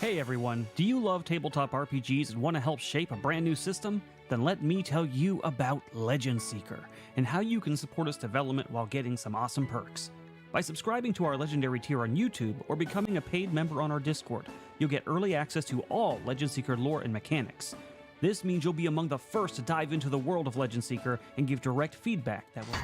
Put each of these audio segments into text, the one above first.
Hey everyone, do you love tabletop RPGs and want to help shape a brand new system? Then let me tell you about Legend Seeker and how you can support its development while getting some awesome perks. By subscribing to our legendary tier on YouTube or becoming a paid member on our Discord, you'll get early access to all Legend Seeker lore and mechanics. This means you'll be among the first to dive into the world of Legend Seeker and give direct feedback that will...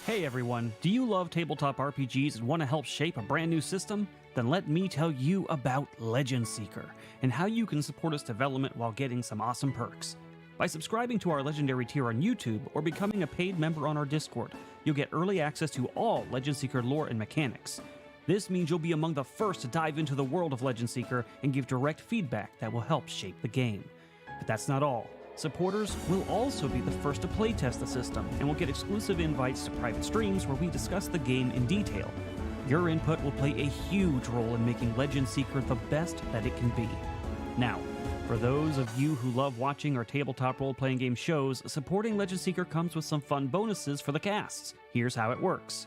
Hey everyone, do you love tabletop RPGs and want to help shape a brand new system? Then let me tell you about Legend Seeker and how you can support its development while getting some awesome perks. By subscribing to our Legendary tier on YouTube or becoming a paid member on our Discord, you'll get early access to all Legend Seeker lore and mechanics. This means you'll be among the first to dive into the world of Legend Seeker and give direct feedback that will help shape the game. But that's not all. Supporters will also be the first to playtest the system and will get exclusive invites to private streams where we discuss the game in detail. Your input will play a huge role in making Legend Seeker the best that it can be. Now, for those of you who love watching our tabletop role-playing game shows, supporting Legend Seeker comes with some fun bonuses for the casts. Here's how it works.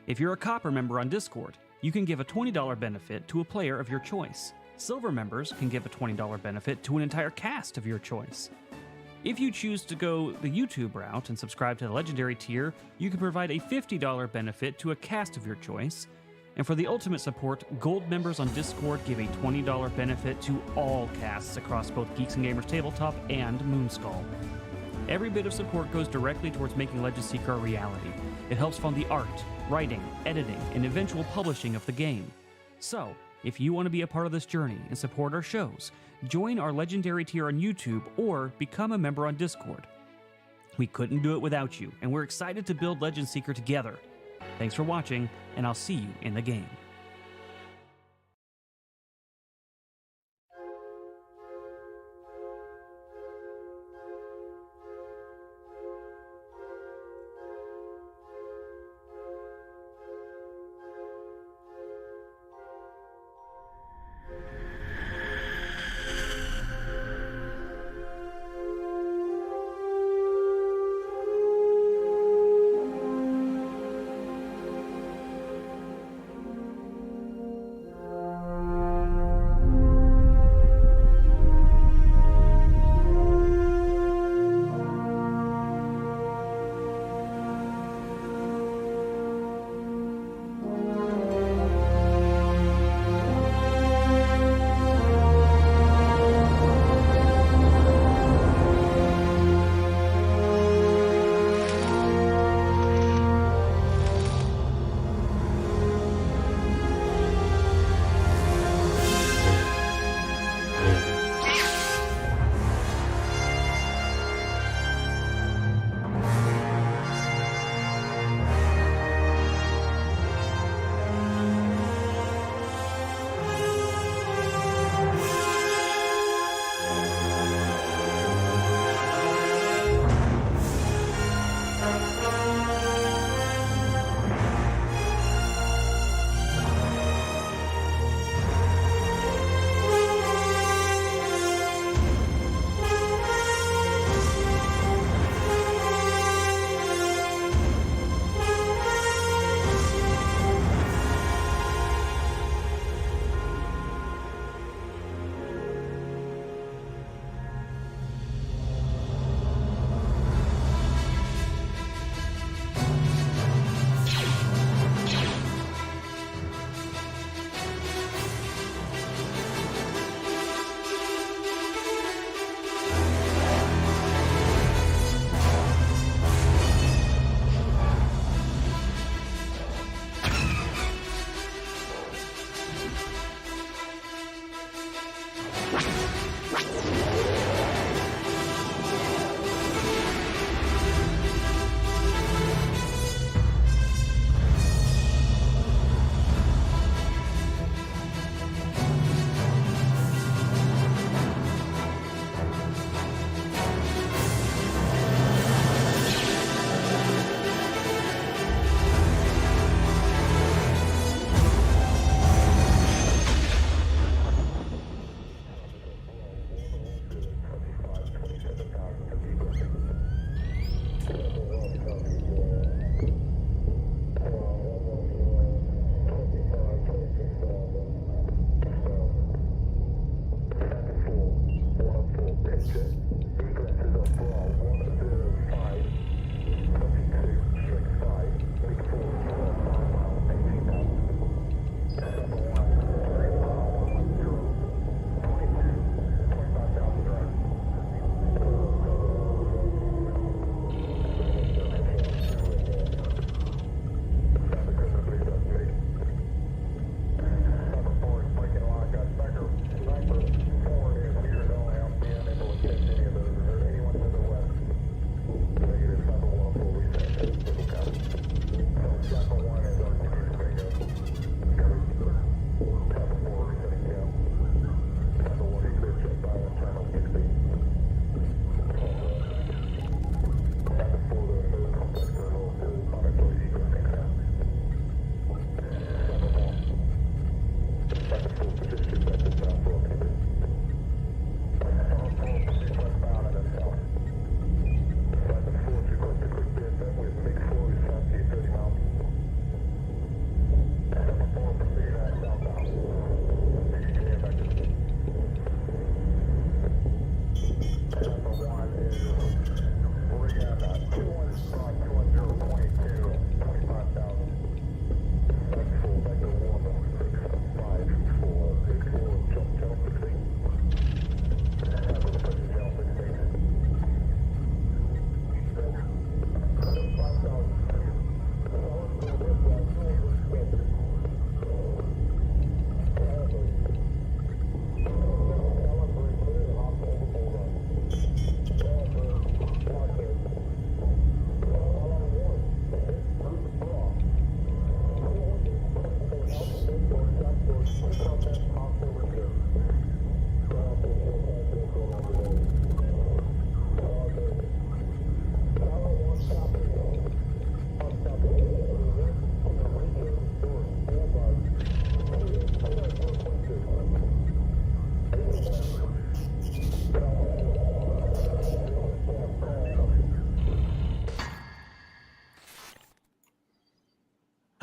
If you're a Copper member on Discord, you can give a $20 benefit to a player of your choice. Silver members can give a $20 benefit to an entire cast of your choice. If you choose to go the YouTube route and subscribe to the Legendary tier, you can provide a $50 benefit to a cast of your choice. And for the ultimate support, Gold members on Discord give a $20 benefit to all casts across both Geeks and Gamers Tabletop and Moonskull. Every bit of support goes directly towards making Legend Seeker a reality. It helps fund the art, writing, editing, and eventual publishing of the game. So, if you want to be a part of this journey and support our shows, join our Legendary tier on YouTube or become a member on Discord. We couldn't do it without you, and we're excited to build Legend Seeker together. Thanks for watching, and I'll see you in the game.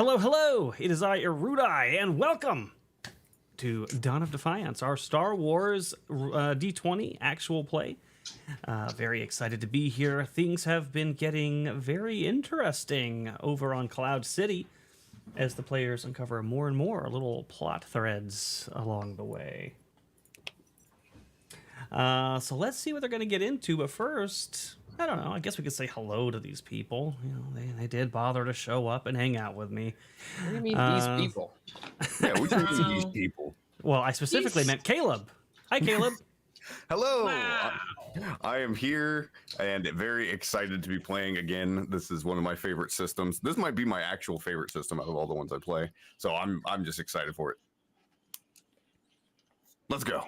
Hello, hello! It is I, Erudi, and welcome to Dawn of Defiance, our Star Wars D20 actual play. Very excited to be here. Things have been getting very interesting over on Cloud City as the players uncover more and more little plot threads along the way. So let's see what they're going to get into, but first, I don't know, I guess we could say hello to these people. You know, they did bother to show up and hang out with me. What do you mean, these people? Yeah, we can see these people. Well, I specifically meant Caleb. Hi, Caleb. Hello. Wow. I am here and very excited to be playing again. This is one of my favorite systems. This might be my actual favorite system out of all the ones I play. So I'm just excited for it. Let's go.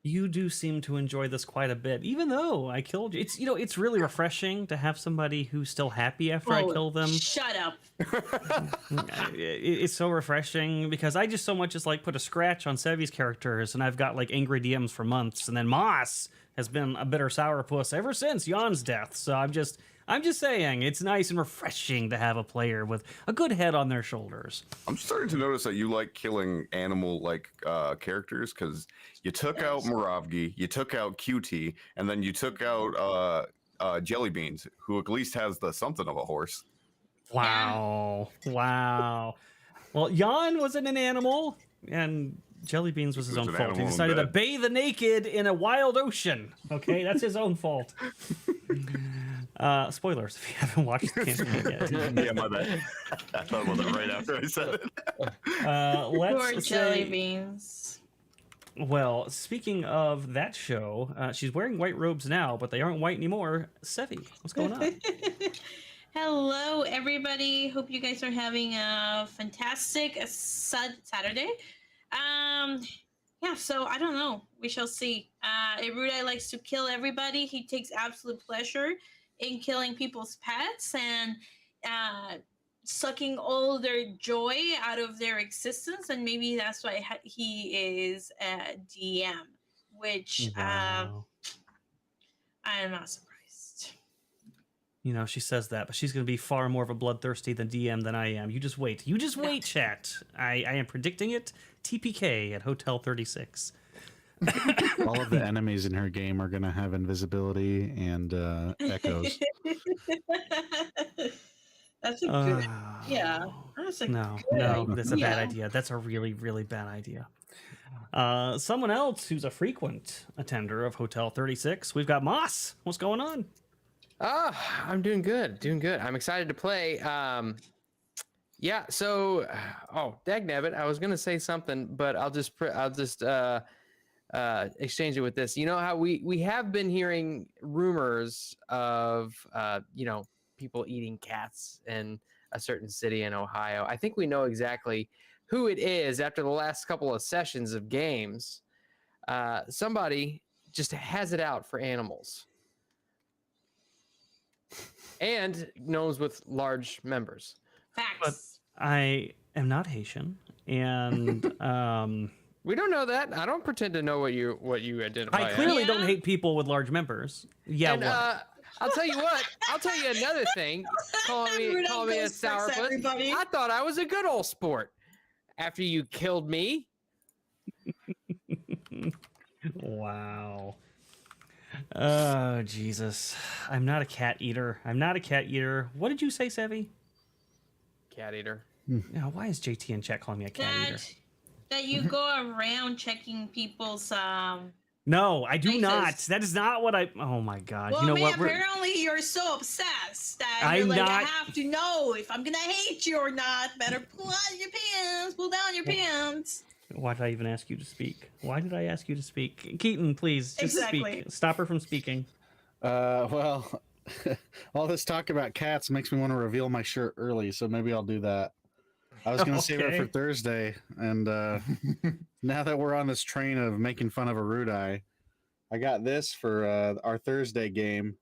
You do seem to enjoy this quite a bit, even though I killed you. It's, you know, it's really refreshing to have somebody who's still happy after I kill them. Shut up. It's so refreshing because I just so much as like put a scratch on Sevvy's characters, and I've got like angry DMs for months, and then Moss has been a bitter sourpuss ever since Jan's death. So I'm just saying, it's nice and refreshing to have a player with a good head on their shoulders. I'm starting to notice that you like killing animal-like characters because you took out Moravgi, you took out QT, and then you took out Jelly Beans, who at least has the something of a horse. Wow. Wow. Well, Jan wasn't an animal, and Jelly Beans was his own fault. He decided to bathe the naked in a wild ocean. Okay, that's his own fault. Spoilers if you haven't watched the campaign yet. Yeah, my bad. I thought about that right after I said it. Let's Jelly Beans. Well, speaking of that show, she's wearing white robes now, but they aren't white anymore. Sevvy, what's going on? Hello, everybody. Hope you guys are having a fantastic Saturday. Yeah, so I don't know. We shall see. Erudi likes to kill everybody. He takes absolute pleasure in killing people's pets and sucking all their joy out of their existence, and maybe that's why he is a DM, which Wow. I'm not surprised. You know, she says that, but she's going to be far more of a bloodthirsty than DM than I am. You just wait. You just wait, chat. I am predicting it. TPK at Hotel 36. All of the enemies in her game are going to have invisibility and echoes. That's a good, yeah. That's a No, good that's a idea. bad idea. That's a really, really bad idea. Someone else who's a frequent attender of Hotel 36. We've got Moss. What's going on? I'm doing good, I'm excited to play. Yeah, so, dagnabbit, I was gonna say something, but I'll just exchange it with this. You know how we have been hearing rumors of people eating cats in a certain city in Ohio. I think we know exactly who it is after the last couple of sessions of games. Somebody just has it out for animals. And gnomes with large members. Facts. But I am not Haitian, and We don't know that. I don't pretend to know what you identify I clearly Yeah. don't hate people with large members. Yeah, And, what? I'll tell you what. I'll tell you another thing. Calling me a sourpuss. Everybody. I thought I was a good old sport. After you killed me. Wow. Oh, Jesus. I'm not a cat eater. What did you say, Sevvy? Cat eater. Yeah, why is JT in chat calling me a cat eater? That you go around checking people's No, I do Places. not. That is not what I. Oh my God! well, you know man, what? apparently you're so obsessed that I'm you're like, not- I have to know if I'm gonna hate you or not. Better pull down your pants. Why did I even ask you to speak? Why did I ask you to speak? Keaton, please just Exactly. speak. Stop her from speaking. Well, all this talk about cats makes me want to reveal my shirt early, so maybe I'll do that. I was going to save it Okay. for Thursday, and now that we're on this train of making fun of Erudi, I got this for our Thursday game,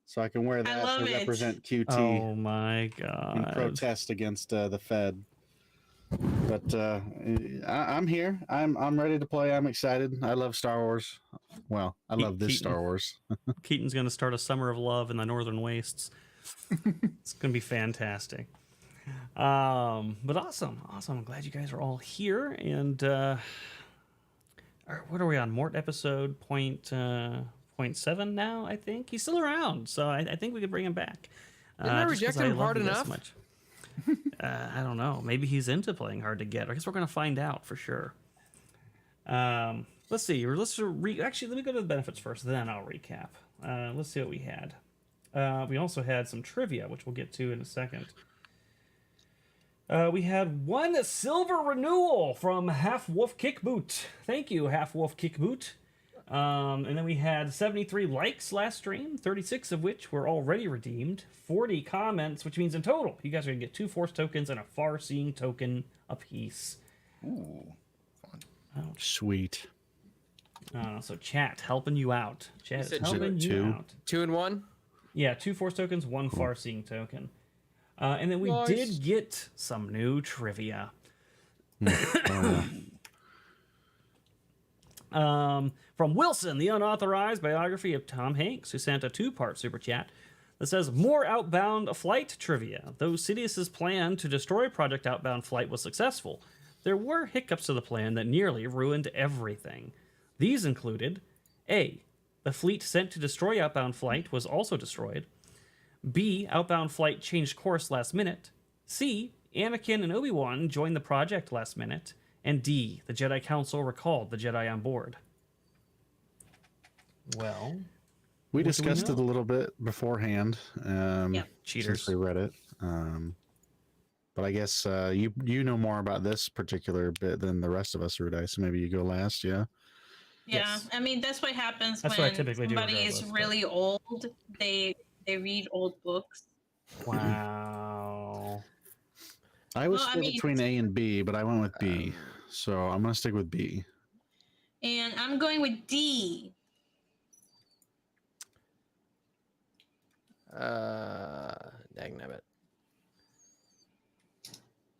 so I can wear that love to it. represent QT Oh my in God! protest against the Fed. But I'm here. I'm ready to play. I'm excited. I love Star Wars. Well, I love this Keaton. Star Wars. Keaton's going to start a summer of love in the Northern Wastes. It's going to be fantastic. But awesome. I'm glad you guys are all here. And what are we on? Mort episode point 7 now, I think. He's still around, so I think we could bring him back. Didn't I reject him hard enough? I don't know. Maybe he's into playing hard to get. I guess we're going to find out for sure. Let's see. Actually, let me go to the benefits first, then I'll recap. Let's see what we had. We also had some trivia, which we'll get to in a second. We had 1 silver renewal from Half Wolf Kickboot. Thank you, Half Wolf Kickboot. And then we had 73 likes last stream, 36 of which were already redeemed, 40 comments, which means in total, you guys are going to get 2 Force tokens and a Far-Seeing token apiece. Ooh, fun. Oh, Sweet. so chat helping you out. Chat is said helping you two? out. 2 and 1. Yeah, 2 Force tokens, 1 Far-Seeing token. And then we Nice. did get some new trivia. From Wilson, the unauthorized biography of Tom Hanks, who sent a 2-part super chat that says, more Outbound Flight trivia. Though Sidious's plan to destroy Project Outbound Flight was successful, there were hiccups to the plan that nearly ruined everything. These included A. The fleet sent to destroy Outbound Flight was also destroyed. B. Outbound Flight changed course last minute. C. Anakin and Obi-Wan joined the project last minute. And D. The Jedi Council recalled the Jedi on board. Well, We what do discussed it a know? little bit beforehand. Yep. Cheaters. Since we read it. But I guess you know more about this particular bit than the rest of us, Erudi, so maybe you go last, yeah? Yeah, Yes. I mean that's what happens That's what I when typically do somebody is regardless, but- really old. They read old books. Wow. I was Well, I split mean- between A and B, but I went with B. So I'm going to stick with B. And I'm going with D. Dagnabbit.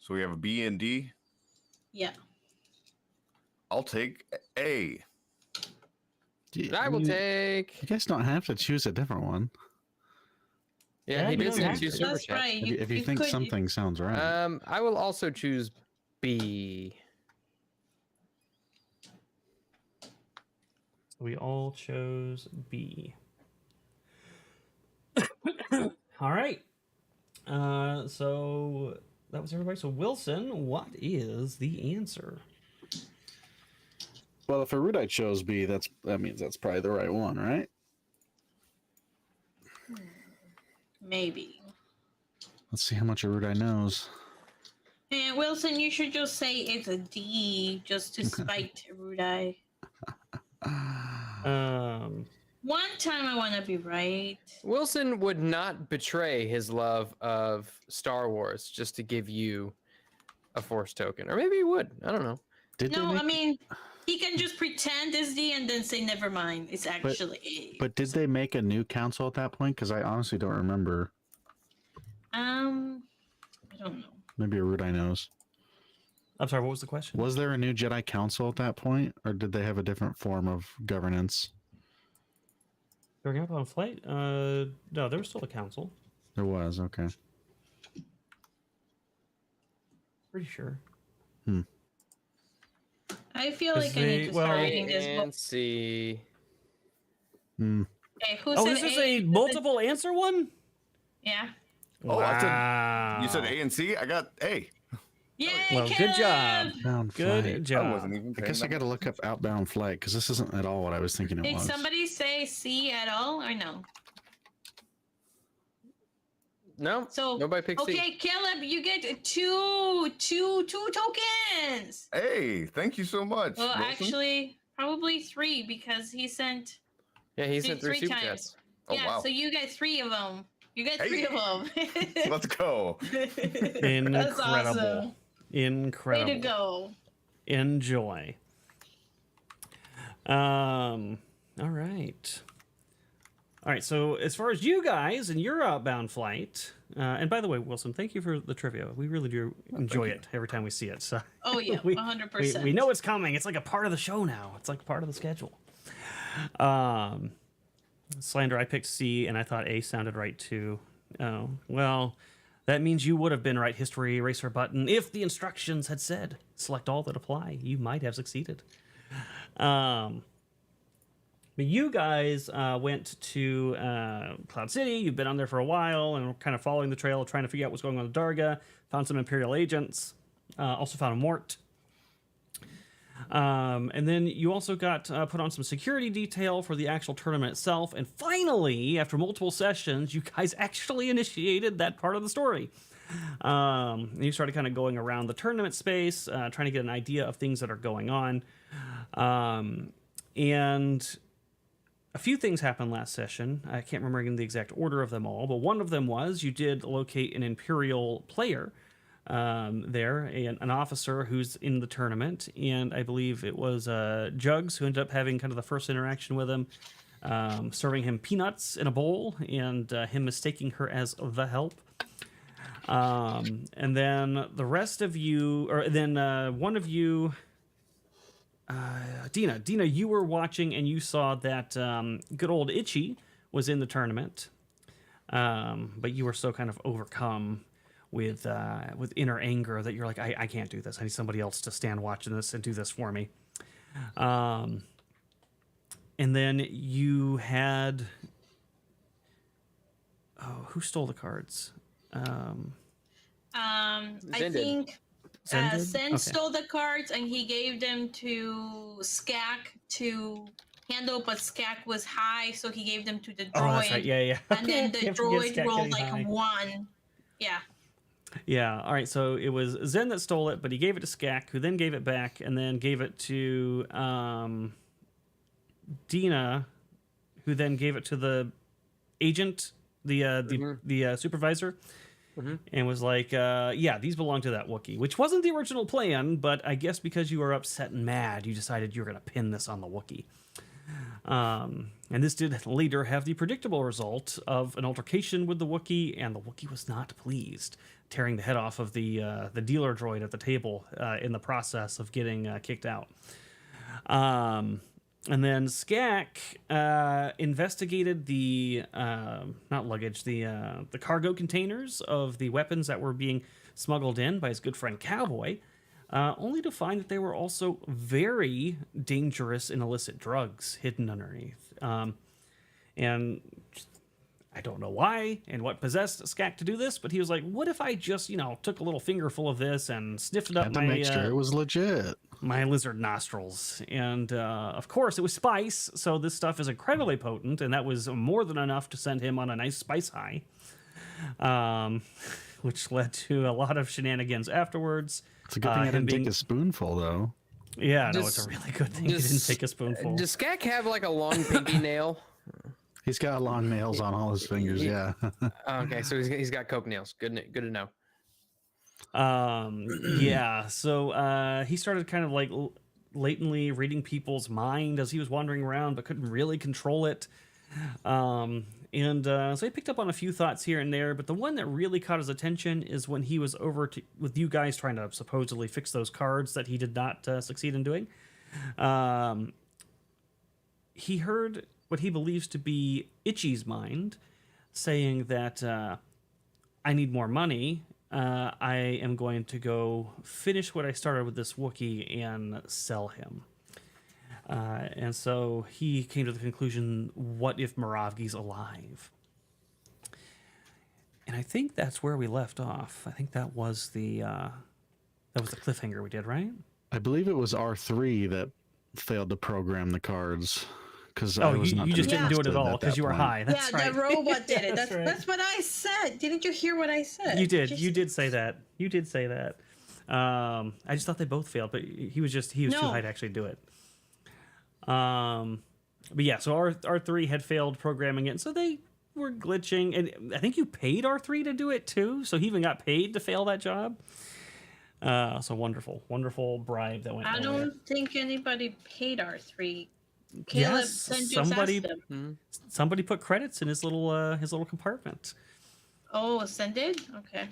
So we have a B and D. Yeah. I'll take A. I will mean, take. You guys don't have to choose a different one. Yeah, Yeah, he you did don't send have 2 to. super That's chats. right. If you think could- something sounds right. I will also choose B. We all chose B. All right. So that was everybody. So Wilson, what is the answer? Well, if Erudite chose B, that means that's probably the right one, right? Maybe. Let's see how much Erudite knows. And Wilson, you should just say it's a D just to spite Erudite. One time I want to be right. Wilson would not betray his love of Star Wars just to give you a Force token. Or maybe he would. I don't know. Did No, they I make, mean, he can just pretend it's D and then say never mind. It's actually A. but did they make a new council at that point? Because I honestly don't remember. I don't know. Maybe Erudite knows. I'm sorry, what was the question? Was there a new Jedi Council at that point, or did they have a different form of governance? During up on flight? No, there was still a council. There was, okay. Pretty sure. I feel Is like I need to well- start reading this book. And C. Hmm. Okay, who Oh, said this is A? a multiple answer one? Yeah. Oh, I said- wow. You said A and C. I got A. Yay, Well, good job. Caleb! Outbound Good flight. I job. wasn't even. I paying guess I that got to look up outbound flight because this isn't at all what I was thinking it Did was. somebody say C at all or no? No. So Nobody picked C. okay, Caleb, you get two tokens. Hey, thank you so much. Well, Wilson. actually, probably 3 because he sent. Yeah, he sent 3 three super times. chats. Oh, Yeah, wow. so you get 3 of them. You get Hey. 3 of them. Let's go. That's Incredible. awesome. Incredible. Way to go. Enjoy. All right. All right, so as far as you guys and your outbound flight, and by the way, Wilson, thank you for the trivia. We really do enjoy it every time we see it. So Oh yeah, we, 100%. we know it's coming. It's like a part of the show now. It's like part of the schedule. Slander, I picked C, and I thought A sounded right too. Oh, well, That means you would have been right history eraser button if the instructions had said select all that apply. You might have succeeded. But you guys went to Cloud City. You've been on there for a while and kind of following the trail, trying to figure out what's going on with Darga. Found some Imperial agents. Also found a Mort. And then you also got put on some security detail for the actual tournament itself. And finally, after multiple sessions, you guys actually initiated that part of the story. And you started kind of going around the tournament space, trying to get an idea of things that are going on. And a few things happened last session. I can't remember in the exact order of them all, but one of them was you did locate an Imperial player there, an officer who's in the tournament, and I believe it was Jugs who ended up having kind of the first interaction with him, serving him peanuts in a bowl, and him mistaking her as the help. And then the rest of you, or then one of you, Dina, you were watching and you saw that good old Itchy was in the tournament, but you were so kind of overcome with inner anger that you're like, I can't do this. I need somebody else to stand watching this and do this for me. And then you had, who stole the cards? I Zen did. think Zen did? Sen Okay. stole the cards and he gave them to Skak to handle, but Skak was high, so he gave them to the droid. Oh, that's right. Yeah. And then the Can't forget droid Skak rolled getting like high. 1. Yeah. Yeah, all right, so it was Zen that stole it, but he gave it to Skak, who then gave it back, and then gave it to Dina, who then gave it to the agent, the supervisor, and was like, yeah, these belong to that Wookiee, which wasn't the original plan, but I guess because you were upset and mad, you decided you were going to pin this on the Wookiee. And this did later have the predictable result of an altercation with the Wookiee, and the Wookiee was not pleased, tearing the head off of the dealer droid at the table in the process of getting kicked out. And then Skak investigated the not luggage, the cargo containers of the weapons that were being smuggled in by his good friend Cowboy, only to find that they were also very dangerous and illicit drugs hidden underneath. And I don't know why and what possessed Skak to do this, but he was like, what if I just, took a little fingerful of this and sniffed it up Had to make sure it was legit. my lizard nostrils. And of course, it was spice, so this stuff is incredibly potent, and that was more than enough to send him on a nice spice high, which led to a lot of shenanigans afterwards. It's a good thing I him didn't take a spoonful, though. Yeah, no, Does- it's a really good thing he didn't does- take a spoonful. Does Skak have like a long pinky nail? He's got long nails on all his fingers, yeah. Okay, so he's got coke nails. Good to know. Yeah, so he started kind of like latently reading people's mind as he was wandering around, but couldn't really control it. So he picked up on a few thoughts here and there, but the one that really caught his attention is when he was over with you guys trying to supposedly fix those cards that he did not succeed in doing. He heard what he believes to be Itchy's mind saying that I need more money. I am going to go finish what I started with this Wookiee and sell him. And so he came to the conclusion, what if Moravgi's alive? And I think that's where we left off. I think that was the cliffhanger we did, right? I believe it was R3 that failed to program the cards. Because you just didn't do it at all because you were point. high. That's yeah, right. the robot did it. That's right. That's what I said. Didn't you hear what I said? You did. Just- You did say that. You did say that. I just thought they both failed, but he was too No. high to actually do it. But yeah, so R3 had failed programming it, so they were glitching, and I think you paid R3 to do it too, so he even got paid to fail that job. So wonderful bribe that went. I nowhere. don't think anybody paid R3. Caleb Yes, Sen just somebody- asked them. Somebody put credits in his little compartment. Oh, Sen did? Okay.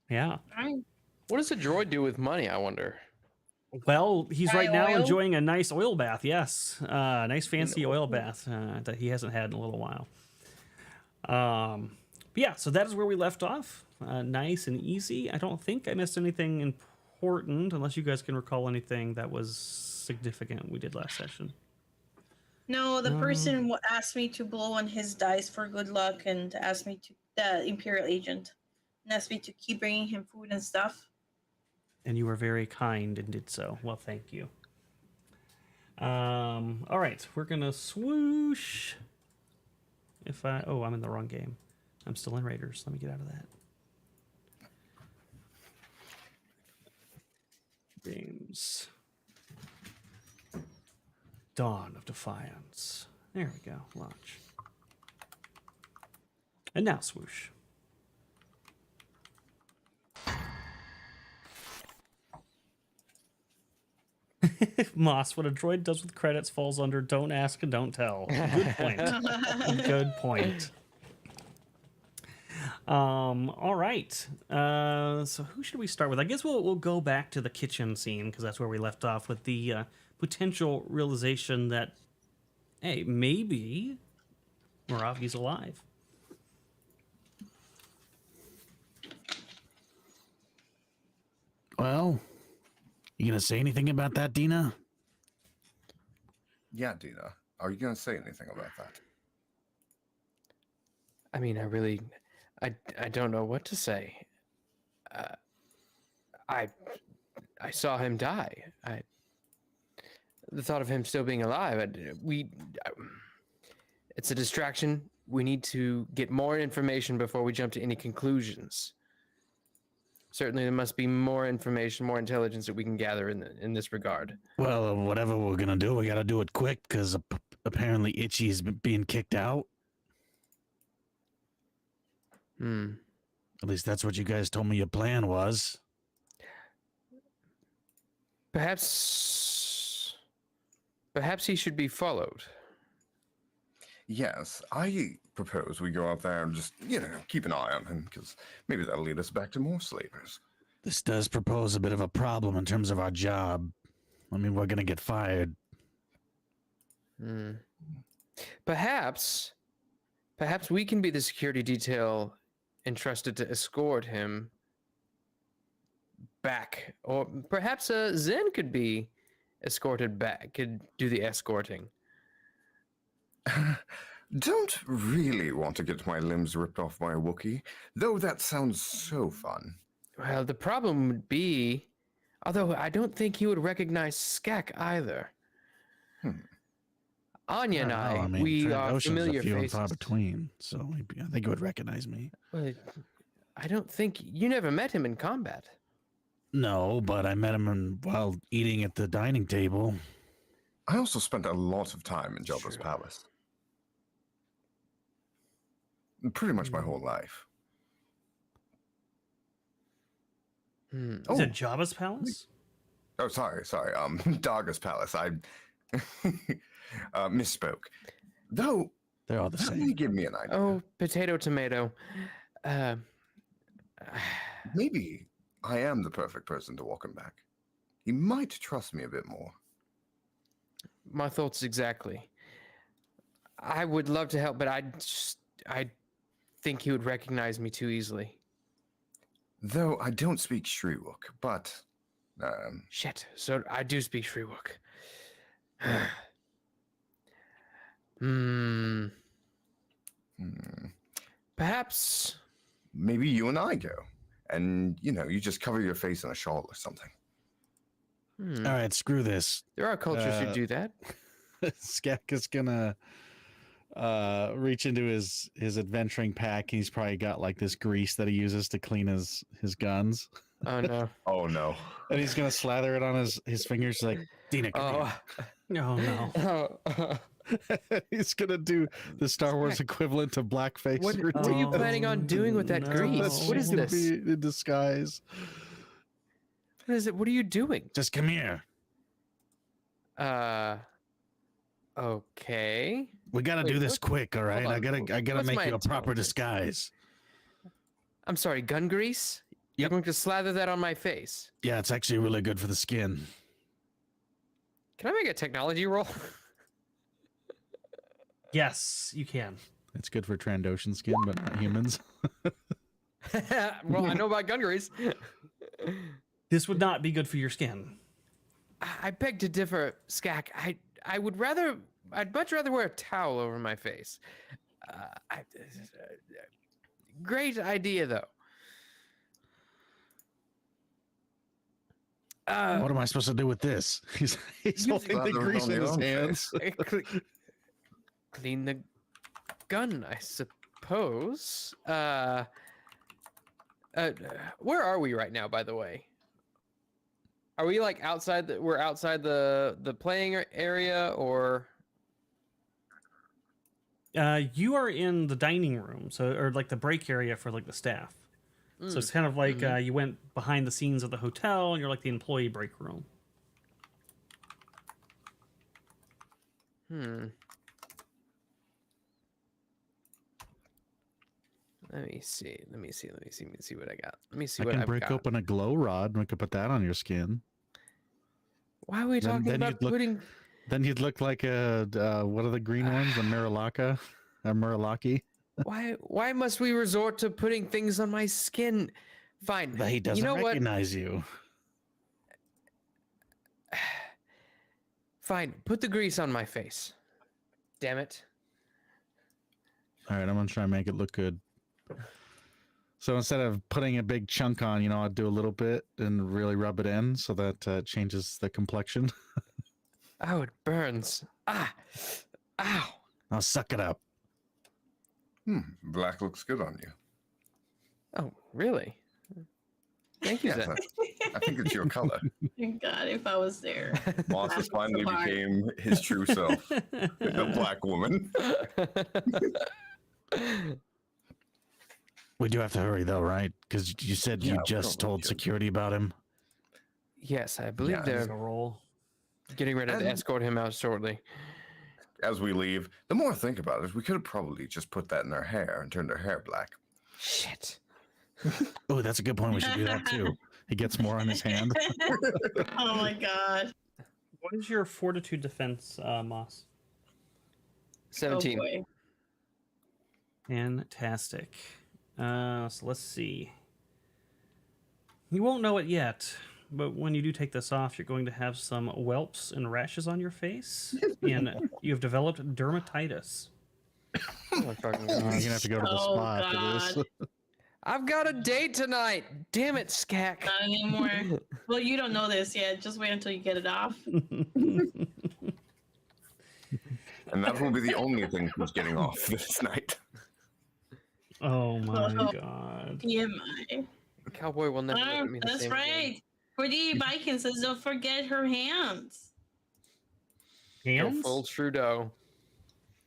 Yeah. All right. What does a droid do with money? I wonder. Well, he's Buy right now oil? enjoying a nice oil bath. Yes, nice fancy oil bath that he hasn't had in a little while. But yeah, so that is where we left off. nice and easy. I don't think I missed anything important, unless you guys can recall anything that was significant we did last session. No, the person asked me to blow on his dice for good luck and asked me to, the Imperial agent, and asked me to keep bringing him food and stuff. And you were very kind and did so. Well, thank you. All right, we're gonna swoosh. I'm in the wrong game. I'm still in Raiders. Let me get out of that. Games. Dawn of Defiance. There we go. Launch. And now swoosh. Moss, what a droid does with credits falls under don't ask and don't tell. Good point. Good point. All right. So who should we start with? I guess we'll go back to the kitchen scene because that's where we left off with the potential realization that, hey, maybe Moravgi's alive. Well, you gonna say anything about that, Dina? Yeah, Dina. Are you going to say anything about that? I mean, I don't know what to say. I saw him die. The thought of him still being alive. It's a distraction. We need to get more information before we jump to any conclusions. Certainly, there must be more information, more intelligence that we can gather in this regard. Well, whatever we're gonna do, we gotta do it quick because apparently Itchy's being kicked out. At least that's what you guys told me your plan was. Perhaps he should be followed. Yes, I propose we go out there and just, keep an eye on him, because maybe that'll lead us back to more slavers. This does propose a bit of a problem in terms of our job. I mean, we're gonna get fired. Perhaps we can be the security detail entrusted to escort him back. Or perhaps Zen could be escorted back, could do the escorting. Don't really want to get my limbs ripped off by a Wookiee, though that sounds so fun. Well, the problem would be, although I don't think he would recognize Skak either. Anya and I, we are familiar few and faces. far between, so I think he would recognize me. Well, I don't think you never met him in combat. No, but I met him while eating at the dining table. I also spent a lot of time in Jabba's palace. Pretty much my whole life. Is it Jabba's palace? Oh, sorry. Daga's palace. I misspoke. Though, They're all the that same. may give me an idea. Oh, potato, tomato. Maybe I am the perfect person to walk him back. He might trust me a bit more. My thoughts exactly. I would love to help, but I think he would recognize me too easily. Though I don't speak Shriwook, but... Shit, so I do speak Shriwook. Perhaps... Maybe you and I go. And, you just cover your face in a shawl or something. All right, screw this. There are cultures who do that. Skak is gonna reach into his adventuring pack. He's probably got like this grease that he uses to clean his guns. Oh no. Oh no. And he's gonna slather it on his fingers like, Dina, come No, no. Oh. He's gonna do the Star Wars equivalent to blackface. What are you planning on doing with that no. grease? What is He's gonna this? be in disguise. What is it? What are you doing? Just come here. Okay. We gotta Wait, do this what? quick, all right? Hold I on. gotta What's make my you a proper intelligence? disguise. I'm sorry, gun grease? You're Yep. going to slather that on my face. Yeah, it's actually really good for the skin. Can I make a technology roll? Yes, you can. It's good for Trandoshan skin, but not humans. Well, I know about gun grease. This would not be good for your skin. I beg to differ, Skak. I'd much rather wear a towel over my face. Great idea, though. What am I supposed to do with this? He's holding the Lather it grease on in your his own hands. Clean the gun, I suppose. Where are we right now, by the way? Are we like outside? We're outside the playing area, or? You are in the dining room, or like the break area for like the staff. So it's kind of like you went behind the scenes of the hotel, and you're like the employee break room. Let me see what I got. Let me see I what can I've break got. open a glow rod and we could put that on your skin. Why are we talking then about you'd look- putting? Then you'd look like a what are the green ones? A Murilaki. Why must we resort to putting things on my skin? Fine. But he doesn't you know recognize you. what? Fine. Put the grease on my face. Damn it. All right, I'm gonna try and make it look good. So instead of putting a big chunk on, I'd do a little bit and really rub it in so that changes the complexion. Oh, it burns. Ah. Ow. I'll suck it up. Black looks good on you. Oh, really? Thank you, Yes, Zen. I think it's your color. God, if I was there. Moss has That's finally so hard. became his true self, a black woman. We do have to hurry though, right? Because you said Yeah, you we just probably told should. security about him. Yes, I believe Yeah, they're There's a roll. getting ready to And- escort him out shortly. As we leave, The more I think about it, we could have probably just put that in her hair and turned her hair black. Shit. Oh, that's a good point. We should do that too. He gets more on his hand. Oh my god. What is your fortitude defense, Moss? 17. Oh boy. Fantastic. So let's see. You won't know it yet, but when you do take this off, you're going to have some whelps and rashes on your face, and you have developed dermatitis. Oh my fucking You're God. gonna have to go to the Oh, spa after this. I've got a date tonight. Damn it, Skak. Not anymore. Well, you don't know this yet. Just wait until you get it off. and that will be the only thing she's getting off this night. Oh my god. TMI. Cowboy will never look at me the That's same right. again. For the Vikings says, don't forget her hands. Go Hands? full Trudeau.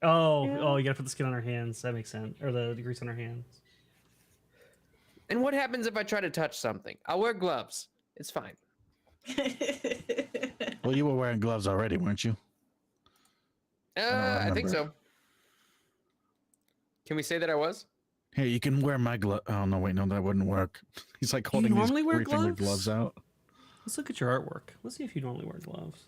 Oh, you gotta put the skin on her hands. That makes sense. Or the grease on her hands. And what happens if I try to touch something? I'll wear gloves. It's fine. Well, you were wearing gloves already, weren't you? I think remember. so. Can we say that I was? Here, you can wear my glove. Oh no, wait, no, that wouldn't work. He's like holding these normally wear three-finger gloves? gloves out. Let's look at your artwork. Let's see if you normally wear gloves.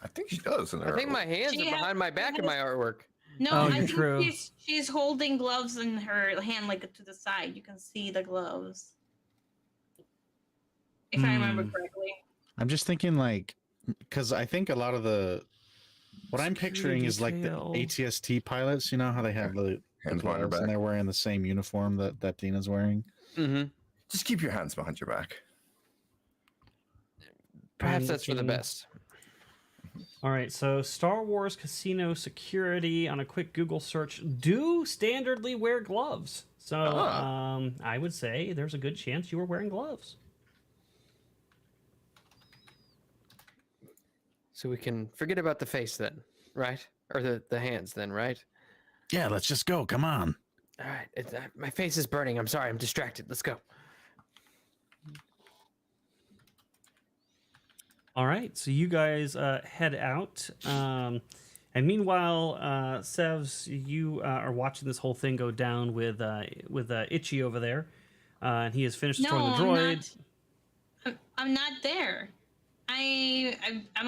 I think she does. In I her think my hands She are behind my back in my artwork. No, Oh, I you're think true. she's holding gloves in her hand, like to the side. You can see the gloves. If I remember correctly. I'm just thinking like, because I think a lot of what I'm picturing is like the detail. ATST pilots. You know how they have the Hands behind her gloves back. and they're wearing the same uniform that Dina's wearing. Mm-hmm. Just keep your hands behind your back. Perhaps that's for the looking- best. All right, so Star Wars Casino Security on a quick Google search do standardly wear gloves. So I would say there's a good chance you were wearing gloves. So we can forget about the face then, right? Or the hands then, right? Yeah, let's just go. Come on. All right. My face is burning. I'm sorry. I'm distracted. Let's go. All right, so you guys head out. And meanwhile, Sevs, you are watching this whole thing go down with Itchy over there. And he has finished destroying the droid. I'm not there. I'm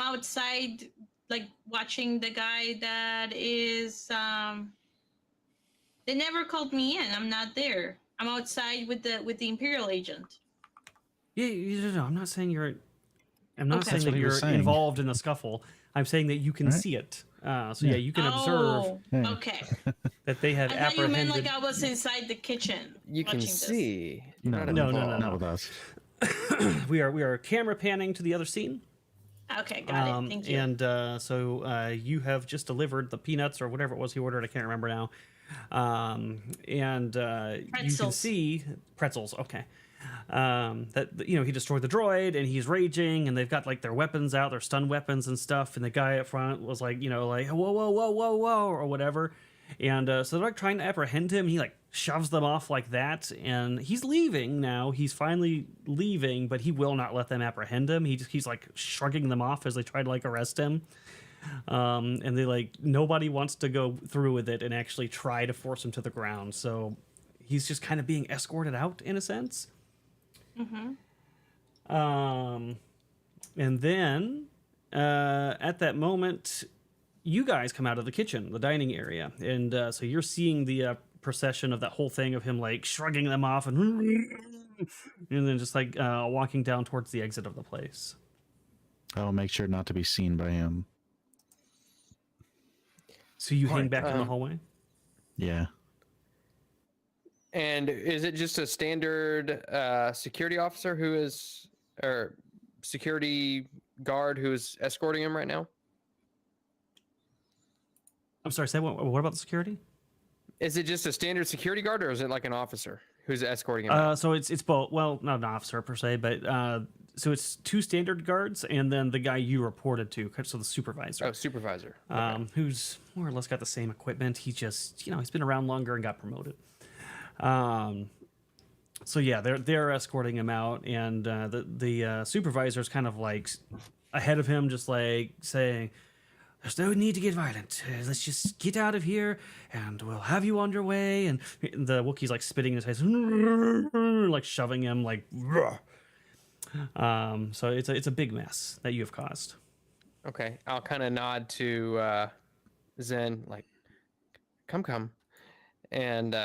outside, like watching the guy that is. They never called me in. I'm not there. I'm outside with the Imperial agent. Yeah, no, I'm not saying you're. I'm not Okay. saying That's what that he was you're saying. involved in the scuffle. I'm saying that you can Right. see it. So Yeah. you can observe Oh, Yeah. okay. that they have I thought you meant apprehended. like I was inside the kitchen. You can watching this. see. You're No, not no, involved. no, Not with us. we are camera panning to the other scene. Okay, got it. Thank you. And so you have just delivered the peanuts or whatever it was he ordered. I can't remember now. And you can Pretzels. see pretzels. Okay. That he destroyed the droid and he's raging and they've got like their weapons out, their stun weapons and stuff. And the guy up front was like, like whoa, whoa, whoa, whoa, whoa, or whatever. And so they're like trying to apprehend him. He like shoves them off like that, and he's leaving now. He's finally leaving, but he will not let them apprehend him. He's like shrugging them off as they try to like arrest him. And they like nobody wants to go through with it and actually try to force him to the ground. So he's just kind of being escorted out in a sense. Mm-hmm. And then at that moment, you guys come out of the kitchen, the dining area, and so you're seeing the procession of that whole thing of him like shrugging them off and then just like walking down towards the exit of the place. I will make sure not to be seen by him. So you hang Right, back in the hallway? Yeah. And is it just a standard security officer or security guard who is escorting him right now? I'm sorry, say what about the security? Is it just a standard security guard, or is it like an officer who's escorting him out? So it's both. Well, not an officer per se, but so it's two standard guards and then the guy you reported to, so the supervisor. Oh, supervisor. Okay. Who's more or less got the same equipment. He just, he's been around longer and got promoted. So yeah, they're escorting him out, and the supervisor's kind of like ahead of him, just like saying, "There's no need to get violent. Let's just get out of here, and we'll have you on your way." And the Wookiee's like spitting in his face, like shoving him, like. So it's a big mess that you have caused. Okay, I'll kind of nod to Zen, like, come, and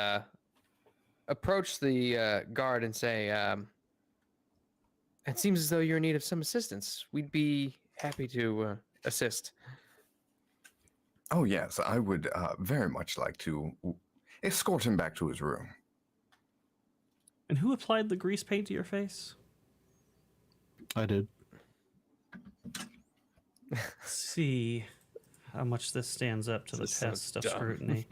approach the guard and say, "It seems as though you're in need of some assistance. We'd be happy to assist." Oh, yes, I would very much like to escort him back to his room. And who applied the grease paint to your face? I did. Let's see how much this stands up to the This is so test of dumb. scrutiny.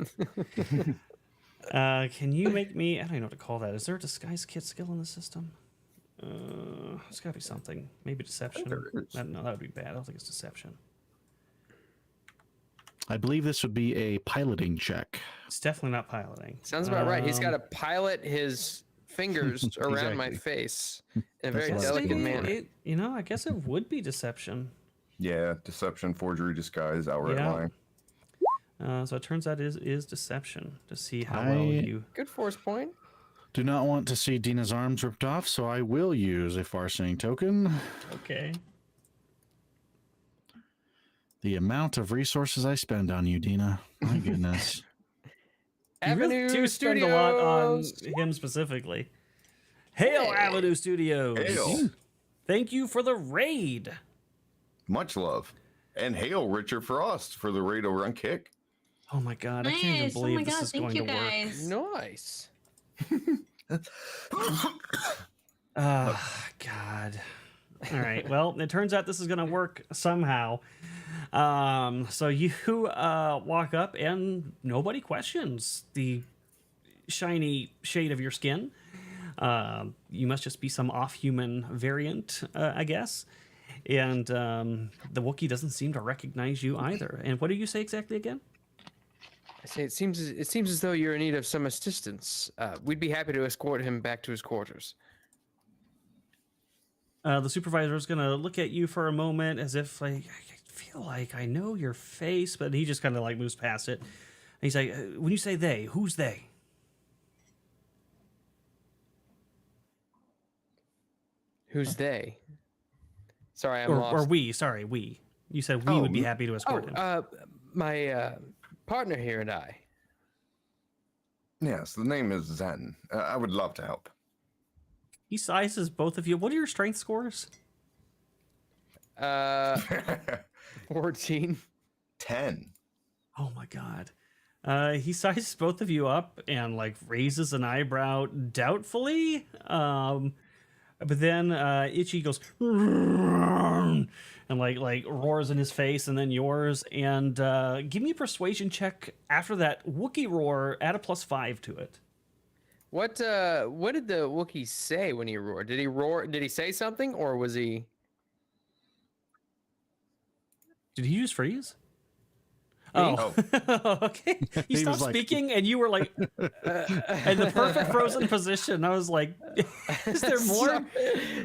Can you make me? I don't even know what to call that. Is there a disguise kit skill in the system? It's got to be something. Maybe deception. there is. No, that would be bad. I don't think it's deception. I believe this would be a piloting check. It's definitely not piloting. Sounds about right. He's got Um, to pilot his fingers around my Exactly. face in a very That's delicate maybe manner. I guess it would be deception. Yeah, deception, forgery, disguise, outright Yeah. lying. So it turns out it is deception to see how I- well you. Good force point. Do not want to see Dina's arms ripped off, so I will use a far-seeing token. Okay. The amount of resources I spend on you, Dina. My goodness. You really Avenue do spend a lot on Studios. him specifically. Hail, Hey. Avenue Studios! Hail. Thank you for the raid. Much love. And hail Richard Frost for the raid over on Kick. Oh my god, I can't even Nice. Oh believe my this god, is thank going you to work. guys. Nice. God. All right. Well, it turns out this is going to work somehow. So you walk up and nobody questions the shiny shade of your skin. You must just be some off-human variant, I guess. And the Wookiee doesn't seem to recognize you either. And what do you say exactly again? I say it seems as though you're in need of some assistance. We'd be happy to escort him back to his quarters. The supervisor is going to look at you for a moment as if, like, I feel like I know your face, but he just kind of, like, moves past it. And he's like, when you say they, who's they? Who's they? Sorry, I'm Or lost. we, sorry, we. You said we would be happy to escort him. My partner here and I. Yes, the name is Zen. I would love to help. He sizes both of you. What are your strength scores? 14. 10. Oh my god. He sizes both of you up and like raises an eyebrow doubtfully. But then Itchy goes and like roars in his face, and then yours. And give me a persuasion check after that Wookiee roar. Add a +5 to it. What did the Wookiee say when he roared? Did he roar? Did he say something, or was he? Did he use freeze? Me? Oh, okay. You He was stopped like- speaking, and you were like in the perfect frozen position. I was like, "Is there more?"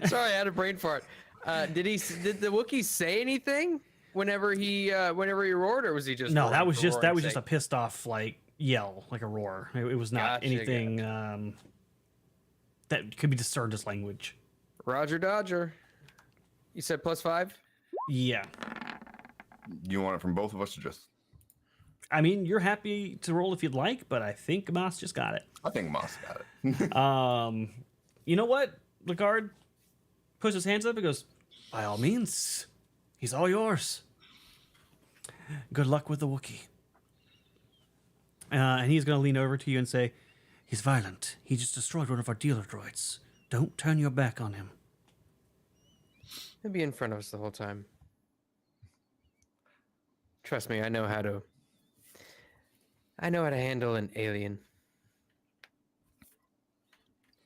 Sorry, I had a brain fart. Did the Wookiee say anything whenever he roared, or was he just? No, roaring that was for just roaring's a sake? pissed off like yell, like a roar. It was not Gotcha, anything that could be discerned as language. Roger Dodger. You said +5. Yeah. You want it from both of us or just? I mean, you're happy to roll if you'd like, but I think Moss just got it. I think Moss got it. You know what? Lagarde puts his hands up and goes, "By all means, he's all yours. Good luck with the Wookiee." And he's going to lean over to you and say, "He's violent. He just destroyed one of our dealer droids. Don't turn your back on him." He'll be in front of us the whole time. Trust me, I know how to handle an alien.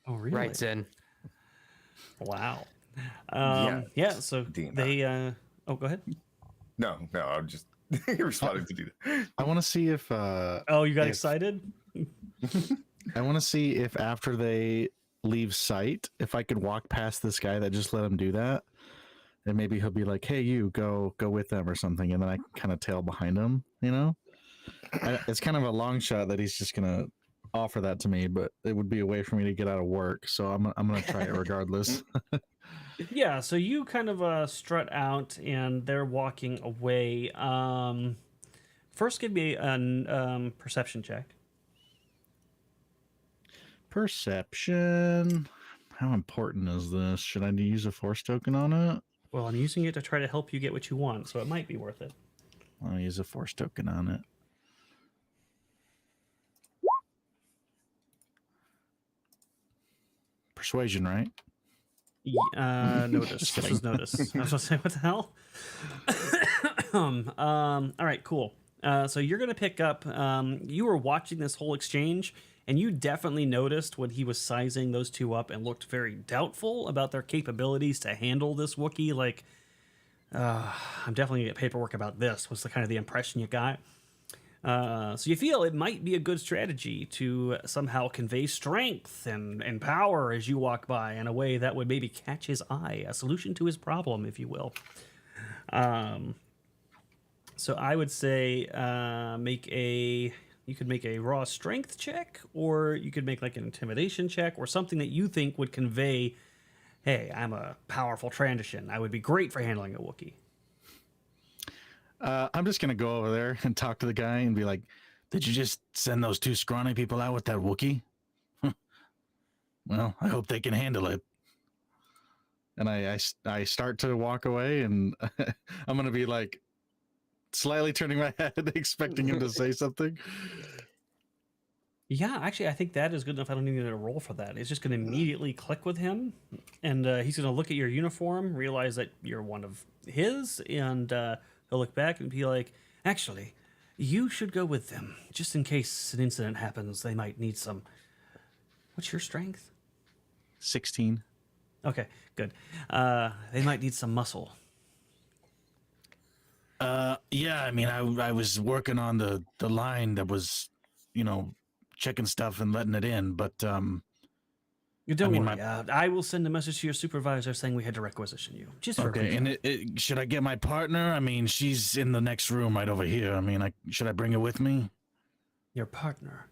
Oh, really? Right, Zen. Wow. Yeah, Yeah, so D&I. they... oh, go ahead. No, I'm just responding to do that. I want to see if Oh, you got If- excited? I want to see if after they leave sight, if I could walk past this guy that just let him do that, and maybe he'll be like, "Hey, you go with them" or something, and then I kind of tail behind him. You know, it's kind of a long shot that he's just gonna offer that to me, but it would be a way for me to get out of work. So I'm gonna try it regardless. Yeah, so you kind of strut out, and they're walking away. First, give me a perception check. Perception. How important is this? Should I use a force token on it? Well, I'm using it to try to help you get what you want, so it might be worth it. I'll use a force token on it. Persuasion, right? Notice. This was notice. I was going to say, what the hell? All right, cool. So you're going to pick up, you were watching this whole exchange, and you definitely noticed when he was sizing those two up and looked very doubtful about their capabilities to handle this Wookiee. Like, I'm definitely going to get paperwork about this, was the kind of the impression you got. So you feel it might be a good strategy to somehow convey strength and power as you walk by in a way that would maybe catch his eye, a solution to his problem, if you will. So I would say you could make a raw strength check, or you could make like an intimidation check, or something that you think would convey, hey, I'm a powerful Trandoshan. I would be great for handling a Wookiee. I'm just gonna go over there and talk to the guy and be like, "Did you just send those two scrawny people out with that Wookiee? Well, I hope they can handle it." And I start to walk away, and I'm gonna be like slightly turning my head, expecting him to say something. Yeah, actually, I think that is good enough. I don't need to roll for that. It's just going to immediately click with him, and he's going to look at your uniform, realize that you're one of his, and he'll look back and be like, "Actually, you should go with them, just in case an incident happens. They might need some." What's your strength? 16. Okay, good. They might need some muscle. Yeah, I mean, I was working on the line that was, checking stuff and letting it in, but You don't mean, worry. I will send a message to your supervisor saying we had to requisition you. Just for a okay. quick And should I get my partner? I mean, she's in the next room right over here. I mean, should I bring her with me? your partner.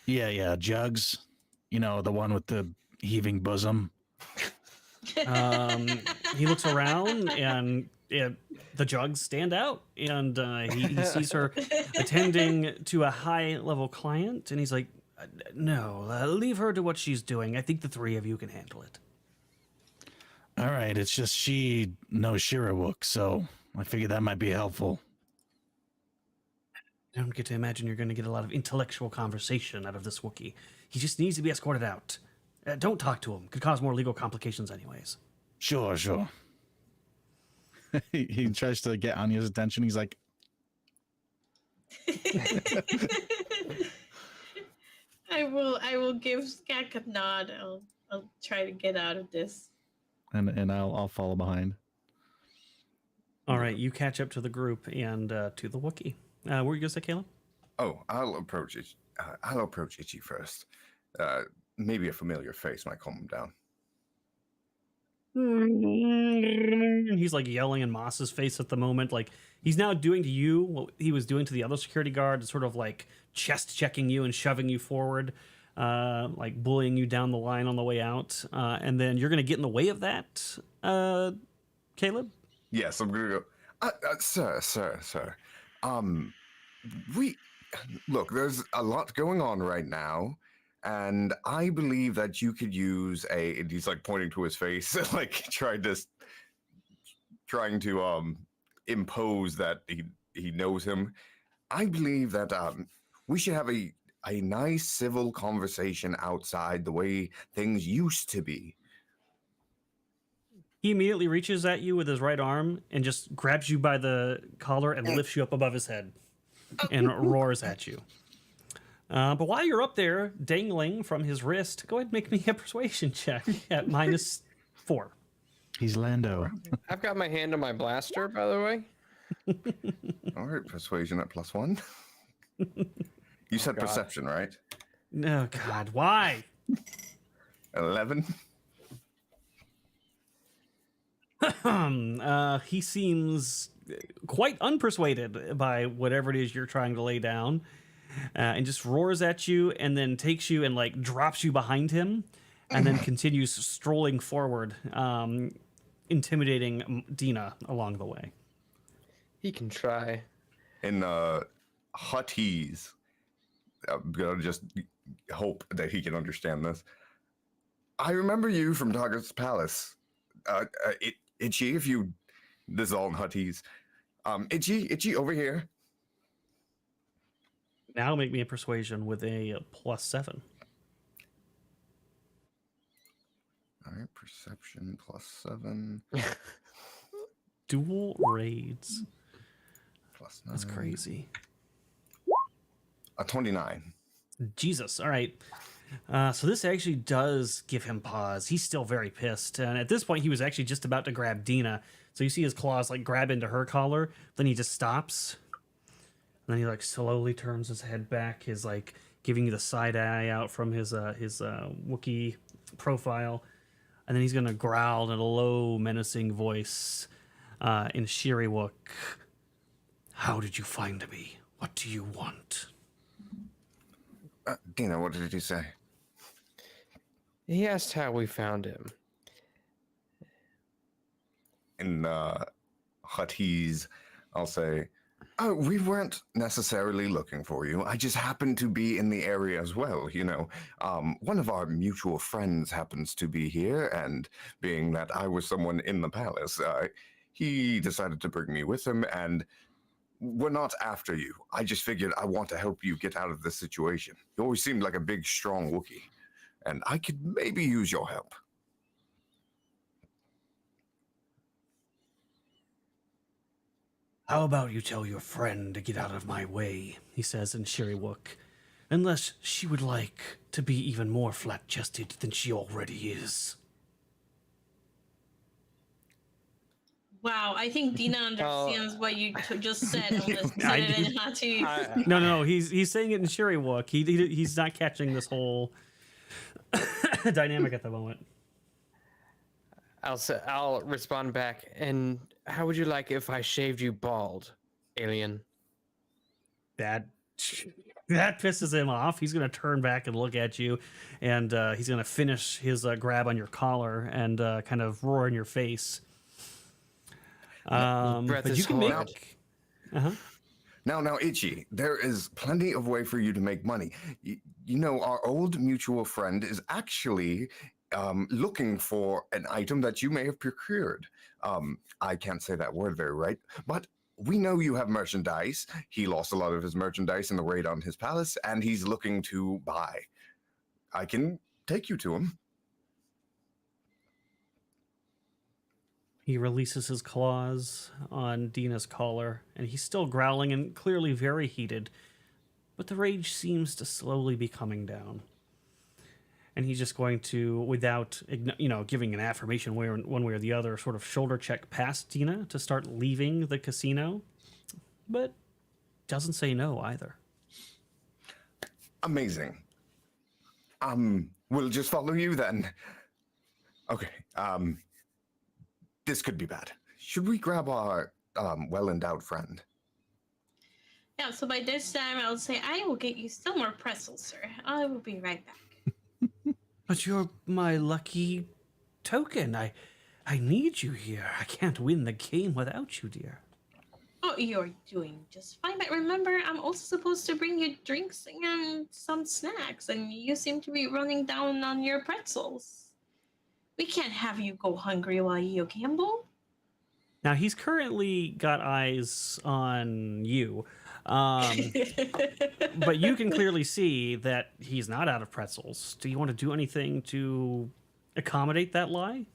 Yeah, Jugs. The one with the heaving bosom. He looks around, and the jugs stand out, and he sees her attending to a high-level client, and he's like, No, leave her to what she's doing. I think the three of you can handle it. All right, it's just she knows Shirawook, so I figured that might be helpful. I don't get to imagine you're going to get a lot of intellectual conversation out of this Wookiee. He just needs to be escorted out. Don't talk to him. Could cause more legal complications anyways. Sure. He tries to get Anya's attention. He's like, I will give Skak a nod. I'll try to get out of this. and I'll follow behind. All right, you catch up to the group and to the Wookiee. What were you going to say, Caleb? Oh, I'll approach it. I'll approach Itchy first. Maybe a familiar face might calm him down. He's like yelling in Moss's face at the moment. Like he's now doing to you what he was doing to the other security guard, sort of like chest checking you and shoving you forward, like bullying you down the line on the way out. And then you're going to get in the way of that, Caleb? Yes, I'm gonna go. Sir. We look. There's a lot going on right now, and I believe that you could use a. And he's like pointing to his face, like trying to impose that he knows him. I believe that we should have a nice civil conversation outside the way things used to be. He immediately reaches at you with his right arm and just grabs you by the collar and lifts you up above his head and roars at you. But while you're up there dangling from his wrist, go ahead and make me a persuasion check at -4. He's Lando. I've got my hand on my blaster, by the way. All right, persuasion at +1. You said God. perception, right? No, God, why? 11. He seems quite unpersuaded by whatever it is you're trying to lay down, and just roars at you and then takes you and like drops you behind him and then continues strolling forward, intimidating Dina along the way. He can try. In Huttese, I'm gonna just hope that he can understand this. I remember you from Target's Palace. Itchy, if you... This is all in Huttese. Itchy, over here. Now make me a persuasion with a +7. All right, perception +7. Dual raids. +9. That's crazy. A 29. Jesus. All right. So this actually does give him pause. He's still very pissed. And at this point, he was actually just about to grab Dina. So you see his claws like grab into her collar. Then he just stops. And then he like slowly turns his head back. His like giving you the side eye out from his Wookiee profile. And then he's going to growl in a low, menacing voice in Shiriwook. How did you find me? What do you want? Dina, what did he say? He asked how we found him. In Huttese, I'll say, oh, we weren't necessarily looking for you. I just happened to be in the area as well, you know. One of our mutual friends happens to be here, and being that I was someone in the palace, he decided to bring me with him, and we're not after you. I just figured I want to help you get out of this situation. You always seemed like a big, strong Wookiee, and I could maybe use your help. How about you tell your friend to get out of my way, he says in Shiriwook, unless she would like to be even more flat-chested than she already is. Wow, I think Dina understands what you just said. Unless you said it in Hatu. No, he's saying it in Shiriwook. He's not catching this whole dynamic at the moment. I'll respond back. And how would you like if I shaved you bald, alien? That pisses him off. He's going to turn back and look at you, and he's going to finish his grab on your collar and kind of roar in your face. Breath But is you can hard. make. Now, Itchy, there is plenty of way for you to make money. You know, our old mutual friend is actually looking for an item that you may have procured. I can't say that word very right, but we know you have merchandise. He lost a lot of his merchandise in the raid on his palace, and he's looking to buy. I can take you to him. He releases his claws on Dina's collar, and he's still growling and clearly very heated, but the rage seems to slowly be coming down. And he's just going to, without giving an affirmation one way or the other, sort of shoulder check past Dina to start leaving the casino, but doesn't say no either. Amazing. We'll just follow you then. Okay, this could be bad. Should we grab our well-endowed friend? Yeah, so by this time, I'll say, I will get you still more pretzels, sir. I will be right back. But you're my lucky token. I need you here. I can't win the game without you, dear. Oh, you're doing just fine. But remember, I'm also supposed to bring you drinks and some snacks, and you seem to be running down on your pretzels. We can't have you go hungry while you gamble. Now, he's currently got eyes on you. But you can clearly see that he's not out of pretzels. Do you want to do anything to accommodate that lie?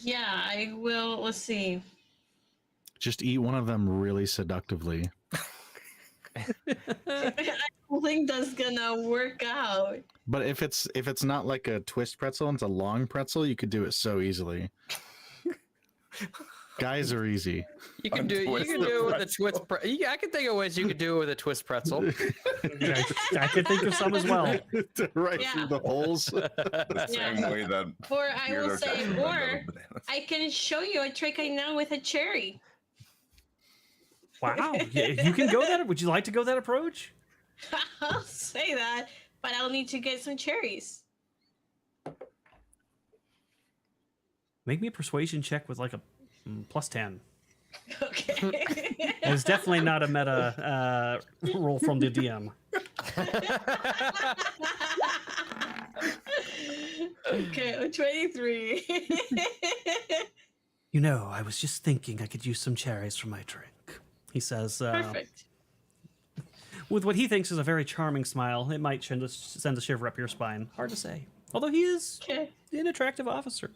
Yeah, I will. Let's see. Just eat one of them really seductively. I don't think that's gonna work out. But if it's not like a twist pretzel, and it's a long pretzel, you could do it so easily. Guys are easy. You can do it with a twist. I can think of ways you could do it with a twist pretzel. I could think of some as well. Right Yeah. through the holes. The same way that. Or I will Weirdo say, cat runs out or of bananas. I can show you a trick I know with a cherry. Wow. You can go that. Would you like to go that approach? I'll say that, but I'll need to get some cherries. Make me a persuasion check with like a +10. Okay. It's definitely not a meta roll from the DM. Okay, 23. You know, I was just thinking I could use some cherries for my drink. He says, Perfect. with what he thinks is a very charming smile. It might send a shiver up your spine. Hard to say. Although he is Okay. an attractive officer.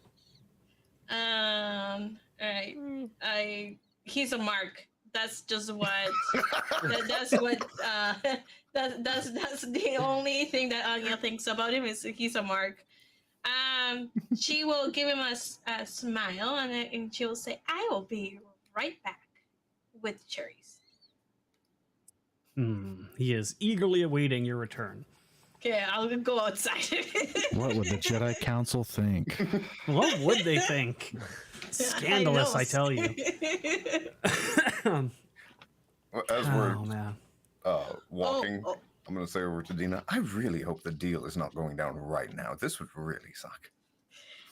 All right. He's a mark. That's just what. That's what. That's the only thing that Anya thinks about him is he's a mark. She will give him a smile and she will say, "I will be right back with cherries." He is eagerly awaiting your return. Okay, I'll go outside. What would the Jedi Council think? What would they think? Scandalous, I tell you. As we're man. walking, Oh. I'm going to say over to Dina, I really hope the deal is not going down right now. This would really suck.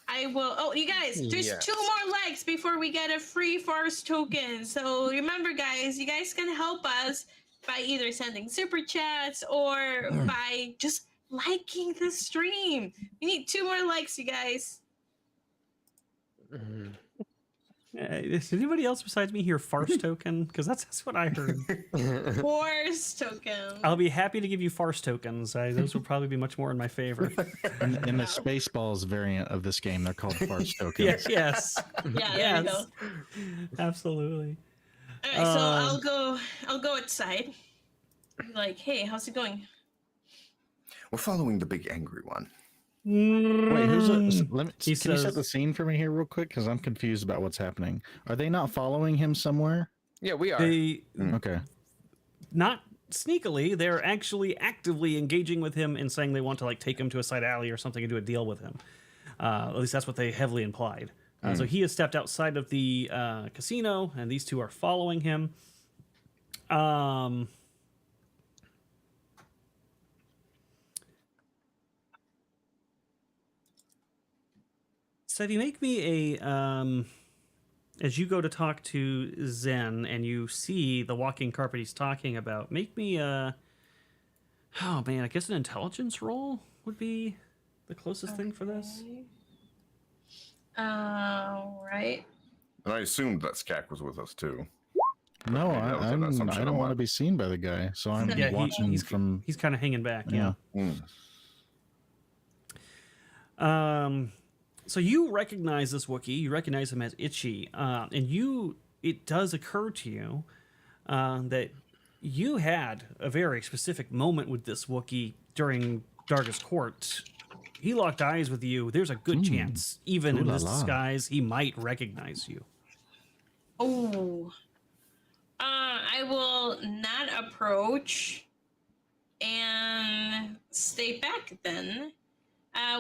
I will. Oh, you guys, there's Yes. 2 more legs before we get a free Force token. So remember, guys, you guys can help us by either sending super chats or by just liking the stream. We need 2 more likes, you guys. Does anybody else besides me hear farce token? Because that's what I heard. Force token. I'll be happy to give you farce tokens. Those will probably be much more in my favor. In the Spaceballs variant of this game, they're called farce tokens. Yes. Yeah, there Yes. you go. Absolutely. All right, so I'll go outside. Like, hey, how's it going? We're following the big angry one. Wait, who's a, let me, He can you says- set the scene for me here real quick? Because I'm confused about what's happening. Are they not following him somewhere? Yeah, we are. They Okay. not sneakily, they're actually actively engaging with him and saying they want to like take him to a side alley or something and do a deal with him. At least that's what they heavily implied. So he has stepped outside of the casino, and these two are following him. So if you make me a as you go to talk to Zen and you see the walking carpet he's talking about, make me a... Oh, man, I guess an intelligence roll would be the closest thing for this. Right. And I assumed that Skak was with us too. No, Maybe that was an assumption I on don't want to mine. be seen by the guy, so I'm Yeah, watching he's from. He's kind of hanging back, yeah. So you recognize this Wookiee. You recognize him as Itchy, and it does occur to you that you had a very specific moment with this Wookiee during Dargus Court. He locked eyes with you. There's a good chance, even in Ooh la this la. disguise, he might recognize you. Oh. I will not approach and stay back then.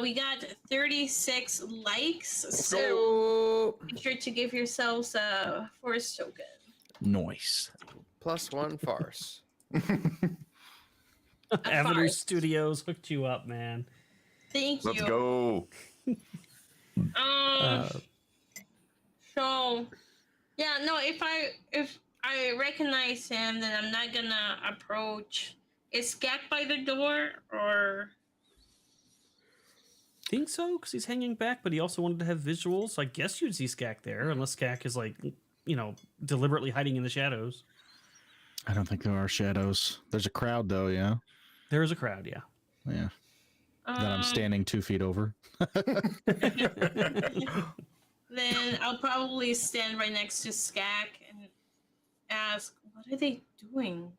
We got 36 likes, so make sure to give yourselves a force token. Noise. +1 farce. Avenue farce. Studios hooked you up, man. Thank Let's you. go. So, yeah, no. If I recognize him, then I'm not gonna approach. Is Skak by the door, or? Think so, because he's hanging back, but he also wanted to have visuals. So I guess you'd see Skak there, unless Skak is like, deliberately hiding in the shadows. I don't think there are shadows. There's a crowd though, yeah. There is a crowd, yeah. Yeah. That I'm standing 2 feet over. Then I'll probably stand right next to Skak and ask, "What are they doing?"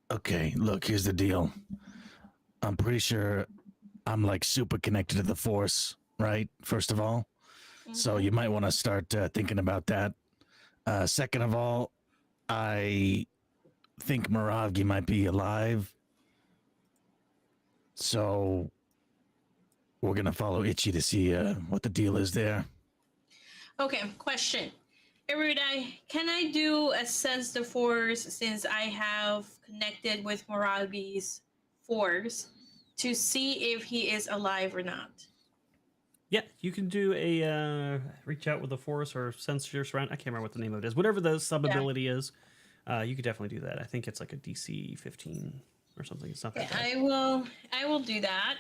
Okay, look, here's the deal. I'm pretty sure I'm like super connected to the Force, right? First of all. So you might want to start thinking about that. Second of all, I think Moravgi might be alive. So we're going to follow Itchy to see what the deal is there. Okay, question. Erudi, can I do a sense the force since I have connected with Moragi's force to see if he is alive or not? Yeah, you can do a reach out with the force or sense your surround. I can't remember what the name of it is. Whatever the sub ability is, you could definitely do that. I think it's like a DC 15 or something. It's not that bad. I will do that.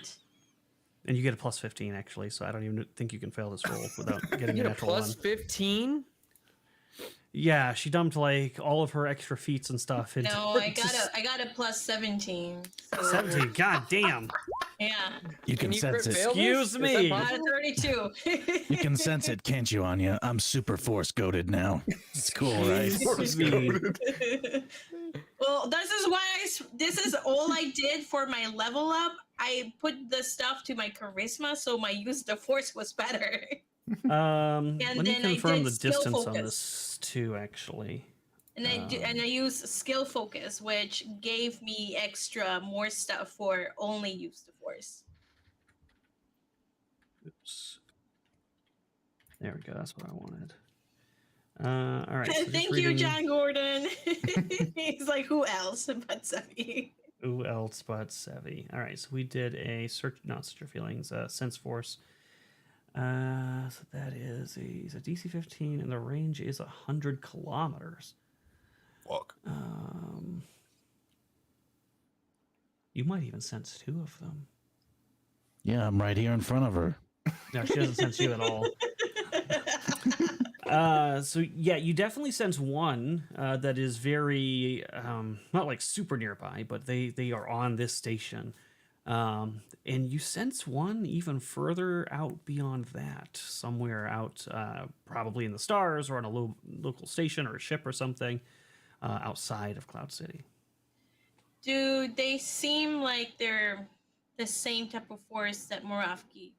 And you get a plus 15 actually, so I don't even think you can fail this roll without getting a natural one. +15? Yeah, she dumped like all of her extra feats and stuff into No, I got a plus 17. So, 17. God damn. yeah. You can you sense crit it. fail this? Excuse Is that me. Out possible? of 32. You can sense it, can't you, Anya? I'm super Force goaded now. It's cool, right? Excuse me. Well, this is all I did for my level up. I put the stuff to my charisma, so my use the force was better. Let me then I confirm did the skill distance on focus. this too, actually. And I used skill focus, which gave me more stuff for only use the force. Oops. There we go. That's what I wanted. All right. So just Thank you, reading- John Gordon. He's like, who else but Sevvy? Who else but Sevvy? All right. So we did a search your feelings, sense force. So that is he's a DC 15, and the range is 100 kilometers. Fuck. You might even sense 2 of them. Yeah, I'm right here in front of her. No, she doesn't sense you at all. So yeah, you definitely sense one that is very not like super nearby, but they are on this station. And you sense one even further out beyond that, somewhere out, probably in the stars or on a local station or a ship or something, outside of Cloud City. Do they seem like they're the same type of force that Moravgi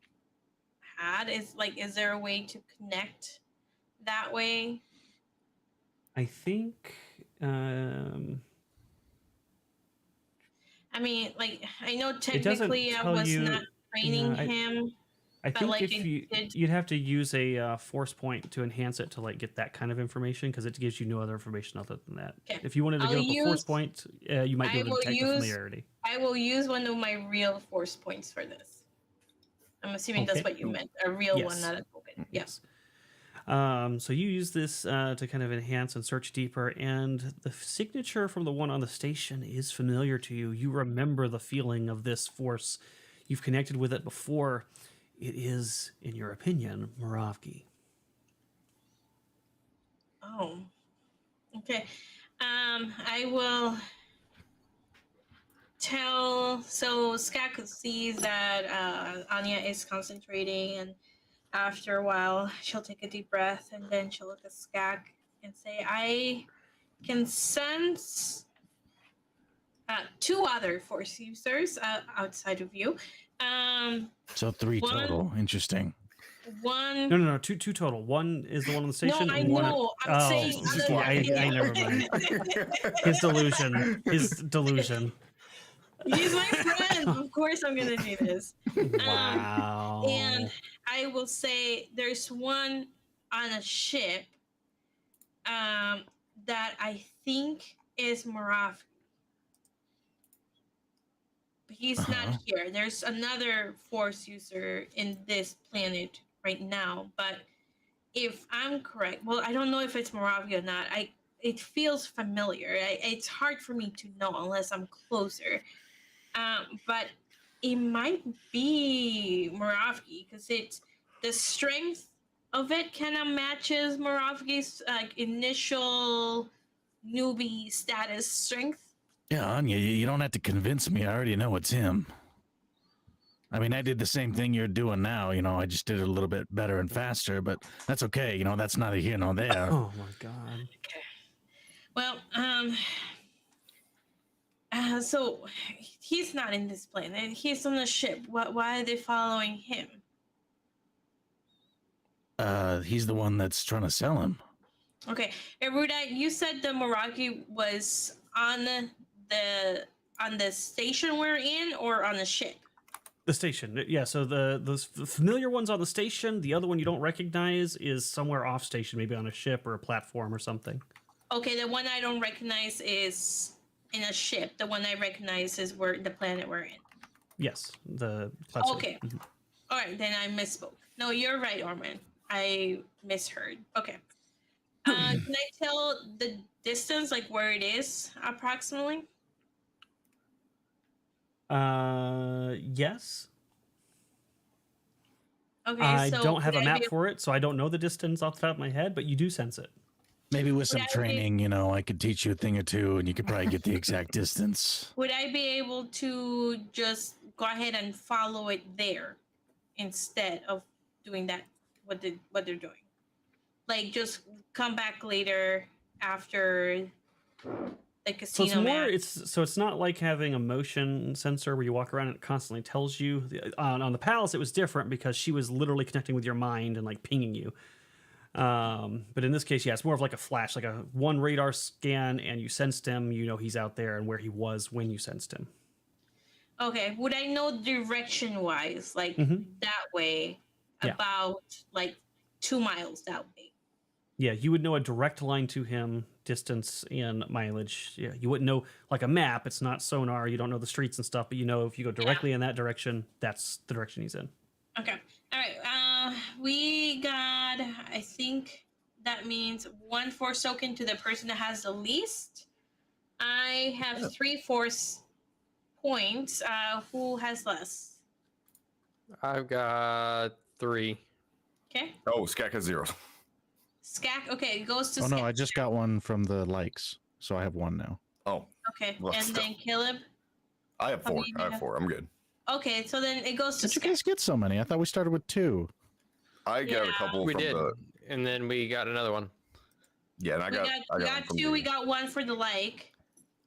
had? Is there a way to connect that way? I think. I mean, I know doesn't technically I tell was you- not training yeah, him. I But, think like, if it did- you'd have to use a force point to enhance it to like get that kind of information, because it gives you no other information other than that. Okay. If you wanted to I'll give up a force use- point, you might be I able will to detect the use- familiarity. I will use one of my real force points for this. I'm assuming that's Okay. what you meant. A real one, Yes. not a token. Yes. So you use this to kind of enhance and search deeper, and the signature from the one on the station is familiar to you. You remember the feeling of this force. You've connected with it before. It is, in your opinion, Moravgi. Oh. Okay. I will tell. So Skak sees that Anya is concentrating, and after a while, she'll take a deep breath, and then she'll look at Skak and say, "I can sense two other force users outside of you. So 3 One- total. Interesting. One." No. Two total. One is the one on the No, station. I and one. know. I'm saying. Oh, I never mind. His delusion. His delusion. He's my friend. Of course, I'm gonna do this. Wow. And I will say there's one on a ship that I think is Morav. But he's not here. There's another force user in this planet right now. But if I'm correct, well, I don't know if it's Moravia or not. It feels familiar. It's hard for me to know unless I'm closer. But it might be Moravgi because it's the strength of it kind of matches Moravgi's initial newbie status strength. Yeah, Anya, you don't have to convince me. I already know it's him. I mean, I did the same thing you're doing now. I just did it a little bit better and faster, but that's okay. That's neither here nor there. Oh my god. Okay. Well, so he's not in this planet. He's on the ship. Why are they following him? He's the one that's trying to sell him. Okay, Erudi, you said the Meraki was on the station we're in, or on the ship? The station. Yeah, so the familiar one's on the station. The other one you don't recognize is somewhere off station, maybe on a ship or a platform or something. Okay, the one I don't recognize is in a ship. The one I recognize is the planet we're in. Yes, the Okay. Mhm. All right, then I misspoke. No, you're right, Orman. I misheard. Okay. Can I tell the distance, like where it is approximately? Yes. Okay, I so don't have a would I map be- for it, so I don't know the distance off the top of my head, but you do sense it. Maybe with some Would I be- training, I could teach you a thing or two, and you could probably get the exact distance. Would I be able to just go ahead and follow it there instead of doing that? What they're doing? Like just come back later after the So casino it's more. match. It's not like having a motion sensor where you walk around and it constantly tells you. On the Palace, it was different because she was literally connecting with your mind and like pinging you. But in this case, yeah, it's more of like a flash, like a one radar scan, and you sensed him. You know he's out there and where he was when you sensed him. Okay, would I know direction wise, like Mhm. that way, Yeah. about like 2 miles that way? Yeah, you would know a direct line to him, distance and mileage. Yeah, you wouldn't know like a map. It's not sonar. You don't know the streets and stuff, but you know if you go directly in that direction, that's the direction he's in. Okay, all right. We got. I think that means 1 force token to the person that has the least. I have 3 force points. Who has less? I've got 3. Okay, Oh, Skak has 0. Skak. Okay, it goes to Oh no, Skak. I just got one from the likes, so I have one now. Oh, Okay, Well, and still. then Caleb. I have How 4. many I do you have have? 4. I'm good. Okay, so then it goes to Did you Skak. guys get so many? I thought we started with 2. I got Yeah. a couple We from did, the and then we got another one. yeah, and I We got got one from 2. the We got 1 for the like,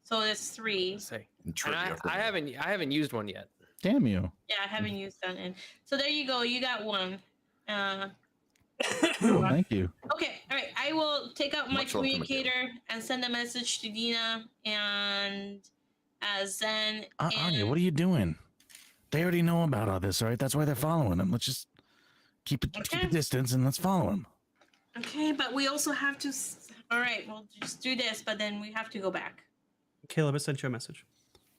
so that's 3. Let's see. And trivia from I haven't used one yet. Damn you. Yeah, I haven't used that in. So there you go. You got 1. Thank you. Okay, all right. I will take out my Much love to Michaela. communicator and send a message to Dina and Zen. Anya, what are you doing? They already know about all this, all right? That's why they're following him. Let's just keep Okay. a distance and let's follow him. Okay, but we also have to. All right, we'll just do this, but then we have to go back. Caleb has sent you a message.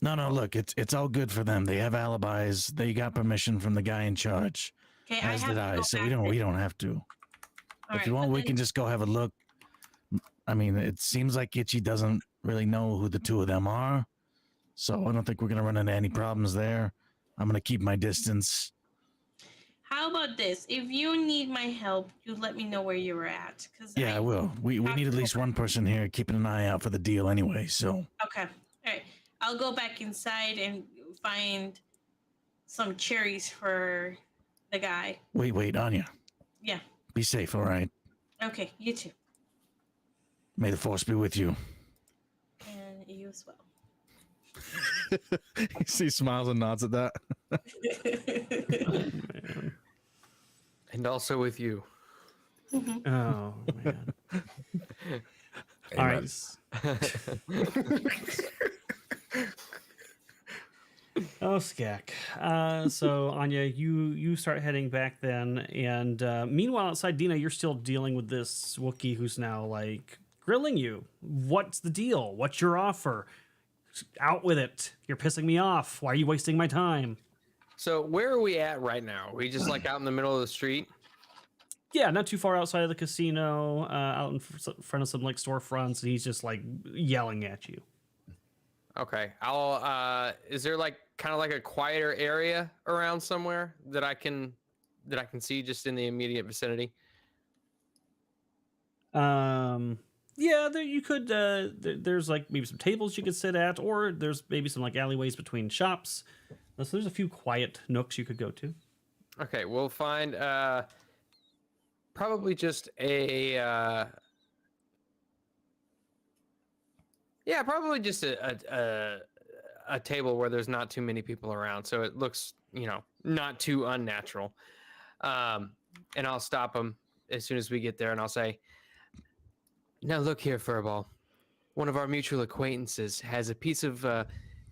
No, look, it's all good for them. They have alibis. They got permission from the guy in charge, Okay, as did I. So we don't have to. All If you right, want, but we then- can just go have a look. I mean, it seems like Itchy doesn't really know who the two of them are, so I don't think we're gonna run into any problems there. I'm gonna keep my distance. How about this? If you need my help, you let me know where you were at. Cause Yeah, I will. We need at least one person here keeping an eye out for the deal anyway. So Okay. All right. I'll go back inside and find some cherries for the guy. wait, Anya. Yeah. Be safe, all right? Okay. You too. May the force be with you. And you as well. He smiles and nods at that. Man. And also with you. Oh man. All right. Oh, Skak. So Anya, you start heading back then, and meanwhile outside, Dina, you're still dealing with this Wookiee who's now like grilling you. What's the deal? What's your offer? Out with it. You're pissing me off. Why are you wasting my time? So where are we at right now? Are we just like out in the middle of the street? Yeah, not too far outside of the casino, out in front of some like storefronts, and he's just like yelling at you. Okay. Is there like kind of like a quieter area around somewhere that I can see just in the immediate vicinity? Yeah, there you could. There's like maybe some tables you could sit at, or there's maybe some like alleyways between shops. So there's a few quiet nooks you could go to. Okay, we'll find probably just a probably just a table where there's not too many people around, so it looks, not too unnatural. And I'll stop them as soon as we get there, and I'll say, "Now look here, Furball. One of our mutual acquaintances has a piece of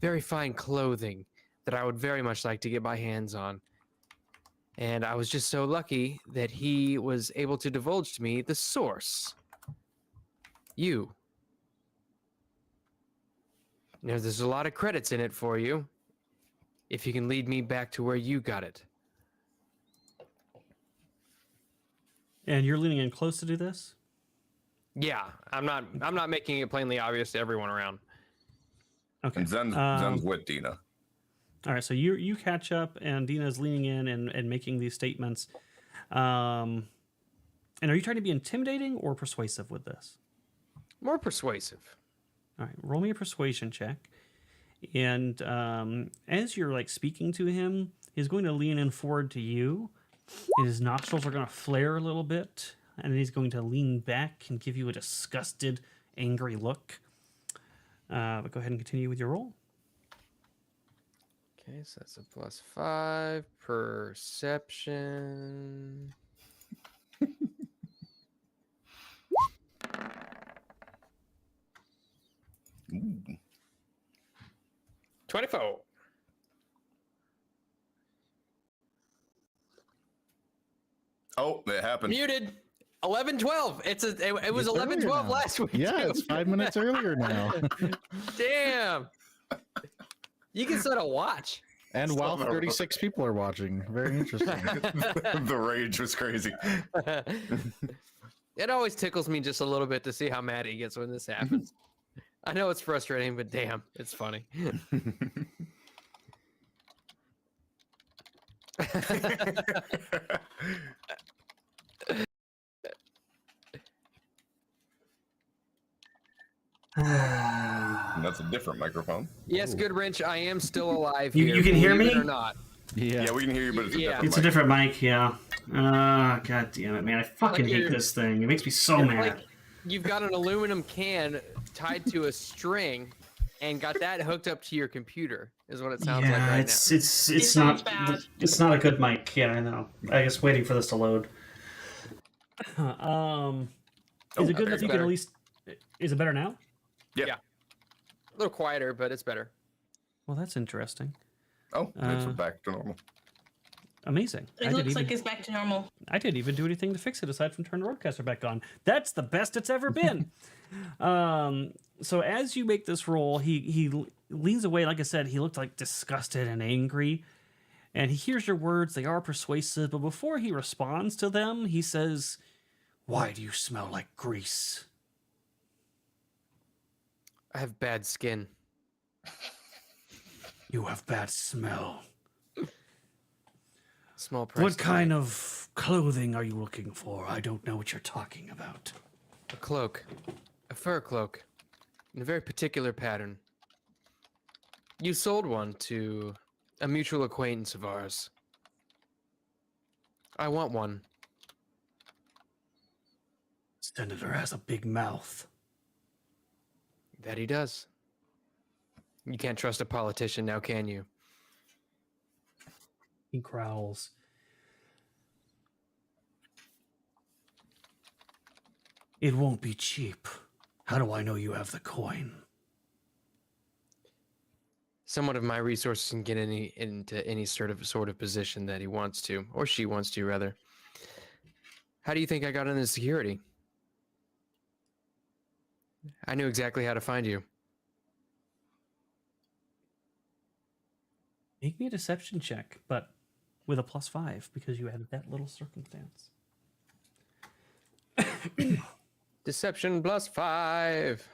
very fine clothing that I would very much like to get my hands on. And I was just so lucky that he was able to divulge to me the source. You. Now, there's a lot of credits in it for you, if you can lead me back to where you got it." And you're leaning in close to do this. Yeah, I'm not making it plainly obvious to everyone around. Okay. And Zen's with Dina. All right, so you catch up, and Dina's leaning in and making these statements. And are you trying to be intimidating or persuasive with this? More persuasive. All right, roll me a persuasion check. And as you're like speaking to him, he's going to lean in forward to you, and his nostrils are going to flare a little bit, and then he's going to lean back and give you a disgusted, angry look. But go ahead and continue with your roll. Okay, so that's a +5 perception. Ooh. 24. Oh, it happened. Muted. 11-12. It was It's earlier 11-12 now. last week. Yeah, too. it's 5 minutes earlier now. Damn. You can set a watch. And while Son of a- 36 people are watching, very interesting. The rage was crazy. It always tickles me just a little bit to see how mad he gets when this happens. I know it's frustrating, but damn, it's funny. That's a different microphone. Yes, good wrench. I am still alive. You- here, you can hear believe it me? or not? Yeah. Yeah, we can hear you, but it's a Yeah. different It's a mic. different mic, yeah. God damn it, man. I fucking Like hate you're- this thing. It makes me so It's mad. like you've got an aluminum can tied to a string and got that hooked up to your computer. Is what it sounds like right it's now. sounds not bad. it's not a good mic. Yeah, I know. I guess waiting for this to load. Is it good okay, enough? You can better. at least. Is it better now? A little quieter, but it's better. Well, that's interesting. Oh, it's Uh, back to normal. Amazing. It looks like it's back to normal. I didn't even do anything to fix it aside from turn the roadcaster back on. That's the best it's ever been. So as you make this roll, he leans away. Like I said, he looked like disgusted and angry. And he hears your words. They are persuasive. But before he responds to them, he says, "Why do you smell like grease?" I have bad skin. "You have bad smell. Small price. What kind of clothing are you looking for? I don't know what you're talking about." A cloak. A fur cloak. In a very particular pattern. You sold one to a mutual acquaintance of ours. I want one. Senator has a big mouth. That he does. You can't trust a politician now, can you? He growls. "It won't be cheap. How do I know you have the coin?" Someone of my resources can get into any sort of position that he wants to, or she wants to, rather. How do you think I got into security? I knew exactly how to find you. Make me a deception check, but with a +5 because you added that little circumstance. Deception +5.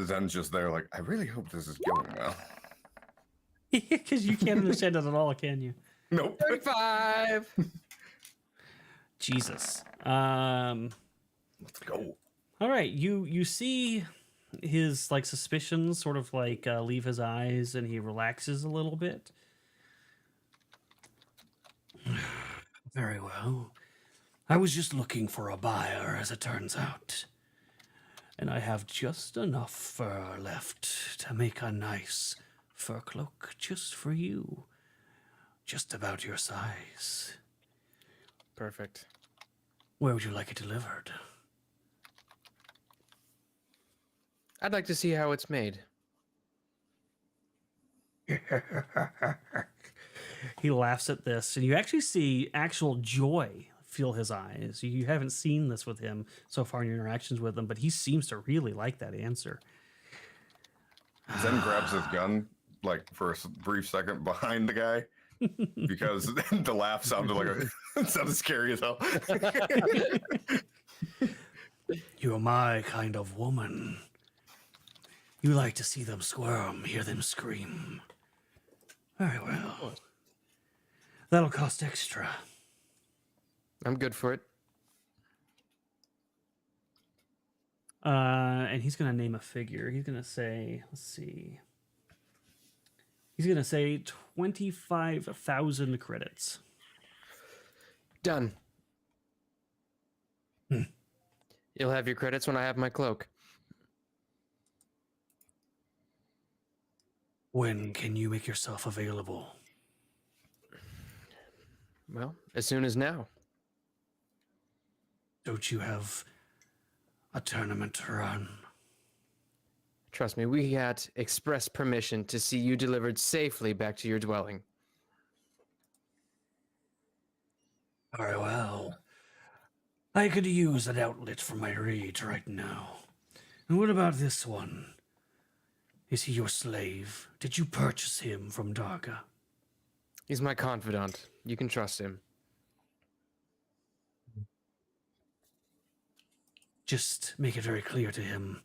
Zen's just there, like, I really hope this is going well. Because you can't understand it at all, can you? Nope. 35. Jesus. Let's go. All right, you see his like suspicions sort of like leave his eyes, and he relaxes a little bit. Very well. I was just looking for a buyer, as it turns out. And I have just enough fur left to make a nice fur cloak just for you. Just about your size. Perfect. Where would you like it delivered? I'd like to see how it's made. He laughs at this, and you actually see actual joy fill his eyes. You haven't seen this with him so far in your interactions with him, but he seems to really like that answer. Zen grabs his gun, like for a brief second behind the guy, because the laugh sounded like it sounded scary as hell. You're my kind of woman. You like to see them squirm, hear them scream. Very well. That'll cost extra. I'm good for it. And he's going to name a figure. He's going to say, let's see. He's going to say 25,000 credits. Done. You'll have your credits when I have my cloak. When can you make yourself available? Well, as soon as now. Don't you have a tournament to run? Trust me, we had express permission to see you delivered safely back to your dwelling. Very well. I could use an outlet for my rage right now. And what about this one? Is he your slave? Did you purchase him from Darga? He's my confidant. You can trust him. Just make it very clear to him.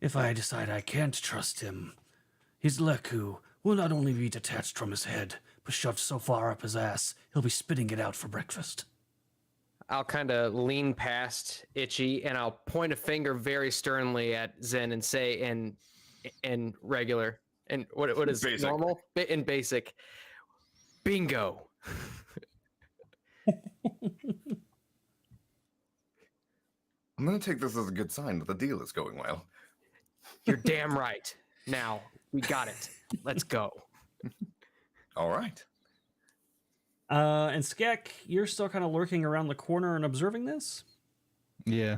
If I decide I can't trust him, his leku will not only be detached from his head, but shoved so far up his ass, he'll be spitting it out for breakfast. I'll kind of lean past Itchy and I'll point a finger very sternly at Zen and say in regular, and what is Basic. normal? In basic. Bingo. I'm going to take this as a good sign that the deal is going well. You're damn right. Now, we got it. Let's go. All right. And Skek, you're still kind of lurking around the corner and observing this? Yeah.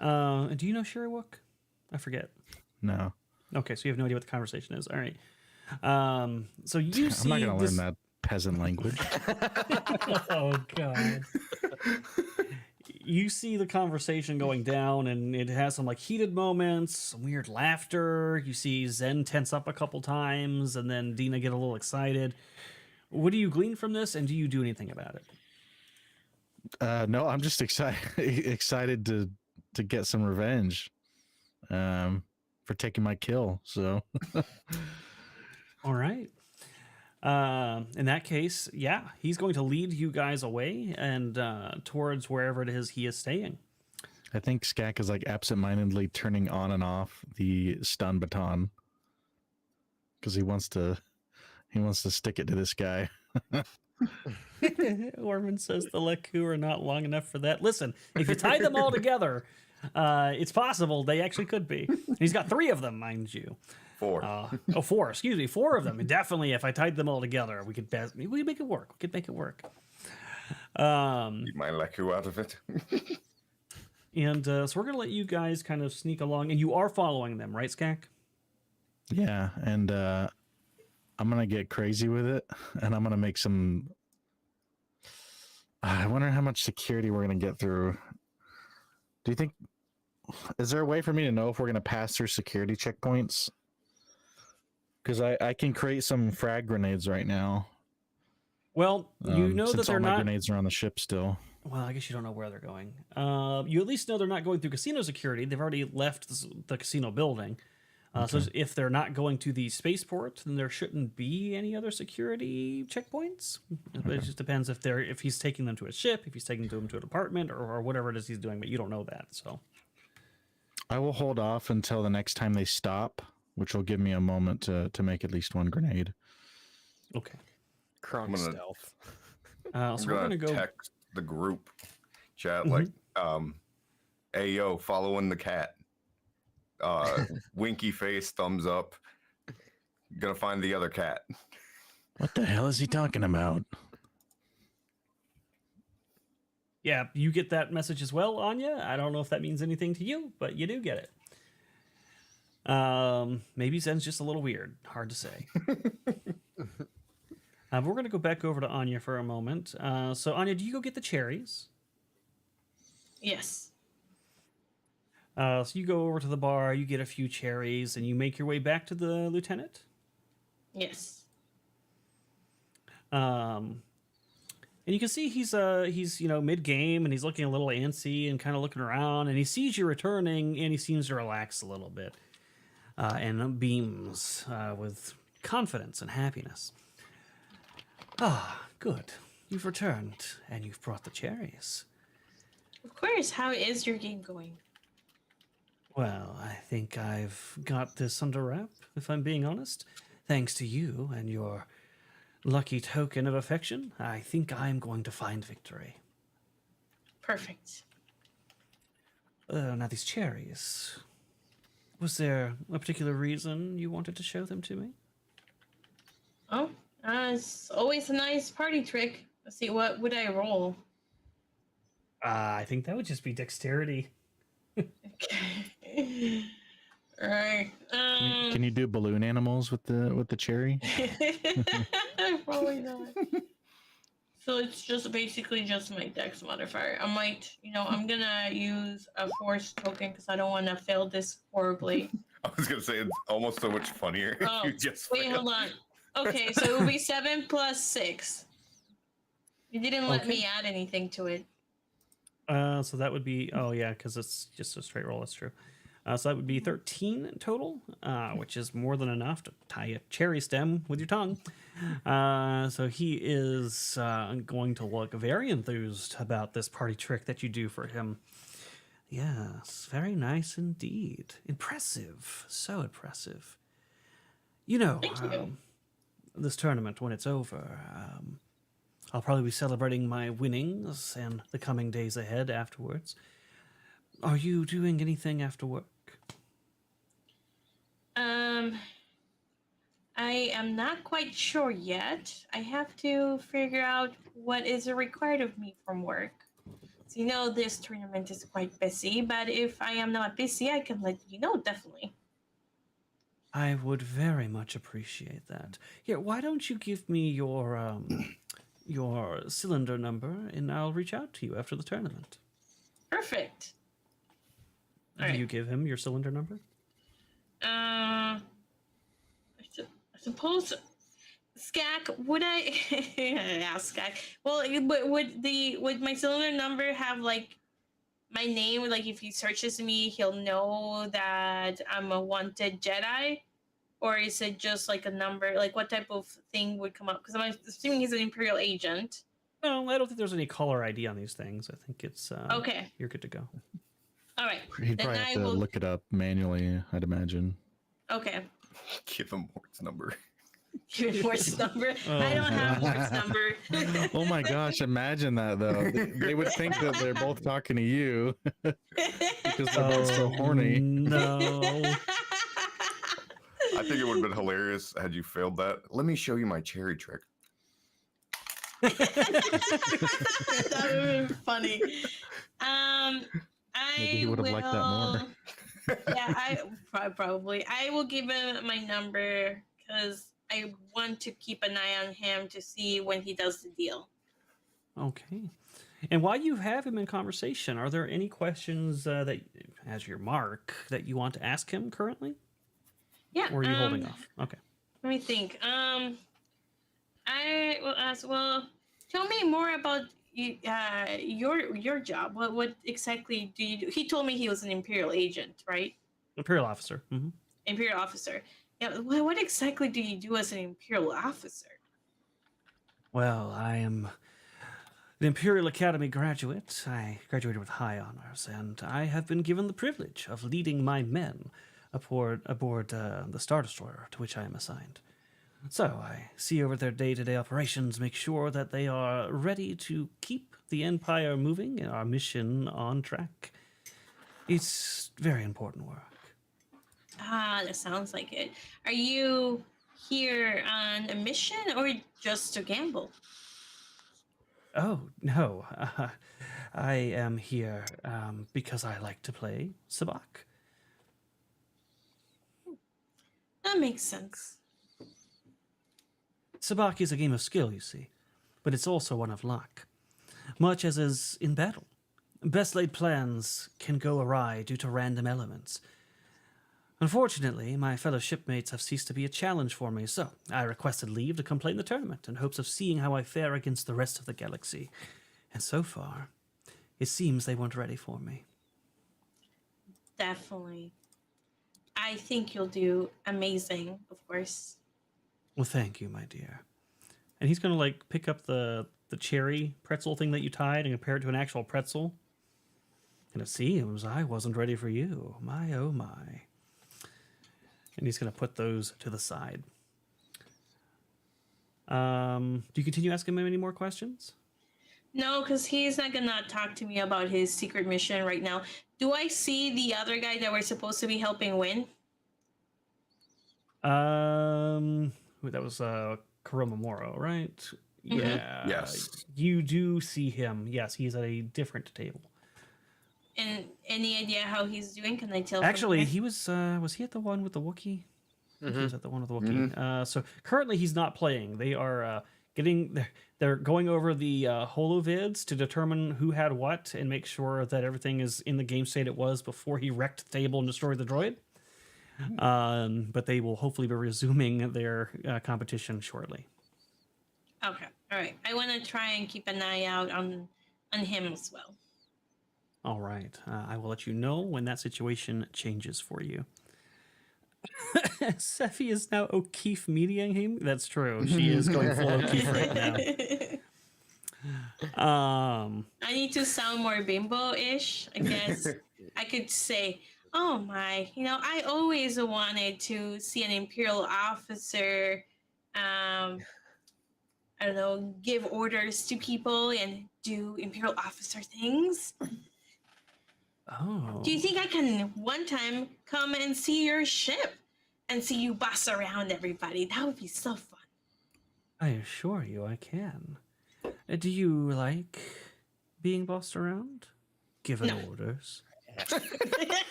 Do you know Sherrywook? I forget. No. Okay, so you have no idea what the conversation is. All right. So you see I'm not going to this... learn that peasant language. Oh, God. you see the conversation going down, and it has some like heated moments, some weird laughter. You see Zen tense up a couple times, and then Dina get a little excited. What do you glean from this, and do you do anything about it? No, I'm just excited to get some revenge for taking my kill. So, All right. In that case, yeah, he's going to lead you guys away and towards wherever it is he is staying. I think Skak is like absentmindedly turning on and off the stun baton because he wants to stick it to this guy. Orman says the Leku are not long enough for that. Listen, if you tie them all together, it's possible they actually could be. He's got 3 of them, mind you. 4. 4. Excuse me, 4 of them. And definitely, if I tied them all together, we could make it work. We could make it work. Keep my Leku out of it. And so we're gonna let you guys kind of sneak along, and you are following them, right, Skak? Yeah, and I'm gonna get crazy with it, and I'm gonna make some. I wonder how much security we're gonna get through. Do you think? Is there a way for me to know if we're gonna pass through security checkpoints? Because I can create some frag grenades right now. Well, you know that since they're all my not. grenades are on the ship still. Well, I guess you don't know where they're going. You at least know they're not going through casino security. They've already left the casino building. So if they're not going to the spaceport, then there shouldn't be any other security checkpoints. But it just depends if he's taking them to a ship, if he's taking them to an apartment, or whatever it is he's doing. But you don't know that, so. I will hold off until the next time they stop, which will give me a moment to make at least one grenade. Okay. Crunk gonna- stealth. So we're gonna go. text the group chat like, hey yo, following the cat. Winky face, thumbs up. Gonna find the other cat. What the hell is he talking about? Yeah, you get that message as well, Anya. I don't know if that means anything to you, but you do get it. Maybe Zen's just a little weird. Hard to say. We're going to go back over to Anya for a moment. So, Anya, do you go get the cherries? Yes. So you go over to the bar, you get a few cherries, and you make your way back to the lieutenant? Yes. And you can see he's mid-game, and he's looking a little antsy and kind of looking around, and he sees you returning, and he seems to relax a little bit, and beams with confidence and happiness. Ah, good. You've returned, and you've brought the cherries. Of course. How is your game going? Well, I think I've got this under wrap, if I'm being honest. Thanks to you and your lucky token of affection, I think I'm going to find victory. Perfect. Now these cherries. Was there a particular reason you wanted to show them to me? Oh, it's always a nice party trick. Let's see, what would I roll? I think that would just be dexterity. Okay. All right. Can you do balloon animals with the cherry? Probably not. So it's just basically just my dex modifier. I might, I'm gonna use a force token because I don't want to fail this horribly. I was gonna say it's almost so much funnier if Oh, you just wait, failed. hold on. Okay, so it will be 7 plus 6. You didn't let me add anything to it. So that would be, because it's just a straight roll, that's true. So that would be 13 total, which is more than enough to tie a cherry stem with your tongue. So he is going to look very enthused about this party trick that you do for him. Yes, very nice indeed. Impressive. So impressive. Thank you. This tournament, when it's over, I'll probably be celebrating my winnings and the coming days ahead afterwards. Are you doing anything after work? I am not quite sure yet. I have to figure out what is required of me from work. So, this tournament is quite busy, but if I am not busy, I can let you know, definitely. I would very much appreciate that. Here, why don't you give me your cylinder number, and I'll reach out to you after the tournament. Perfect. Do you give him your cylinder number? I suppose, Skak, would I? Yeah, Skak. Well, would my cylinder number have like my name? Like, if he searches me, he'll know that I'm a wanted Jedi, or is it just like a number? Like, what type of thing would come up? Because I'm assuming he's an Imperial agent. No, I don't think there's any caller ID on these things. I think it's Okay. You're good to go. All right. He'd Then probably have I to will. look it up manually, I'd imagine. Okay. Give him Mort's number. Give me Mort's number. I don't have Mort's number. Oh my gosh, imagine that though. They would think that they're both talking to you because they're both so horny. No. I think it would have been hilarious had you failed that. Let me show you my cherry trick. That would have been funny. Maybe he would have liked that more. Yeah, probably. I will give him my number because I want to keep an eye on him to see when he does the deal. Okay. And while you have him in conversation, are there any questions that, as your mark, that you want to ask him currently? Yeah. Or are you holding off? Okay. Let me think. I will ask. Well, tell me more about your job. What exactly do you do? He told me he was an Imperial agent, right? Imperial officer. Mm-hmm. Imperial officer. Yeah. What exactly do you do as an Imperial officer? Well, I am an Imperial Academy graduate. I graduated with high honors, and I have been given the privilege of leading my men aboard the Star Destroyer to which I am assigned. So I see over their day-to-day operations, make sure that they are ready to keep the Empire moving and our mission on track. It's very important work. Ah, that sounds like it. Are you here on a mission or just to gamble? Oh, no. I am here because I like to play Sabak. That makes sense. Sabak is a game of skill, you see, but it's also one of luck. Much as is in battle. Best laid plans can go awry due to random elements. Unfortunately, my fellow shipmates have ceased to be a challenge for me, so I requested leave to come play in the tournament in hopes of seeing how I fare against the rest of the galaxy. And so far, it seems they weren't ready for me. Definitely. I think you'll do amazing, of course. Well, thank you, my dear. And he's going to, pick up the cherry pretzel thing that you tied and compare it to an actual pretzel. And it seems I wasn't ready for you. My, oh, my. And he's going to put those to the side. Do you continue asking him any more questions? No, because he's not gonna talk to me about his secret mission right now. Do I see the other guy that we're supposed to be helping win? That was Kuroma Moro, right? Mhm. Yeah. Yes. You do see him. Yes, he's at a different table. And any idea how he's doing? Can I tell? from Actually, here? he was he at the one with the Wookiee? I think he was at the one with the Mm-hmm. Wookiee. So currently he's not playing. They are they're going over the holovids to determine who had what and make sure that everything is in the game state it was before he wrecked the table and destroyed the droid. But they will hopefully be resuming their competition shortly. Okay, all right. I want to try and keep an eye out on him as well. All right. I will let you know when that situation changes for you. Sevvy is now O'Keefe mediating him. That's true. She is going full O'Keefe right now. I need to sound more bimbo-ish. I guess I could say, "Oh my, I always wanted to see an Imperial officer. I don't know, give orders to people and do Imperial officer things. Oh. Do you think I can one time come and see your ship and see you boss around everybody? That would be so fun." I assure you I can. Do you like being bossed around? Given No. orders?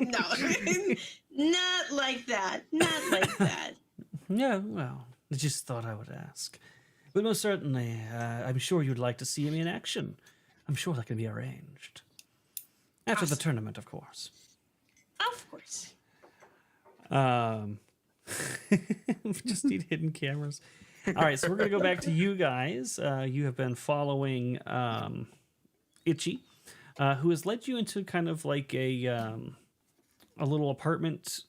No, not like that. Not like that. Yeah, well, I just thought I would ask. But most certainly, I'm sure you'd like to see me in action. I'm sure that can be arranged. After the Awesome. tournament, of course. Of course. Just need hidden cameras. All right, so we're gonna go back to you guys. You have been following Itchy, who has led you into kind of like a little apartment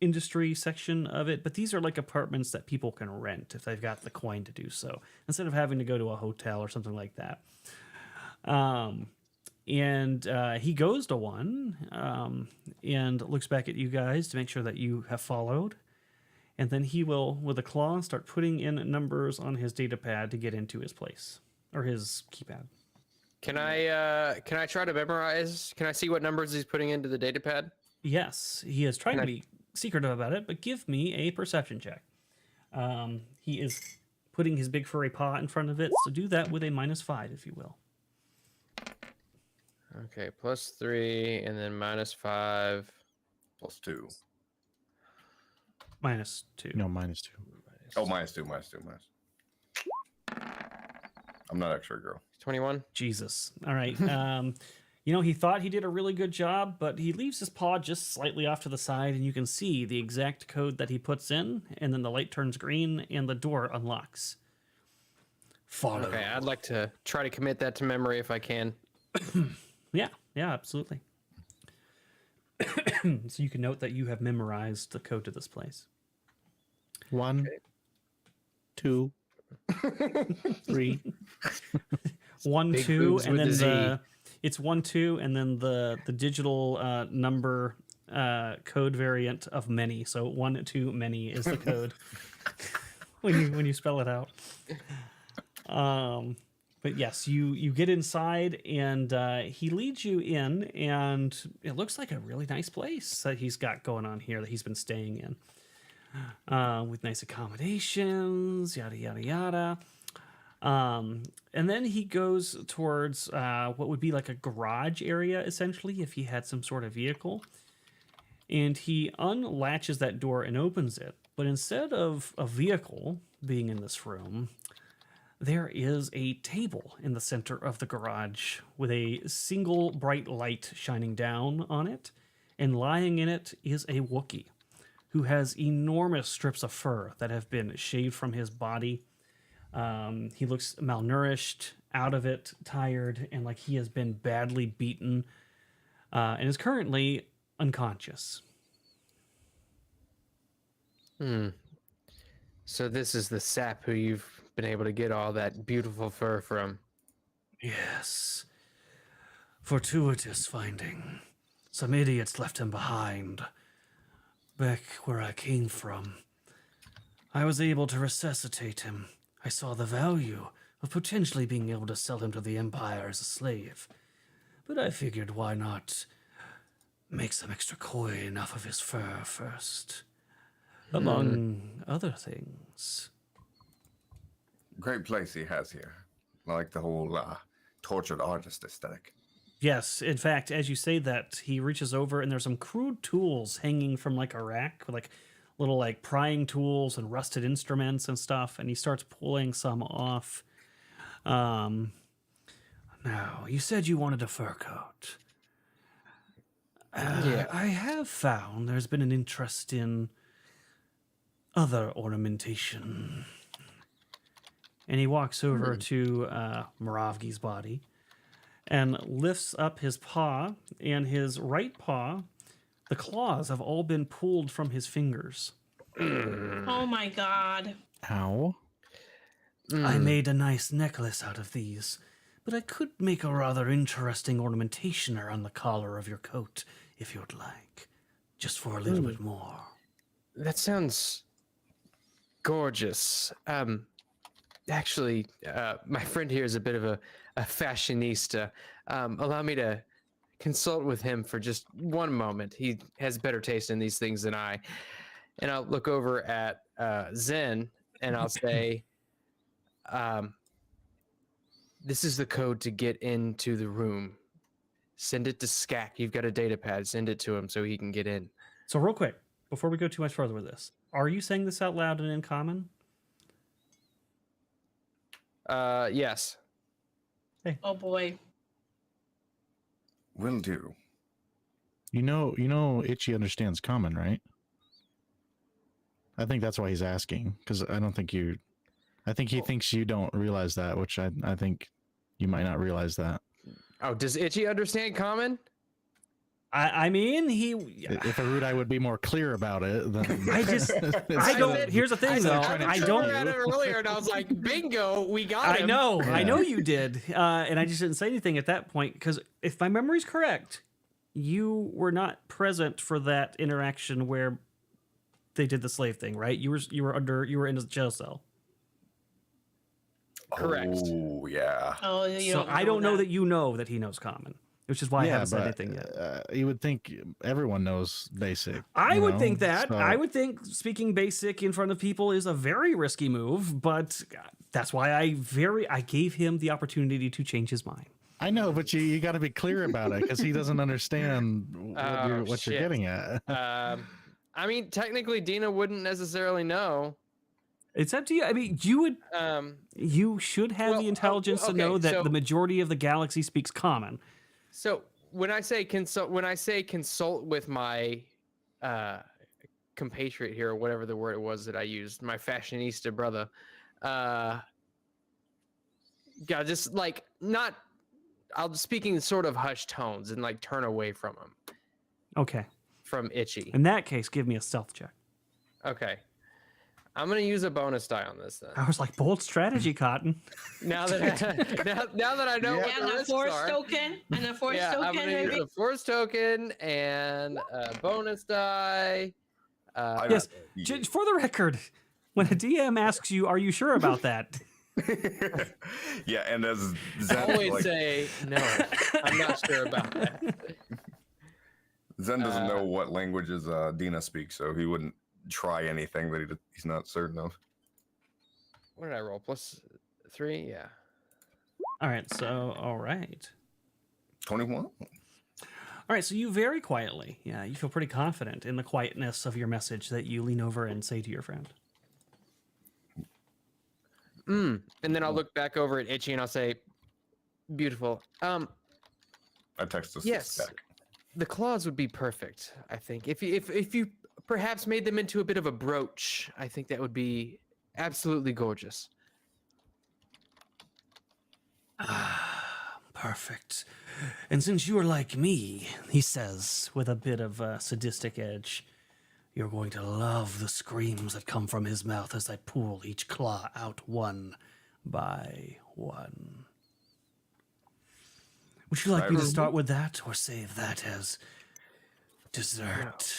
industry section of it. But these are like apartments that people can rent if they've got the coin to do so, instead of having to go to a hotel or something like that. And he goes to one and looks back at you guys to make sure that you have followed. And then he will, with a claw, start putting in numbers on his data pad to get into his place, or his keypad. Can I try to memorize? Can I see what numbers he's putting into the data pad? Yes, he is trying Can to I- be secretive about it, but give me a perception check. He is putting his big furry paw in front of it, so do that with a -5, if you will. Okay, +3 and then -5. +2. -2. No, -2. Oh, -2. I'm not actually a girl. 21. Jesus. All right. He thought he did a really good job, but he leaves his paw just slightly off to the side, and you can see the exact code that he puts in, and then the light turns green, and the door unlocks. Follow. Okay, I'd like to try to commit that to memory if I can. Yeah, absolutely. So you can note that you have memorized the code to this place. 1, 2, 3. 1, Big 2, boobs and with then a Z. it's 1, 2, and then the digital number code variant of many. So 1, 2, many is the code when you spell it out. But yes, you get inside, and he leads you in, and it looks like a really nice place that he's got going on here that he's been staying in, with nice accommodations, yada yada yada. And then he goes towards what would be like a garage area, essentially, if he had some sort of vehicle. And he unlatches that door and opens it. But instead of a vehicle being in this room, there is a table in the center of the garage with a single bright light shining down on it. And lying in it is a Wookiee who has enormous strips of fur that have been shaved from his body. He looks malnourished, out of it, tired, and like he has been badly beaten, and is currently unconscious. So this is the sap who you've been able to get all that beautiful fur from. Yes. Fortuitous finding. Some idiots left him behind. Back where I came from. I was able to resuscitate him. I saw the value of potentially being able to sell him to the Empire as a slave. But I figured why not make some extra coin off of his fur first. Among other things. Great place he has here. I like the whole tortured artist aesthetic. Yes, in fact, as you say that, he reaches over and there's some crude tools hanging from like a rack with like little like prying tools and rusted instruments and stuff, and he starts pulling some off. Now, you said you wanted a fur coat. Yeah. I have found there's been an interest in other ornamentation. And he walks over to Moravgi's body and lifts up his paw, and his right paw, the claws have all been pulled from his fingers. Oh my god. Ow. I made a nice necklace out of these, but I could make a rather interesting ornamentation around the collar of your coat if you'd like, just for a little bit more. That sounds gorgeous. Actually, my friend here is a bit of a fashionista. Allow me to consult with him for just one moment. He has better taste in these things than I. And I'll look over at Zen and I'll say, this is the code to get into the room. Send it to Skak. You've got a data pad. Send it to him so he can get in. So real quick, before we go too much further with this, are you saying this out loud and in common? Yes. Oh boy. Will do. You know, Itchy understands common, right? I think that's why he's asking, because I don't think you. I think he thinks you don't realize that, which I think you might not realize that. Oh, does Itchy understand common? I mean, If Erudi would be more clear about it, then I just, I don't. Here's the thing, though. I don't. At it earlier, and I was like, "Bingo, we got him." I know you did, and I just didn't say anything at that point because if my memory's correct, you were not present for that interaction where they did the slave thing, right? You were in a jail cell. Correct. Oh yeah. Oh, you So I don't know that. that you know that he knows common, which is why I haven't said anything yet. You would think everyone knows basic. I you would know? think that. So- I would think speaking basic in front of people is a very risky move, but that's why I gave him the opportunity to change his mind. I know, but you got to be clear about it because he doesn't understand what you're shit. getting at. I mean, technically, Dina wouldn't necessarily know. It's up to you. I mean, you should have well, the intelligence to know okay, that so- the majority of the galaxy speaks common. So when I say consult with my compatriot here, or whatever the word it was that I used, my fashionista brother, just like not. I'll speaking sort of hushed tones and like turn away from him, Okay. from Itchy. In that case, give me a stealth check. Okay. I'm gonna use a bonus die on this then. I was like, bold strategy, Cotton. Now that I know what And the a risks force are. token. And a force I'm token, gonna use maybe. a force token and a bonus die. Yes. For the record, when a DM asks you, "Are you sure about that?" Yeah, and as Zen, Always like, say no. I'm not sure about that. Zen doesn't know what languages Dina speaks, so he wouldn't try anything that he's not certain of. What did I roll? +3? Yeah. All right. So, all right. 21. All right. So you very quietly, you feel pretty confident in the quietness of your message that you lean over and say to your friend. And then I'll look back over at Itchy and I'll say, "Beautiful. I text us Yes. back. The claws would be perfect. I think if you perhaps made them into a bit of a brooch, I think that would be absolutely gorgeous." Perfect. And since you are like me, he says with a bit of a sadistic edge, you're going to love the screams that come from his mouth as I pull each claw out one by one. Would you like me to start with that or save that as dessert?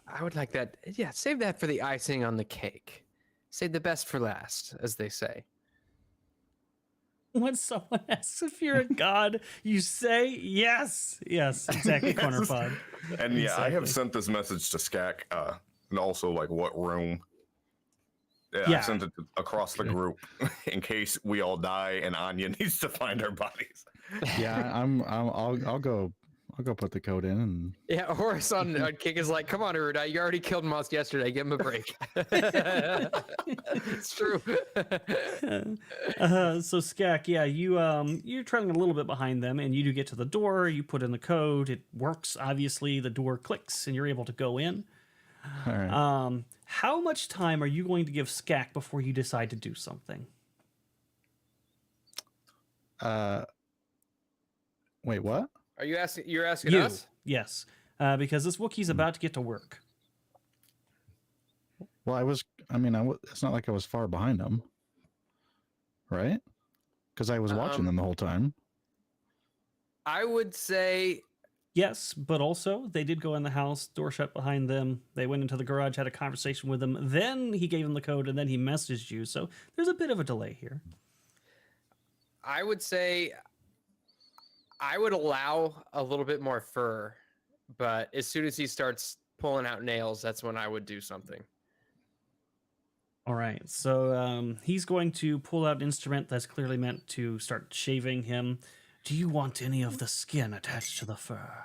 I would like that. Yeah, save that for the icing on the cake. Save the best for last, as they say. When someone asks if you're a god, you say yes. Yes, exactly, Corner Pod. And yeah, I have Exactly. sent this message to Skak, and also like what room. Yeah. I sent it across the group in case we all die and Anya needs to find our bodies. Yeah, I'll go put the code in and Yeah, Horace on Kick is like, "Come on, Erudi, you already killed Moss yesterday. Give him a break." It's true. So Skak, you're trailing a little bit behind them, and you do get to the door. You put in the code. It works. Obviously, the door clicks, and you're able to go in. all right. How much time are you going to give Skak before you decide to do something? Wait, what? Are you asking? You're asking You, us? yes, because this Wookiee's about to get to work. Well, it's not like I was far behind them, right? Because I was watching them the whole time. I would say Yes, but also they did go in the house, door shut behind them. They went into the garage, had a conversation with him. Then he gave him the code, and then he messaged you. So there's a bit of a delay here. I would say I would allow a little bit more fur, but as soon as he starts pulling out nails, that's when I would do something. All right, so he's going to pull out an instrument that's clearly meant to start shaving him. Do you want any of the skin attached to the fur?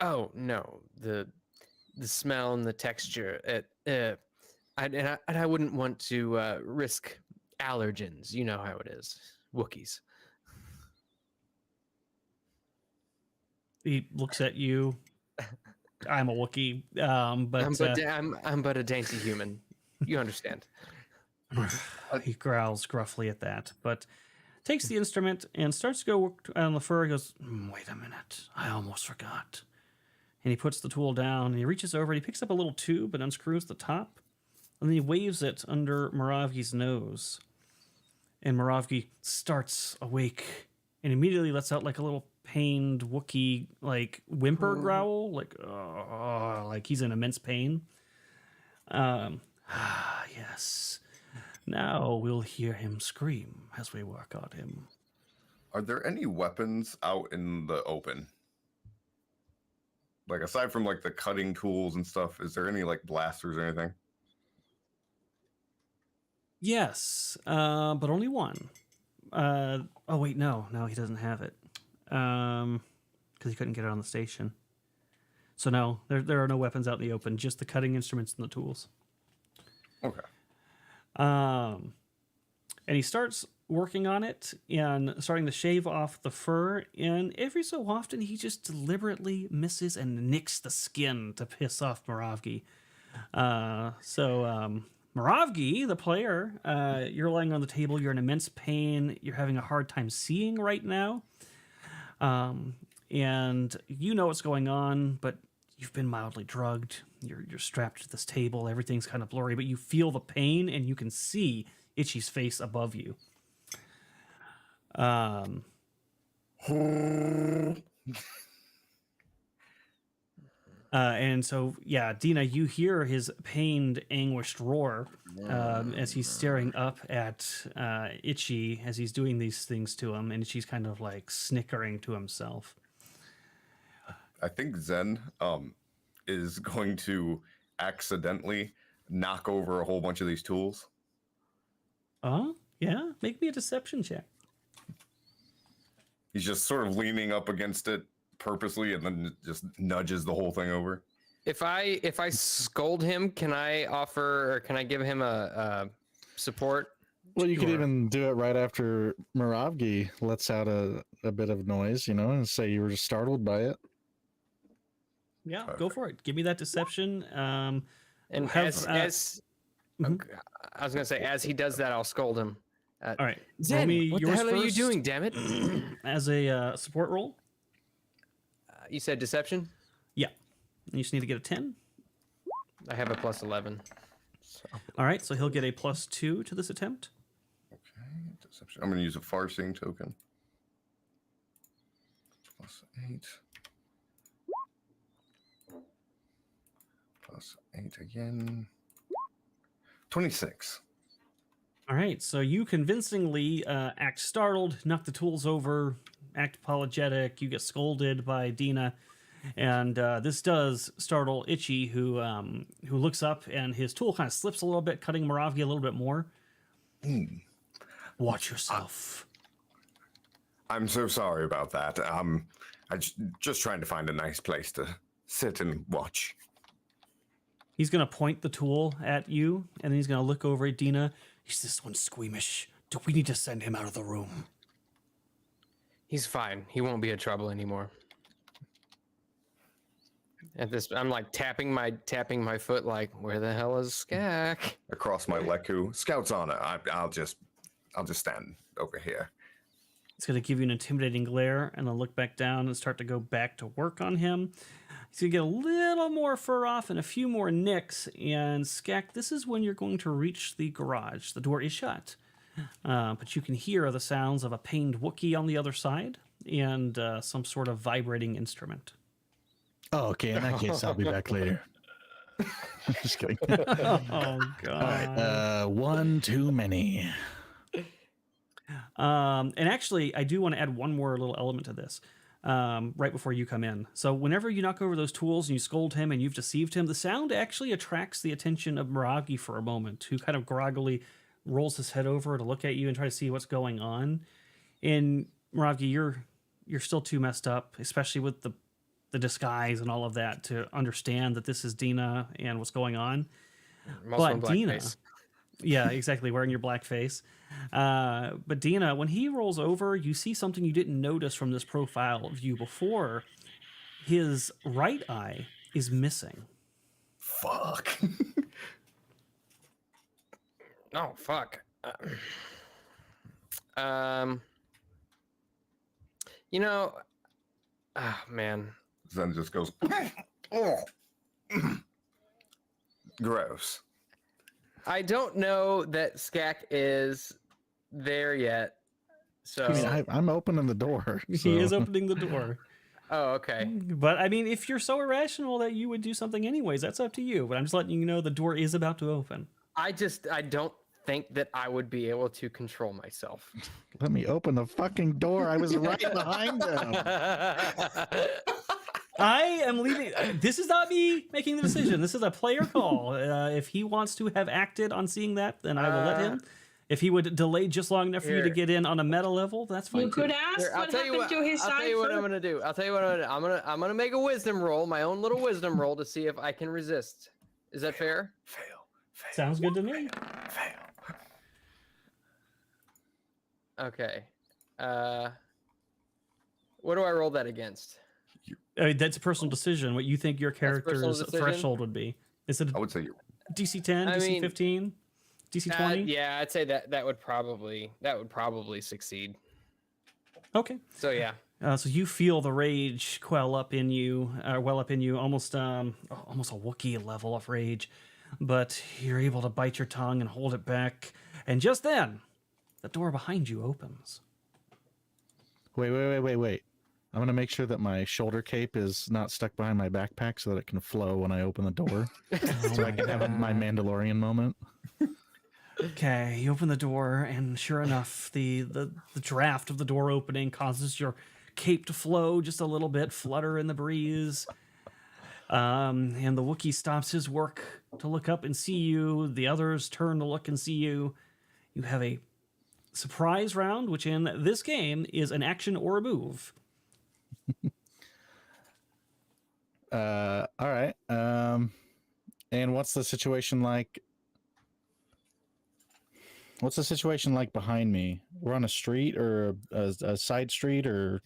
Oh no, the smell and the texture. I wouldn't want to risk allergens. You know how it is, Wookiees. He looks at you. I'm a Wookiee, I'm but a dainty human. You understand. he growls gruffly at that, but takes the instrument and starts to go work on the fur. He goes, wait a minute, I almost forgot. And he puts the tool down, and he reaches over, and he picks up a little tube and unscrews the top, and then he waves it under Moravgi's nose. And Moravgi starts awake and immediately lets out like a little pained Wookiee like whimper growl, like he's in immense pain. Yes. Now we'll hear him scream as we work on him. Are there any weapons out in the open? Like aside from like the cutting tools and stuff, is there any like blasters or anything? Yes, but only one. Oh wait, no, he doesn't have it, because he couldn't get it on the station. So no, there are no weapons out in the open, just the cutting instruments and the tools. Okay. And he starts working on it and starting to shave off the fur, and every so often he just deliberately misses and nicks the skin to piss off Moravgi. Moravgi, the player, you're lying on the table, you're in immense pain, you're having a hard time seeing right now, and you know what's going on, but you've been mildly drugged, you're strapped to this table, everything's kind of blurry, but you feel the pain and you can see Itchy's face above you. And so, yeah, Dina, you hear his pained, anguished roar as he's staring up at Itchy as he's doing these things to him, and Itchy's kind of like snickering to himself. I think Zen is going to accidentally knock over a whole bunch of these tools. Yeah, make me a deception check. He's just sort of leaning up against it purposely and then just nudges the whole thing over. If I scold him, can I offer or can I give him a support? Well, you could even do it right after Moravgi lets out a bit of noise, and say you were just startled by it. Yeah, go for it. Give me that deception. And have, as okay, I was gonna say, as he does that, I'll scold him. All right, Zen, what the hell are you doing? Damn it! As a support roll. You said deception. Yeah, you just need to get a 10. I have a plus 11. So. All right, so he'll get a +2 to this attempt. Okay, deception. I'm going to use a far-seeing token. +8. +8 again. 26. All right, so you convincingly act startled, knock the tools over, act apologetic. You get scolded by Dina, and this does startle Itchy, who looks up, and his tool kind of slips a little bit, cutting Moravgi a little bit more. Watch yourself. I'm so sorry about that. I'm just trying to find a nice place to sit and watch. He's gonna point the tool at you, and then he's gonna look over at Dina. Is this one squeamish? Do we need to send him out of the room? He's fine. He won't be a trouble anymore. At this, I'm like tapping my foot, like, where the hell is Skak? Across my Leku. Scout's on it. I'll just stand over here. He's gonna give you an intimidating glare, and then look back down and start to go back to work on him. He's gonna get a little more fur off and a few more nicks. And Skak, this is when you're going to reach the garage. The door is shut, but you can hear the sounds of a pained Wookiee on the other side and some sort of vibrating instrument. Oh, okay. In that case, I'll be back later. Just kidding. Oh God! All right, one too many. And actually, I do want to add one more little element to this. Right before you come in. So whenever you knock over those tools and you scold him and you've deceived him, the sound actually attracts the attention of Moravgi for a moment, who kind of groggily rolls his head over to look at you and try to see what's going on. And Moravgi, you're still too messed up, especially with the disguise and all of that, to understand that this is Dina and what's going on. But Dina, yeah, exactly, wearing your black face. But Dina, when he rolls over, you see something you didn't notice from this profile view before. his right eye is missing. Fuck. Oh fuck. You know, man. Zen just goes. Oh. Gross. I don't know that Skak is there yet. So I mean, I'm opening the door. He is so- opening the door. oh, okay. But I mean, if you're so irrational that you would do something anyways, that's up to you. But I'm just letting you know the door is about to open. I don't think that I would be able to control myself. Let me open the fucking door. I was right behind him. I am leaving. This is not me making the decision. This is a player call. If he wants to have acted on seeing that, then I will let him. If he would delay just long enough for you to Here. get in on a meta level, that's fine. You too. could ask Here, what happened to his I'll side tell you what first. I'm gonna do. I'll tell you what I'm gonna make a wisdom roll, my own little wisdom roll, to see if I can resist. Is that fair? Fail. Sounds good to me. Fail. Okay. What do I roll that against? That's a personal decision. What you think your personal character's decision? threshold would be? Is it I would say you're DC 10, I DC mean, 15, DC 20? Yeah, I'd say that would probably succeed. Okay. So yeah. So you feel the rage well up in you, almost a Wookiee level of rage, but you're able to bite your tongue and hold it back. And just then, the door behind you opens. Wait. I'm gonna make sure that my shoulder cape is not stuck behind my backpack so that it can flow when I open the door, so I can have my Mandalorian moment. Okay, you open the door, and sure enough, the draft of the door opening causes your cape to flow just a little bit, flutter in the breeze. And the Wookiee stops his work to look up and see you. The others turn to look and see you. You have a surprise round, which in this game is an action or a move. All right. And what's the situation like? What's the situation like behind me? We're on a street or a side street or?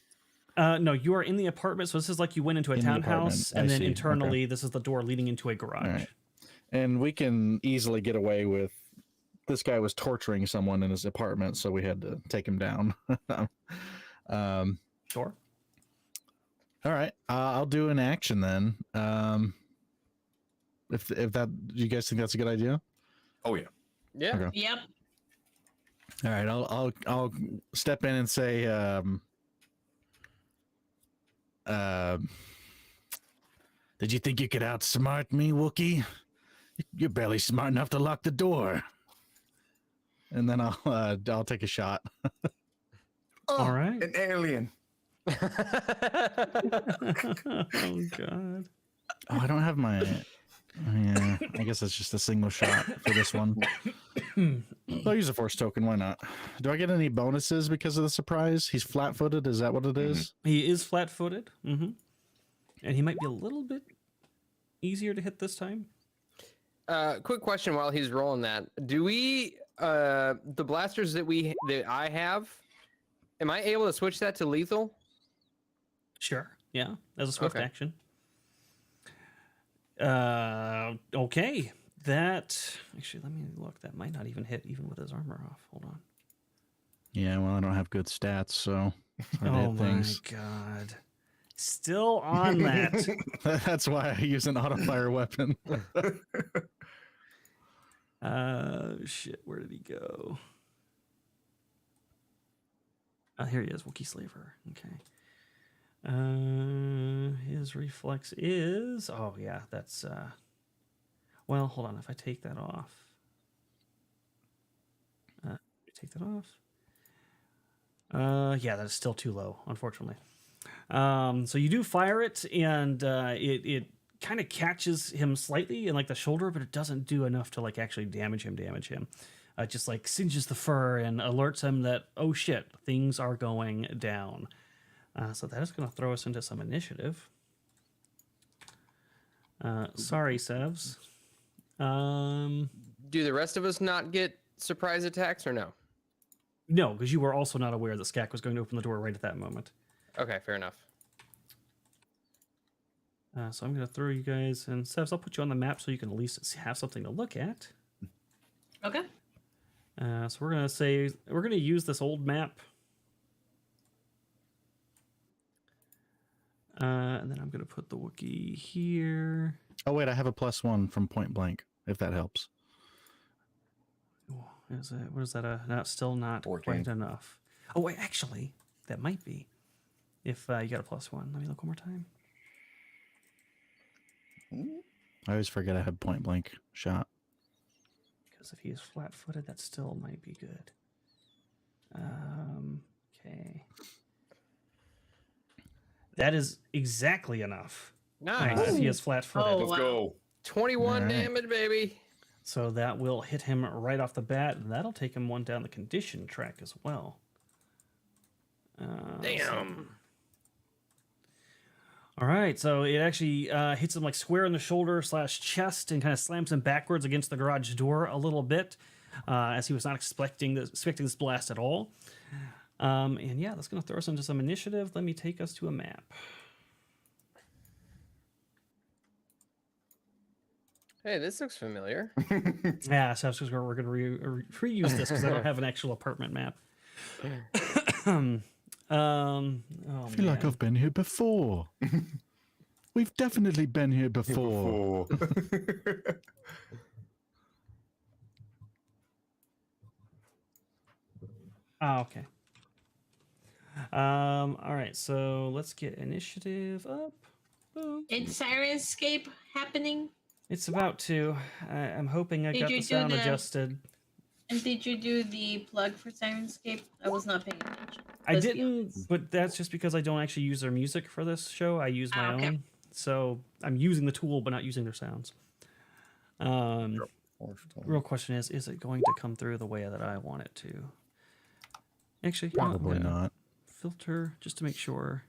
No, you are in the apartment, so this is like you went into a In the townhouse, apartment, I and then see. internally, this is the door leading into a garage. All right. And we can easily get away with. This guy was torturing someone in his apartment, so we had to take him down. Sure. All right, I'll do an action then. If that, do you guys think that's a good idea? Oh yeah. Yeah. Okay. Yep. All right, I'll step in and say, Did you think you could outsmart me, Wookiee? You're barely smart enough to lock the door. and then I'll take a shot. All right. An alien. Oh God. Oh, I don't have my. Yeah, I guess it's just a single shot for this one. I'll use a force token. Why not? Do I get any bonuses because of the surprise? He's flat-footed. Is that what it is? He is flat-footed. Mm-hmm. And he might be a little bit easier to hit this time. Quick question while he's rolling that. Do we the blasters that I have, am I able to switch that to lethal? Sure. Yeah, as a swift Okay. action. Okay. That actually, let me look. That might not even hit even with his armor off. Hold on. Yeah. Well, I don't have good stats, so it's hard to Oh hit my things. God. Still on that. That's why I use an auto-fire weapon. Shit. Where did he go? Here he is. Wookiee Slaver. Okay. His reflex is. Oh yeah, that's. Well, hold on. If I take that off. Take that off. Yeah, that's still too low, unfortunately. So you do fire it, and it kind of catches him slightly in like the shoulder, but it doesn't do enough to like actually damage him. It just like singes the fur and alerts him that, oh shit, things are going down. So that is going to throw us into some initiative. Sorry, Sevs. Do the rest of us not get surprise attacks or no? No, because you were also not aware that Skak was going to open the door right at that moment. Okay, fair enough. So I'm going to throw you guys, and Sevs, I'll put you on the map so you can at least have something to look at. Okay. So we're going to use this old map. And then I'm going to put the Wookiee here. Oh wait, I have a +1 from Point Blank. If that helps. What is that? Not still not 14. quite enough. Oh wait, actually, that might be. If you got a +1, let me look one more time. I always forget I have Point Blank shot. Because if he's flat-footed, that still might be good. Okay. That is exactly enough. Nice. If he is flat-footed. Oh, Let's wow. go. 21 Alright. damage, baby. So that will hit him right off the bat, and that'll take him one down the condition track as well. Damn. All right, so it actually hits him like square in the shoulder / chest and kind of slams him backwards against the garage door a little bit, as he was not expecting this blast at all. And yeah, that's going to throw us into some initiative. Let me take us to a map. Hey, this looks familiar. Yeah, so we're going to reuse this because I don't have an actual apartment map. Oh, I feel like I've been here before. We've definitely been here before. Oh, okay. All right, so let's get initiative up. Boom. Is Sirenscape happening? It's about to. I'm hoping I Did got you the do sound the- adjusted. And did you do the plug for Sirenscape? I was not paying attention. I Let's be didn't, honest. but that's just because I don't actually use their music for this show. I use my Okay. own. So I'm using the tool, but not using their sounds. Real question is it going to come through the way that I want it to? Actually, you know what, I'm Probably gonna not. Filter just to make sure.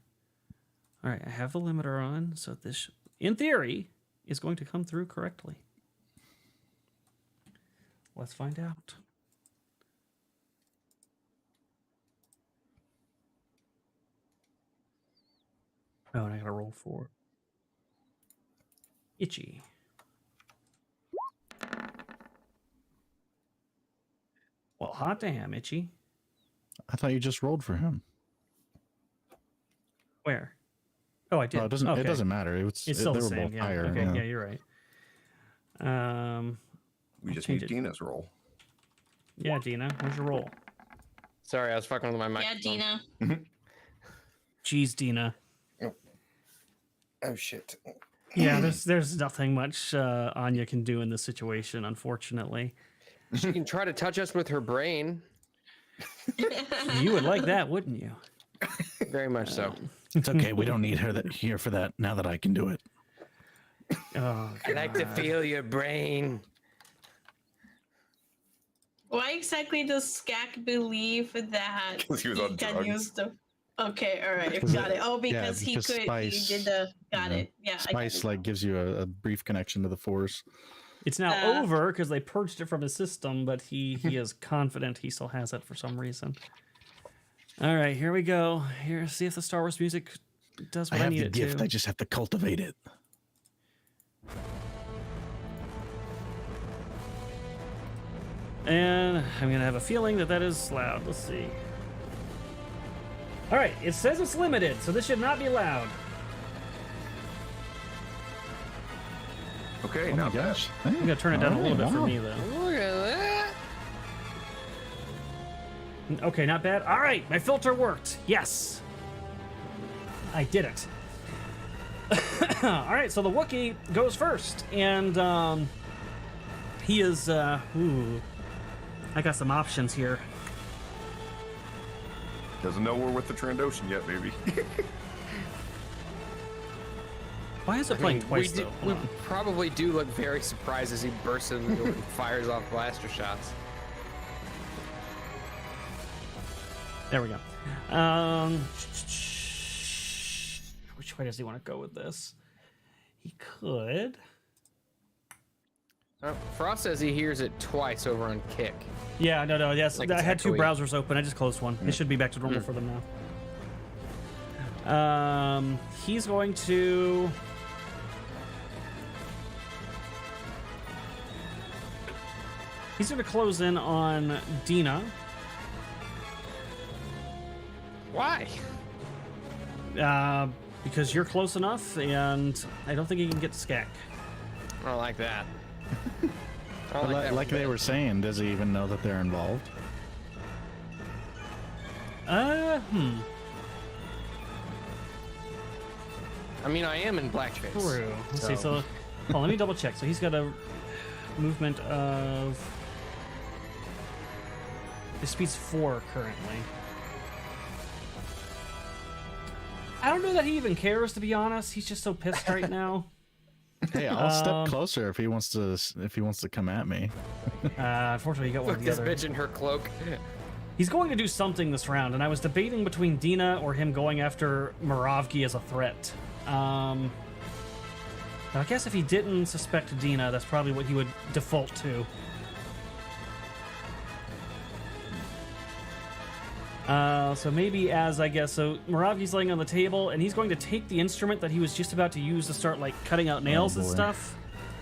All right, I have the limiter on, so this, in theory, is going to come through correctly. Let's find out. Oh, and I gotta roll 4. Itchy. Well, hot damn, Itchy. I thought you just rolled for him. Where? Oh, I did. No, it doesn't. Okay. It doesn't matter. It's still they the were same. both Yeah. higher. Okay. yeah. Yeah, you're right. We just change need it. Dina's roll. Yeah, Dina, where's your roll? Sorry, I was fucking with my mic. Yeah, Dina. Jeez, Dina. Oh shit. Yeah, there's nothing much Anya can do in this situation, unfortunately. She can try to touch us with her brain. You would like that, wouldn't you? Very much so. It's okay. We don't need her here for that now that I can do it. Oh, I like to God. feel your brain. Why exactly does Skak believe that 'Cause he was on can drugs. use the? Okay, all right, got it. Oh, because he because could. Spice, he did the. Got you know, it. Yeah. I get Spice it. like gives you a brief connection to the Force. It's now over because they purged it from his system, but he is confident he still has it for some reason. All right, here we go. Here, see if the Star Wars music does I what I, have need the it gift. to. I just have to cultivate it. And I'm gonna have a feeling that is loud. Let's see. All right, it says it's limited, so this should not be loud. Okay, Oh my not bad. gosh! I'm gonna turn it down a little bit for wow. me though. Look at that. Okay, not bad. All right, my filter worked. Yes, I did it. All right, so the Wookiee goes first, and he is. Ooh, I got some options here. Doesn't know we're with the Trandoshan yet, maybe. Why is it playing twice though? We Hold on. probably do look very surprised as he bursts in the door and fires off blaster shots. There we go. Which way does he want to go with this? He could. Frost says he hears it twice over on Kick. Yeah, no, yes. Like I it's had 2 echoey. browsers open. I just closed one. It should be back to normal for them now. He's going to He's going to close in on Dina. Why? Because you're close enough, and I don't think he can get to Skak. I don't like that. Like they were saying, does he even know that they're involved? I mean, I am in blackface. True. Let's see. So, well, let me double check. So he's got a movement of. His speed's 4 currently. I don't know that he even cares, to be honest. He's just so pissed right now. Hey, I'll step closer if he wants to come at me. Unfortunately, you got one Look, of the this other. bitch in her cloak. He's going to do something this round, and I was debating between Dina or him going after Moravgi as a threat. Now I guess if he didn't suspect Dina, that's probably what he would default to. So maybe as, I guess, so Moravgi's laying on the table, and he's going to take the instrument that he was just about to use to start, like, cutting out nails and boy. stuff.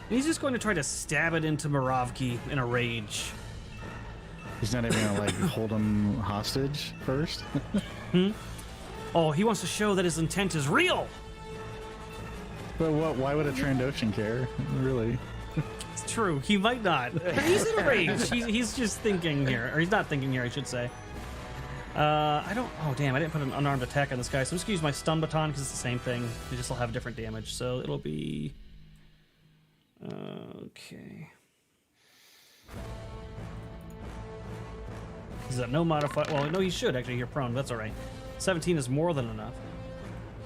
And he's just going to try to stab it into Moravgi in a rage. He's not even gonna like hold him hostage first. Oh, he wants to show that his intent is real! But what? Why would a Trandoshan care? Really? It's true, he might not. But he's in a rage. He's just thinking here. Or he's not thinking here, I should say. I don't... Oh, damn, I didn't put an unarmed attack on this guy, so I'm just going to use my stun baton because it's the same thing. They just will have different damage, so it'll be... Okay. He's got no modifier... Well, no, he should, actually. You're prone. That's all right. 17 is more than enough.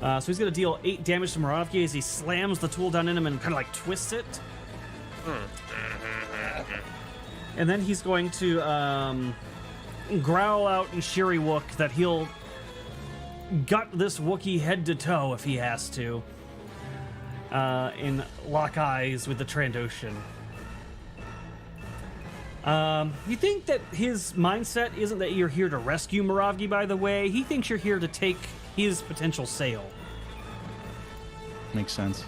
So he's going to deal 8 damage to Moravgi as he slams the tool down in him and kind of like twists it. And then he's going to growl out in Shiri Wook that he'll gut this Wookiee head to toe if he has to. And lock eyes with the Trandoshan. You think that his mindset isn't that you're here to rescue Moravgi, by the way. He thinks you're here to take his potential sale. Makes sense.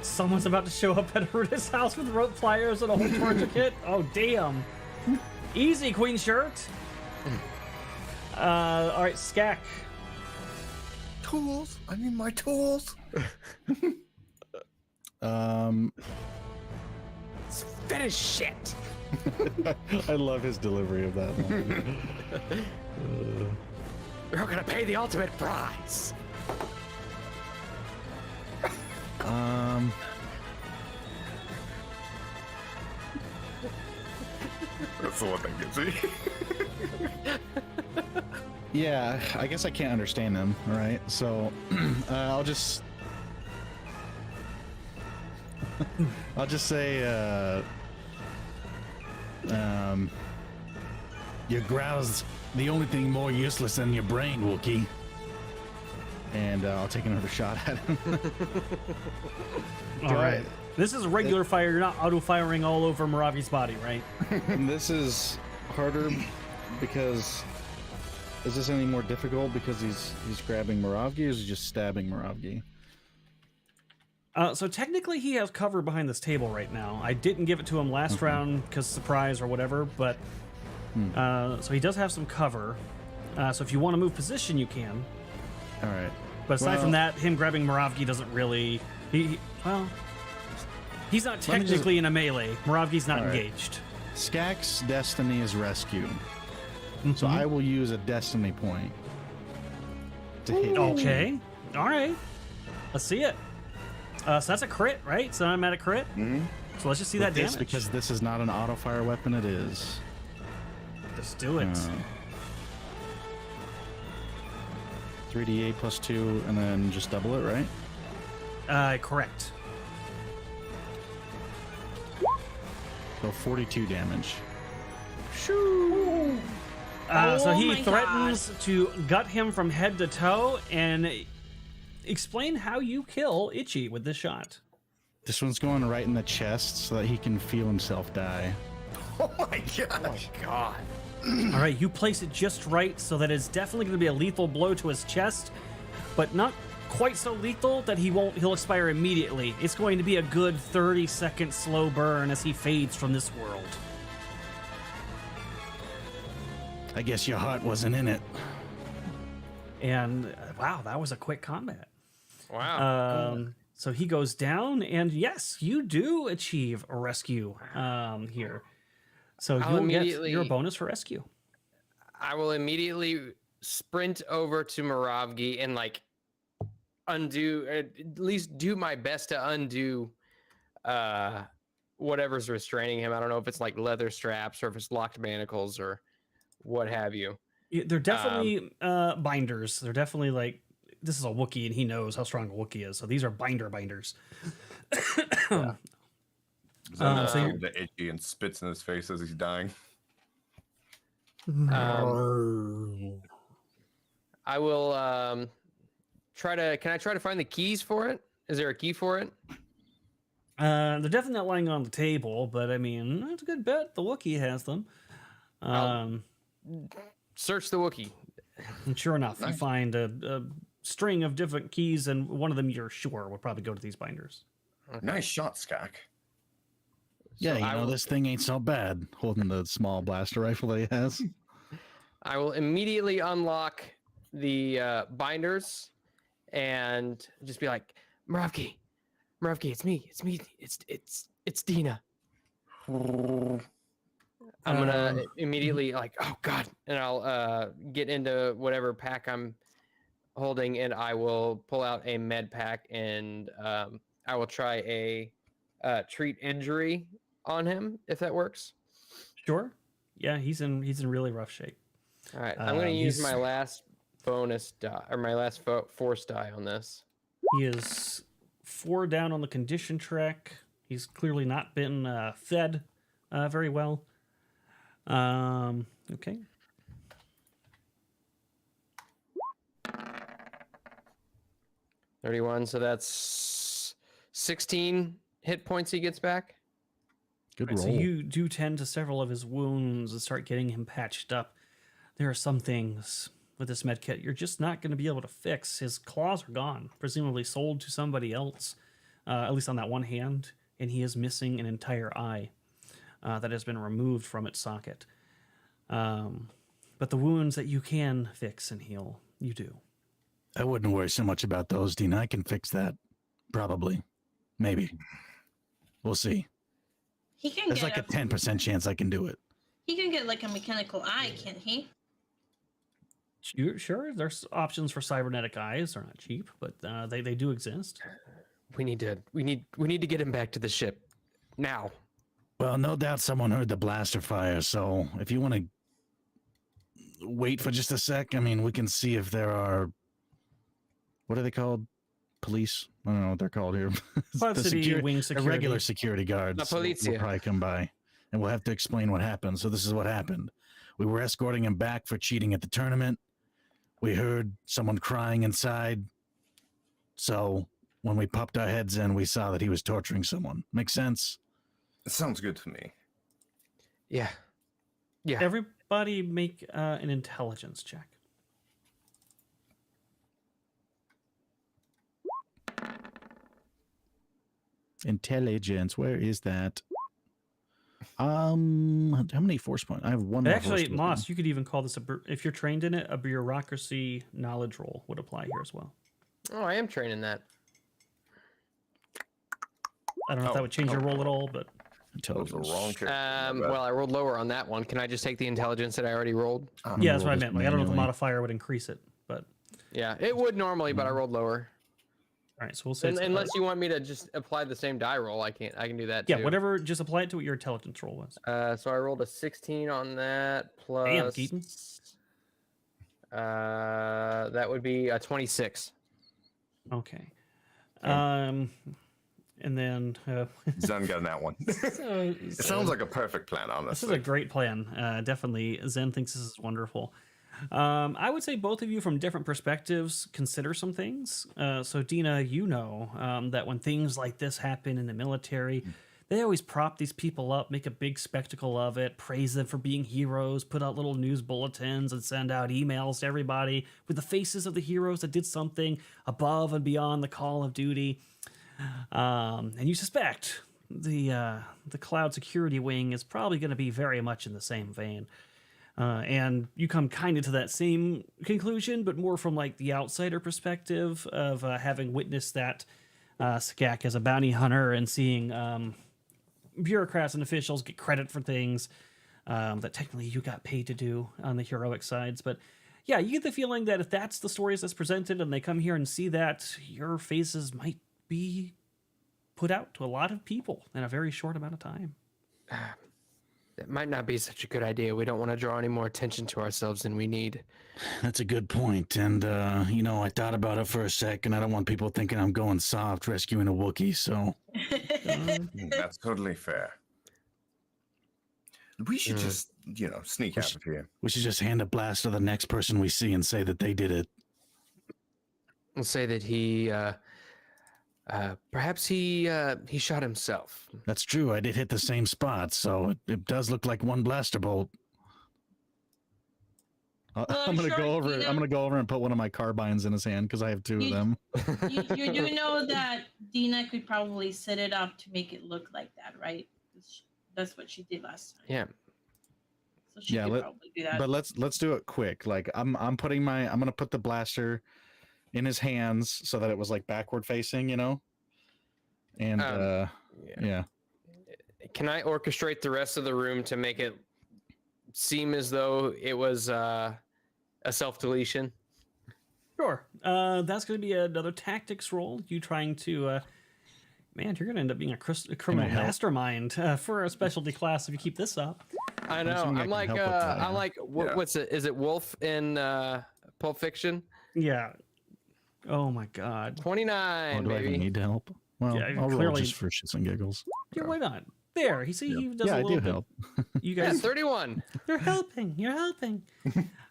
Someone's about to show up at Erudi's house with rope pliers and a whole torture kit. Oh, damn. Easy, Queen Shirt. All right, Skak. Tools. I need my tools. Finish shit. I love his delivery of that one. You're gonna pay the ultimate price. That's the one that gets me. Yeah, I guess I can't understand him, right? So I'll just say Your growl's the only thing more useless than your brain, Wookiee. and I'll take another shot at him. All right. This is regular fire. You're not auto-firing all over Moravgi's body, right? And this is harder because is this any more difficult because he's grabbing Moravgi, or is he just stabbing Moravgi? So technically he has cover behind this table right now. I didn't give it to him last round because surprise or whatever, but so he does have some cover. So if you want to move position, you can. All right. But aside Well- from that, him grabbing Moravgi doesn't really... He's not technically in a melee. Moravgi's not All right. engaged. Skak's destiny is rescue. So I will use a destiny point to hit. Okay. All right. Let's see it. So that's a crit, right? So I'm at a crit. So let's just see that This, damage. because this is not an auto fire weapon, it is. Just do it. 3d8 plus 2, and then just double it, right? Correct. So 42 damage. So Oh he my threatens to gut him from head to toe, and explain how you kill Itchy with this shot. This one's going right in the chest so that he can feel himself die. Oh my gosh. God. All right, you place it just right so that it's definitely going to be a lethal blow to his chest, but not quite so lethal that he'll expire immediately. It's going to be a good 30-second slow burn as he fades from this world. I guess your heart wasn't in it. And wow, that was a quick combat. Wow. So he goes down, and yes, you do achieve a rescue here. So you'll get your bonus for rescue. I will immediately sprint over to Moravgi and like undo, at least do my best to undo whatever's restraining him. I don't know if it's like leather straps or if it's locked manacles or what have you. Yeah, they're definitely binders. They're definitely like, this is a Wookiee and he knows how strong a Wookiee is. So these are binders. Yeah. So the itchy and spits in his face as he's dying. I will can I try to find the keys for it? Is there a key for it? They're definitely not lying on the table, but I mean, that's a good bet. The Wookiee has them. Search the Wookiee. And sure enough, you find a string of different keys, and one of them you're sure would probably go to these binders. Okay. Nice shot, Skak. Yeah, you know, this thing ain't so bad, holding the small blaster rifle that he has. I will immediately unlock the binders and just be like, Moravgi, it's me, it's Dina. I'm gonna immediately like, oh God, and I'll get into whatever pack I'm holding, and I will pull out a med pack, and I will try a treat injury on him if that works. Sure. Yeah, he's in really rough shape. All right, I'm gonna use my last bonus die or my last force die on this. He is 4 down on the condition track. He's clearly not been fed very well. Okay. $31, so that's 16 hit points he gets back. Good Right, roll. so you do tend to several of his wounds and start getting him patched up. There are some things with this medkit you're just not going to be able to fix. His claws are gone, presumably sold to somebody else, at least on that one hand, and he is missing an entire eye that has been removed from its socket. But the wounds that you can fix and heal, you do. I wouldn't worry so much about those, Dean. I can fix that. Probably. Maybe. We'll see. He can There's get like a 10% chance I can do it. He can get like a mechanical eye, can't he? Sure, there's options for cybernetic eyes. They're not cheap, but they do exist. We need to get him back to the ship now. Well, no doubt someone heard the blaster fire, so if you want to wait for just a sec, I mean, we can see if there are, what are they called? Police? I don't know what they're called here. Five City Wing The Security. regular security guards La Polizia. will probably come by, and we'll have to explain what happened. So this is what happened. We were escorting him back for cheating at the tournament. We heard someone crying inside. So when we popped our heads in, we saw that he was torturing someone. Makes sense? It sounds good to me. Yeah. Everybody make an intelligence check. Intelligence, where is that? How many force points? I have one more Actually, force point. Moss, you could even call this if you're trained in it, a bureaucracy knowledge roll would apply here as well. Oh, I am training that. I don't know if that would change your roll at all, but That was the wrong character. Well, I rolled lower on that one. Can I just take the intelligence that I already rolled? yeah, that's what I roll meant. this Like, I don't know if the manually. modifier would increase it, but Yeah, it would normally, but I rolled lower. all right. So we'll say it's- Unless you want me to just apply the same die roll, I can do that yeah, too. whatever. Just apply it to what your intelligence roll was. So I rolled a 16 on that plus. Damn, Keaton. That would be a 26. Okay. And then Zen got that one. so, It sounds like a perfect plan, this is honestly. a great plan. Definitely, Zen thinks this is wonderful. I would say both of you, from different perspectives, consider some things. So, Dina, you know that when things like this happen in the military, they always prop these people up, make a big spectacle of it, praise them for being heroes, put out little news bulletins and send out emails to everybody with the faces of the heroes that did something above and beyond the call of duty. And you suspect the cloud security wing is probably going to be very much in the same vein. And you come kind of to that same conclusion, but more from like the outsider perspective of having witnessed that Skak as a bounty hunter and seeing bureaucrats and officials get credit for things that technically you got paid to do on the heroic sides. But yeah, you get the feeling that if that's the stories that's presented and they come here and see that, your faces might be put out to a lot of people in a very short amount of time. It might not be such a good idea. We don't want to draw any more attention to ourselves than we need. That's a good point. And, I thought about it for a second. I don't want people thinking I'm going soft rescuing a Wookiee, so. That's totally fair. We should just, sneak out of here. We should just hand a blast to the next person we see and say that they did it. We'll say that he, perhaps he shot himself. That's true. I did hit the same spot, so it does look like one blaster bolt. I'm gonna go over. I'm gonna go over and put one of my carbines in his hand because I have two of them. You do know that Dina could probably set it up to make it look like that, right? That's what she did last time. Yeah. So she could probably do that. But let's do it quick. Like I'm gonna put the blaster in his hands so that it was like backward facing, And yeah. Can I orchestrate the rest of the room to make it seem as though it was a self-deletion? Sure. That's going to be another tactics roll. You trying to... man, you're going to end up being a criminal mastermind for a specialty class if you keep this up. I know. I'm like, what's it? Is it Wolf in Pulp Fiction? Yeah. Oh my God. 29. Do I even need to help? Well, Yeah, I'll roll clearly- just for shits and giggles. Yeah, why not? There. He Yep. he does Yeah, a I little do bit. help. You Yeah, guys, 31. you're helping. You're helping.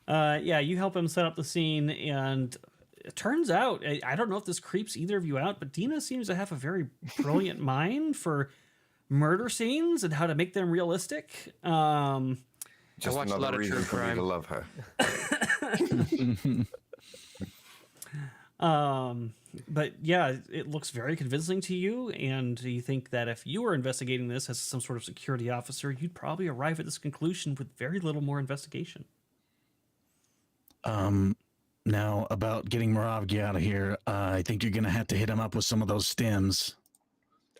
Yeah, you help him set up the scene, and it turns out, I don't know if this creeps either of you out, but Dina seems to have a very brilliant mind for murder scenes and how to make them realistic. Just watched a another lot of reason true for me crime. to love her. But yeah, it looks very convincing to you, and you think that if you were investigating this as some sort of security officer, you'd probably arrive at this conclusion with very little more investigation. Now about getting Moravgi out of here, I think you're gonna have to hit him up with some of those stems.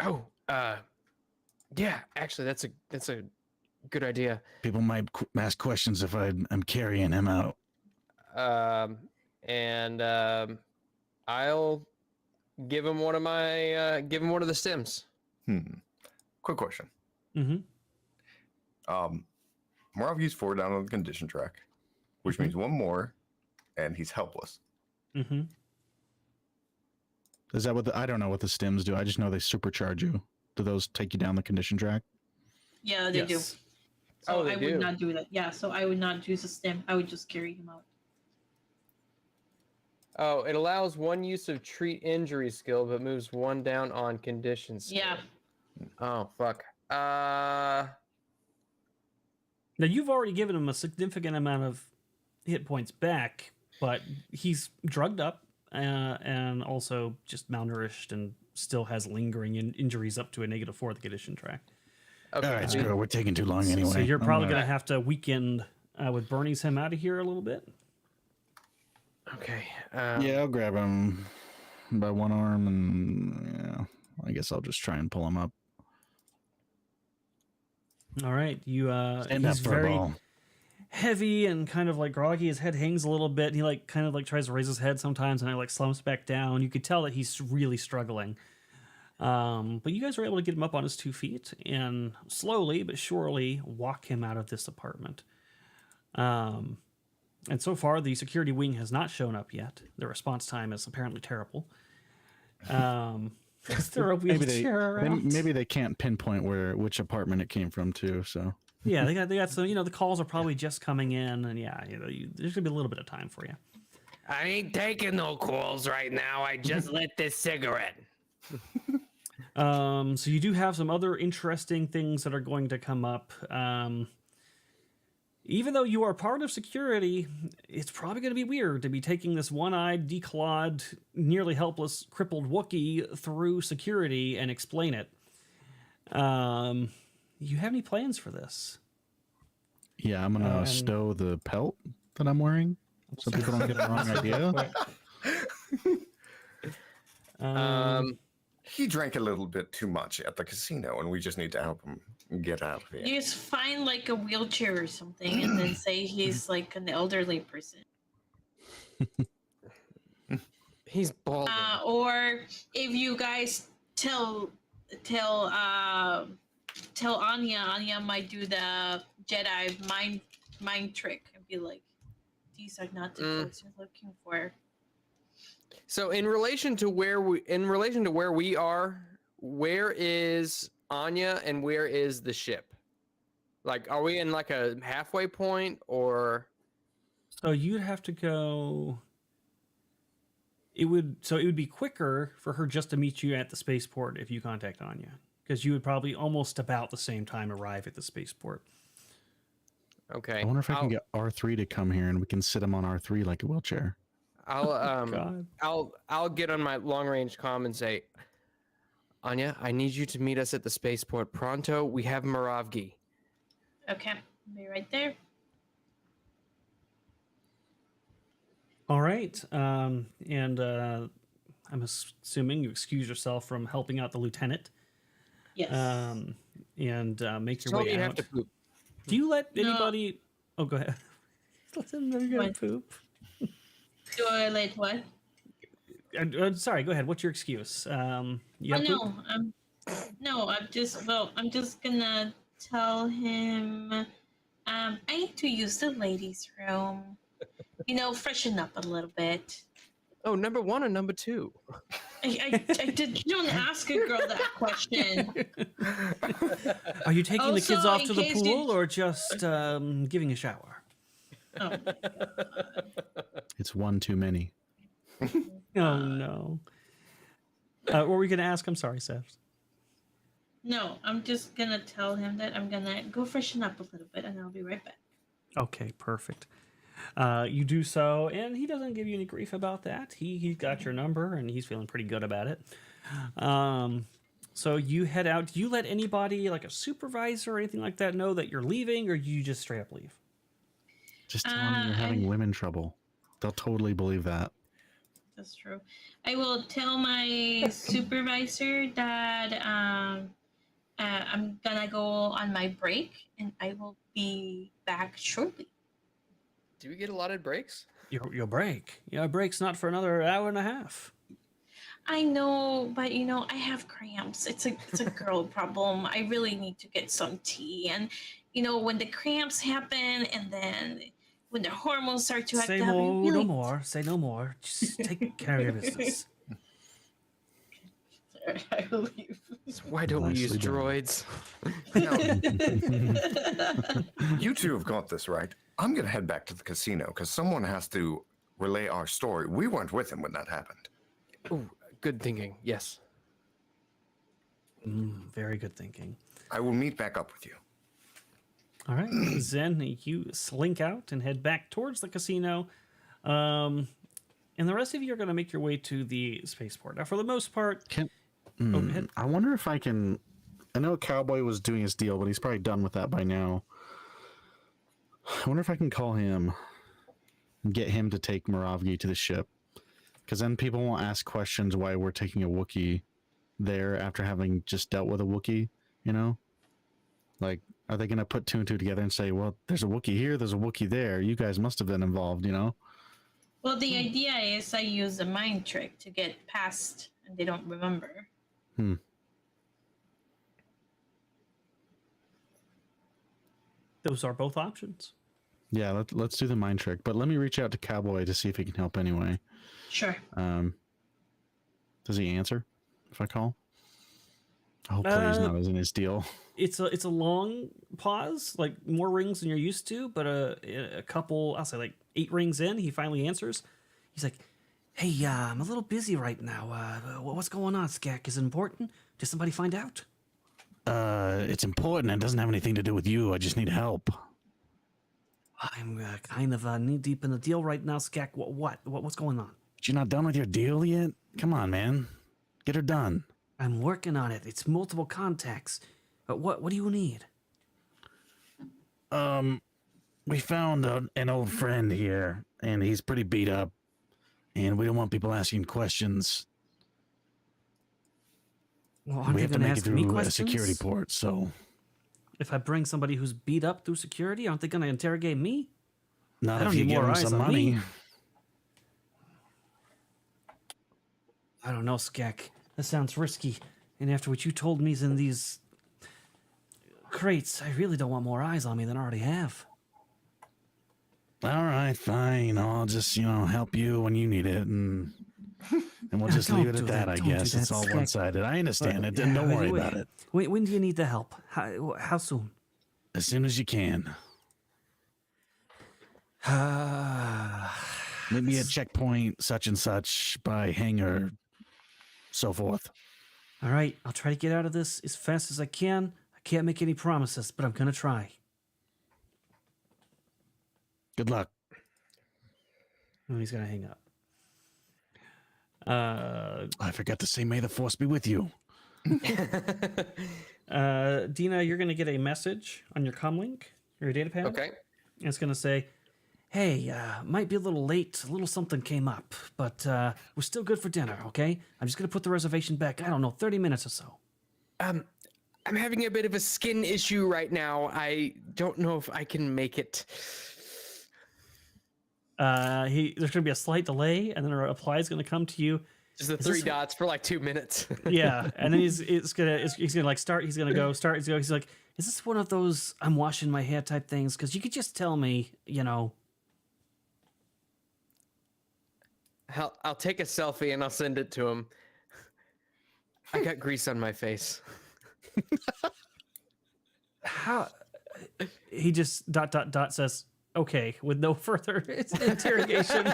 Oh, yeah. Actually, that's a good idea. People might ask questions if I'm carrying him out. I'll give him one of the stems. Quick question. Mm-hmm. Moravgi's 4 down on the condition track, which means one more, and he's helpless. Mm-hmm. Is that what I don't know what the stems do. I just know they supercharge you. Do those take you down the condition track? Yeah, they do. Yes. So they I do. would not do that. Yeah, so I would not use a stem. I would just carry him out. Oh, it allows one use of treat injury skill, but moves one down on condition skill. Yeah. Oh, fuck. Now you've already given him a significant amount of hit points back, but he's drugged up and also just malnourished and still has lingering injuries up to a -4 at the condition track. Okay. All right, screw it. We're taking too long anyway. So you're probably I'm going to have to weekend with Bernie's him out of here a little bit. Okay. Yeah, I'll grab him by one arm, and yeah, I guess I'll just try and pull him up. All right, you Stand up he's for a very ball. heavy and kind of like groggy. His head hangs a little bit. And he like kind of like tries to raise his head sometimes, and it like slumps back down. You could tell that he's really struggling. But you guys were able to get him up on his 2 feet and slowly but surely walk him out of this apartment. And so far, the security wing has not shown up yet. The response time is apparently terrible. Is there a wheelchair around? Maybe they can't pinpoint which apartment it came from too. So Yeah, they got some. The calls are probably just coming in, and yeah, there's gonna be a little bit of time for you. I ain't taking no calls right now. I just lit this cigarette. So you do have some other interesting things that are going to come up. Even though you are part of security, it's probably going to be weird to be taking this one-eyed, declawed, nearly helpless, crippled Wookiee through security and explain it. You have any plans for this? Yeah, I'm gonna stow the pelt that I'm wearing so people don't get the wrong idea. He drank a little bit too much at the casino, and we just need to help him get out of here. You just find like a wheelchair or something, and then say he's like an elderly person. He's bald. Or if you guys tell Anya might do the Jedi mind trick and be like, these are not the clothes you're looking for. So in relation to where we are, where is Anya and where is the ship? Like, are we in like a halfway point or? So you'd have to go. It would be quicker for her just to meet you at the spaceport if you contact Anya, because you would probably almost about the same time arrive at the spaceport. Okay. I wonder if I can get R3 to come here and we can sit him on R3 like a wheelchair. I'll get on my long range comm and say, Anya, I need you to meet us at the spaceport pronto. We have Moravgi. Okay, I'll be right there. All right, and I'm assuming you excuse yourself from helping out the lieutenant. Yes. And make your So way you out. have to poop. Do you let anybody? Oh, go ahead. Let them know you're gonna What? poop. Do I like what? Sorry, go ahead. What's your excuse? You have poop? I'm just gonna tell him I need to use the ladies' room. Freshen up a little bit. Oh, number 1 or number 2? I did. You don't ask a girl that question. Are you taking the kids Also, off in to the case pool or just giving a shower? Oh, my God. It's one too many. Oh no. What were you gonna ask? I'm sorry, Seth. No, I'm just gonna tell him that I'm gonna go freshen up a little bit, and I'll be right back. Okay, perfect. You do so, and he doesn't give you any grief about that. He got your number, and he's feeling pretty good about it. So you head out. Do you let anybody, like a supervisor or anything like that, know that you're leaving, or you just straight up leave? Just tell them you're having women trouble. They'll totally believe that. That's true. I will tell my supervisor that I'm gonna go on my break, and I will be back shortly. Do we get allotted breaks? Your break. Your break's not for another hour and a half. I know, but I have cramps. It's a girl problem. I really need to get some tea, and when the cramps happen, and then when the hormones start to act Say up, no more. Say no more. Just take care of your business. I will leave. So why don't we use Nicely done. droids? You two have got this, right? I'm going to head back to the casino because someone has to relay our story. We weren't with him when that happened. Ooh, good thinking. Yes. Very good thinking. I will meet back up with you. All right, Zen, you slink out and head back towards the casino. And the rest of you are going to make your way to the spaceport. Now, for the most part... go ahead. I wonder if I can... I know Cowboy was doing his deal, but he's probably done with that by now. I wonder if I can call him and get him to take Moravgi to the ship. Because then people won't ask questions why we're taking a Wookiee there after having just dealt with a Wookiee, Like, are they going to put 2 and 2 together and say, well, there's a Wookiee here, there's a Wookiee there. You guys must have been involved, Well, the idea is I use a mind trick to get past, and they don't remember. Those are both options. Yeah, let's do the mind trick. But let me reach out to Cowboy to see if he can help anyway. Sure. Does he answer if I call? Hopefully he's not in his deal. It's a long pause, like more rings than you're used to, but a couple, I'll say like 8 rings in, he finally answers. He's like, hey, I'm a little busy right now. What's going on, Skak? Is it important? Did somebody find out? It's important. It doesn't have anything to do with you. I just need help. I'm kind of knee deep in the deal right now, Skek. What's going on? But you're not done with your deal yet? Come on, man. Get her done. I'm working on it. It's multiple contacts. But what do you need? We found an old friend here, and he's pretty beat up, and we don't want people asking questions. Well, aren't We they have to gonna make it ask me through a questions? security port, so If I bring somebody who's beat up through security, aren't they going to interrogate me? not I if don't you need give more them eyes some on money. me. I don't know, Skek. That sounds risky. And after what you told me's in these crates, I really don't want more eyes on me than I already have. All right, fine. I'll just, help you when you need it, and we'll Now, just leave don't it at do that, that. I Don't do guess. that, It's all Skek. one-sided. I understand it. Yeah, Don't worry wait. about it. When do you need the help? How soon? As soon as you can. Maybe at checkpoint such and such by hangar, so forth. All right, I'll try to get out of this as fast as I can. I can't make any promises, but I'm going to try. Good luck. And he's going to hang up. I forgot to say, may the force be with you. Dina, you're going to get a message on your comlink, your data pad. Okay. And it's going to say, hey, might be a little late. A little something came up, but we're still good for dinner, okay? I'm just going to put the reservation back, I don't know, 30 minutes or so. I'm having a bit of a skin issue right now. I don't know if I can make it. There's going to be a slight delay, and then a reply is going to come to you. Just the Is three this- dots for like 2 minutes. Yeah, and then he's gonna like start. He's gonna go start. He's like, is this one of those I'm washing my hair type things? Because you could just tell me, I'll take a selfie and I'll send it to him. I got grease on my face. how. He just ... says okay with no further interrogation.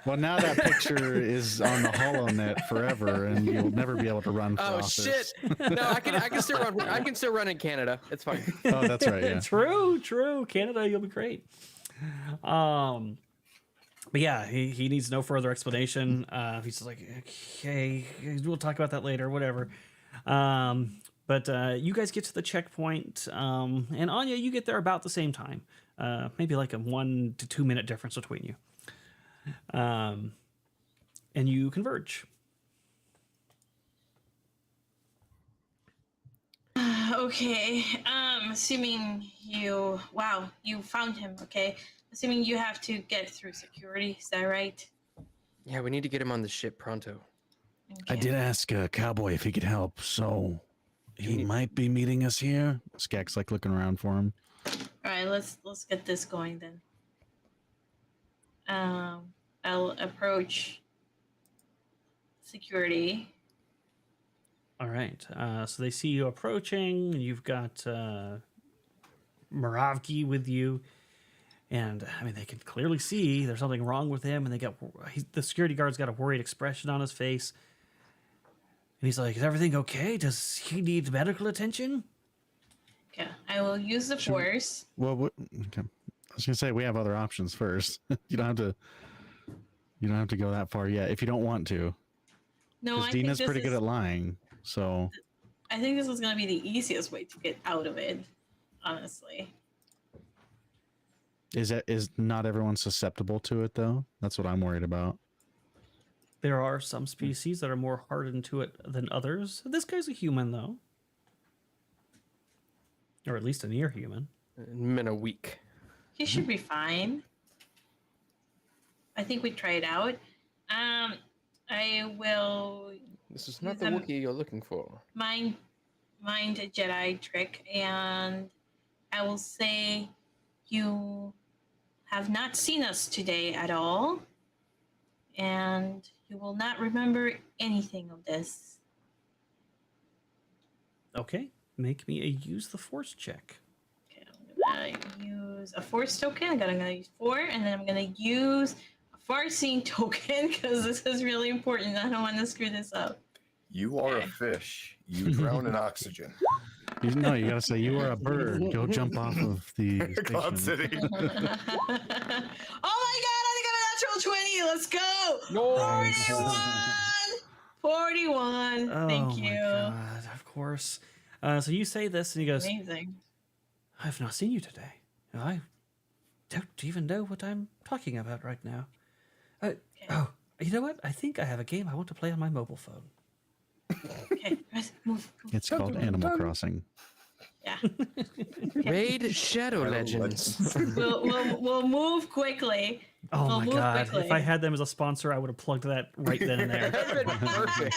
Well, now that picture is on the HoloNet forever, and you'll never be able to run for Oh office. shit! No, I can still run. I can still run in Canada. It's fine. Oh, that's right. Yeah. True. Canada, you'll be great. But yeah, he needs no further explanation. He's just like, okay, we'll talk about that later, whatever. But you guys get to the checkpoint, and Anya, you get there about the same time. Maybe like a 1 to 2 minute difference between you. And you converge. Okay. Assuming you found him, okay. Assuming you have to get through security, is that right? Yeah, we need to get him on the ship pronto. I Okay. did ask Cowboy if he could help, so he might be meeting us here. Skek's like looking around for him. All right, let's get this going then. I'll approach security. All right. So they see you approaching. You've got Moravki with you, and I mean they can clearly see there's something wrong with him. And the security guard's got a worried expression on his face, and he's like, "Is everything okay? Does he need medical attention?" Okay, I will use the force. Well, okay. I was gonna say we have other options first. You don't have to go that far yet if you don't want to. No, Because I think Dina's this pretty is, good at lying. So I think this is gonna be the easiest way to get out of it. Honestly. is not everyone susceptible to it though? That's what I'm worried about. There are some species that are more hardened to it than others. This guy's a human, though, or at least a near human. In a week. He should be fine. I think we try it out. I will This is not the Um, Wookiee you're looking for. mind a Jedi trick, and I will say you have not seen us today at all, and you will not remember anything of this. Okay, make me a use the force check. Okay, I'm gonna use a force token. I'm gonna use 4, and then I'm gonna use a far-seeing token because this is really important. I don't want to screw this up. You are a fish. You drown in oxygen. No, you gotta say you are a bird. Go jump off of the Cloud station. City. Oh my god, I think I'm a natural 20. Let's go. Nice. 41. Thank you. Oh my god, of course. So you say this, and he goes, Amazing. I've not seen you today. I don't even know what I'm talking about right now. Oh, you know what? I think I have a game I want to play on my mobile phone. Okay, guys, move. It's called Animal Crossing. Yeah. Raid Shadow Legends. We'll move quickly. Oh We'll my move god! quickly. If I had them as a sponsor, I would have plugged that right then and there. That'd been perfect.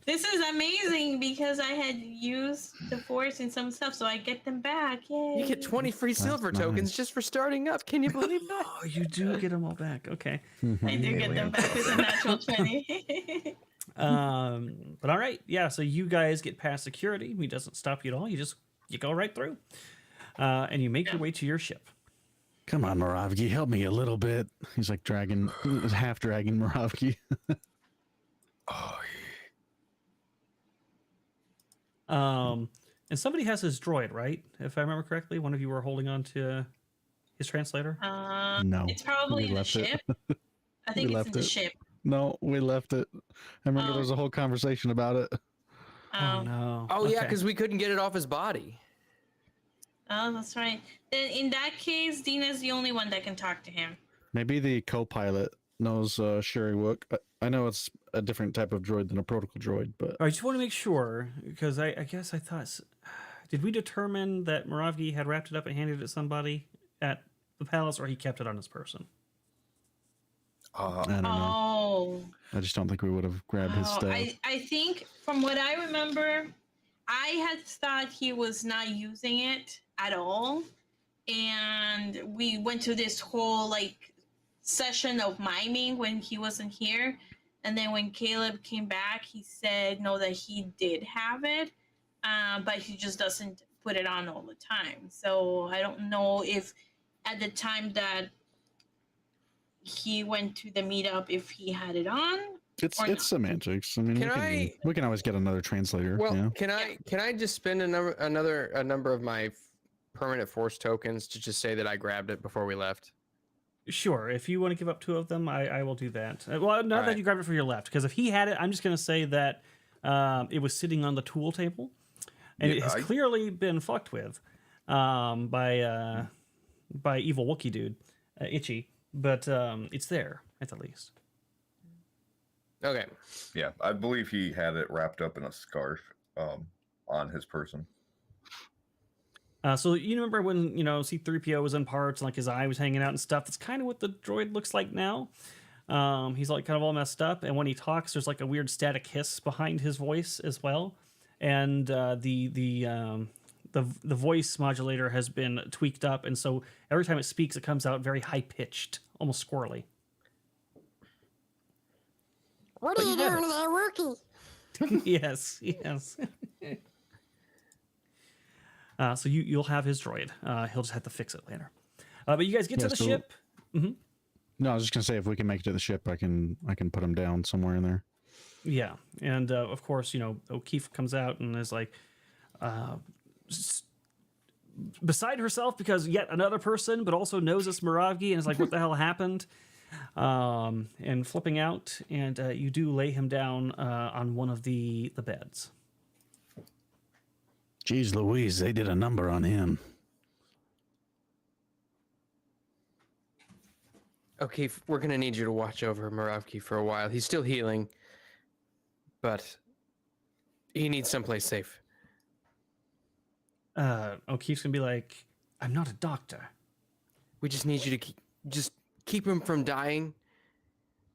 This is amazing because I had used the force in some stuff, so I get them back. Yay. You get 20 free silver tokens nice. just for starting up. Can you believe that? Oh, you do get them all back. Okay. I do get them back with a natural 20. But all right, yeah. So you guys get past security. He doesn't stop you at all. You go right through, and you make your way to your ship. Come on, Moravgi, help me a little bit. He's like half dragging Moravgi. Oh, And somebody has his droid, right? If I remember correctly, one of you were holding on to his translator. No, It's probably we in the left ship. it. I think We it's left in the it. ship. No, we left it. I remember Oh. there was a whole conversation about it. Oh no! Oh, yeah, Okay. because we couldn't get it off his body. Oh, that's right. Then in that case, Dina's the only one that can talk to him. Maybe the co-pilot knows Sherry Wook. I know it's a different type of droid than a protocol droid, but I just want to make sure because I guess I thought. Did we determine that Moravgi had wrapped it up and handed it to somebody at the palace, or he kept it on his person? I don't know. Oh. I just don't think we would have grabbed his stuff. I think from what I remember, I had thought he was not using it at all. And we went to this whole like session of miming when he wasn't here. And then when Caleb came back, he said no, that he did have it, but he just doesn't put it on all the time. So I don't know if at the time that he went to the meetup, if he had it on. It's or not. semantics. I mean, we can always get another translator. Well, yeah. can I just spend a number of my permanent force tokens to just say that I grabbed it before we left? Sure. If you want to give up 2 of them, I will do that. Well, not that right. you grabbed it for your left, because if he had it, I'm just going to say that it was sitting on the tool table, and it has clearly been fucked with by evil Wookiee dude, Itchy. But it's there at the least. Okay. Yeah, I believe he had it wrapped up in a scarf on his person. So you remember when C-3PO was in parts and like his eye was hanging out and stuff? That's kind of what the droid looks like now. He's like kind of all messed up, and when he talks, there's like a weird static hiss behind his voice as well, and the voice modulator has been tweaked up, and so every time it speaks, it comes out very high pitched, almost squirrely. What are you doing there, Wookie? Yes. So you'll have his droid. He'll just have to fix it later. But you guys get to the ship. Mm-hmm. No, I was just gonna say if we can make it to the ship, I can put him down somewhere in there. Yeah, and of course, O'Keefe comes out and is like beside herself because yet another person, but also knows it's Moravgi and is like, "What the hell happened?" And flipping out, and you do lay him down on one of the beds. Jeez Louise, they did a number on him. Okay, we're gonna need you to watch over Moravki for a while. He's still healing, but he needs someplace safe. O'Keefe's gonna be like, "I'm not a doctor." We just need you to keep him from dying.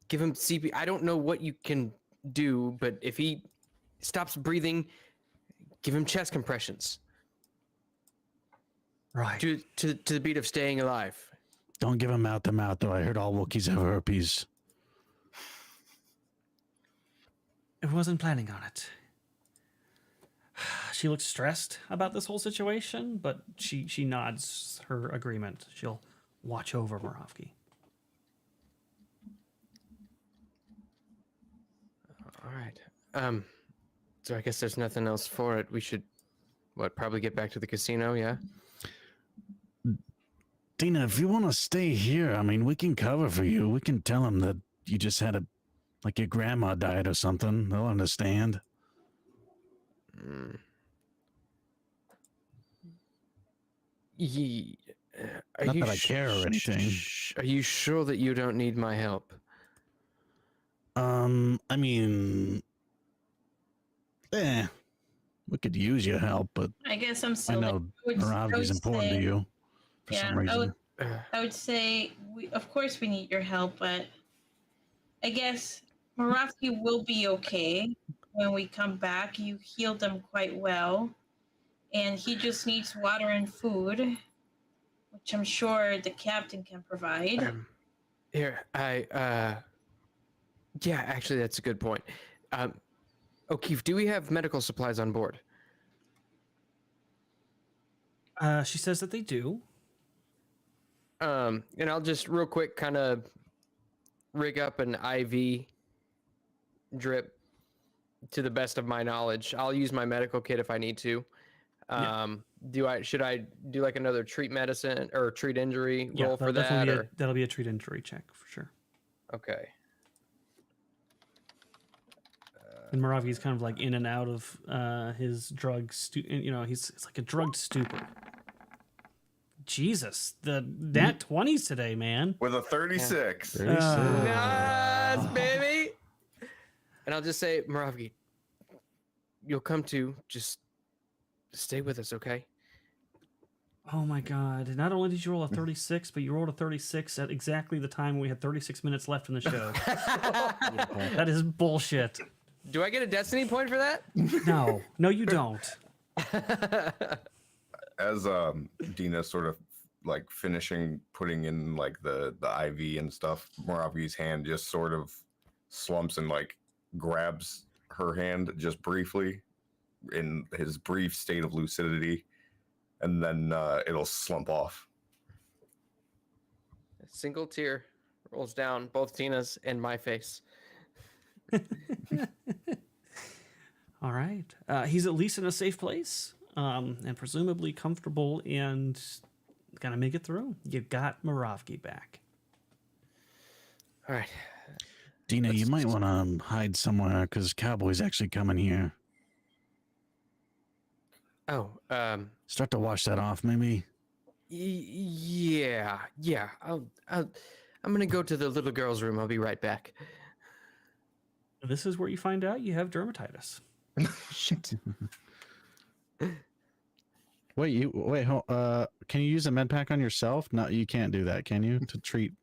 Give him CP. I don't know what you can do, but if he stops breathing, give him chest compressions. Right. To the beat of staying alive. Don't give him mouth to mouth, though. I heard all Wookiees have herpes. I wasn't planning on it. She looks stressed about this whole situation, but she nods her agreement. She'll watch over Moravki. All right. So I guess there's nothing else for it. We should, probably get back to the casino, yeah? Dina, if you want to stay here, I mean, we can cover for you. We can tell them that you just had like your grandma died or something. They'll understand. Mm. Not that I care or anything. Are you sure that you don't need my help? I mean, we could use your help, but I guess I'm I still. know Moravgi's important to you for some reason. I would say, of course, we need your help, but I guess Moravgi will be okay when we come back. You healed him quite well, and he just needs water and food, which I'm sure the captain can provide. Yeah, actually, that's a good point. O'Keefe, do we have medical supplies on board? She says that they do. And I'll just real quick kind of rig up an IV drip to the best of my knowledge. I'll use my medical kit if I need to. Should I do like another treat medicine or treat injury roll for that? That'll be a treat injury check for sure. Okay. And Moravgi's kind of like in and out of his drug he's like a drugged stupor. Jesus, the nat 20s today, man. With a 36. 36. Yes, baby. And I'll just say, Moravgi, you'll come to, just stay with us, okay? Oh my god. Not only did you roll a 36, but you rolled a 36 at exactly the time we had 36 minutes left in the show. That is bullshit. Do I get a destiny point for that? No, you don't. As Dina sort of like finishing putting in like the IV and stuff, Moravgi's hand just sort of slumps and like grabs her hand just briefly in his brief state of lucidity, and then it'll slump off. A single tear rolls down both Tina's and my face. All right. He's at least in a safe place, and presumably comfortable and gonna make it through. You got Moravgi back. All right. Dina, you might want to hide somewhere because Cowboy's actually coming here. Oh, Start to wash that off, maybe. Yeah. I'm gonna go to the little girl's room. I'll be right back. This is where you find out you have dermatitis. Shit. Wait, can you use a med pack on yourself? No, you can't do that, can you? To treat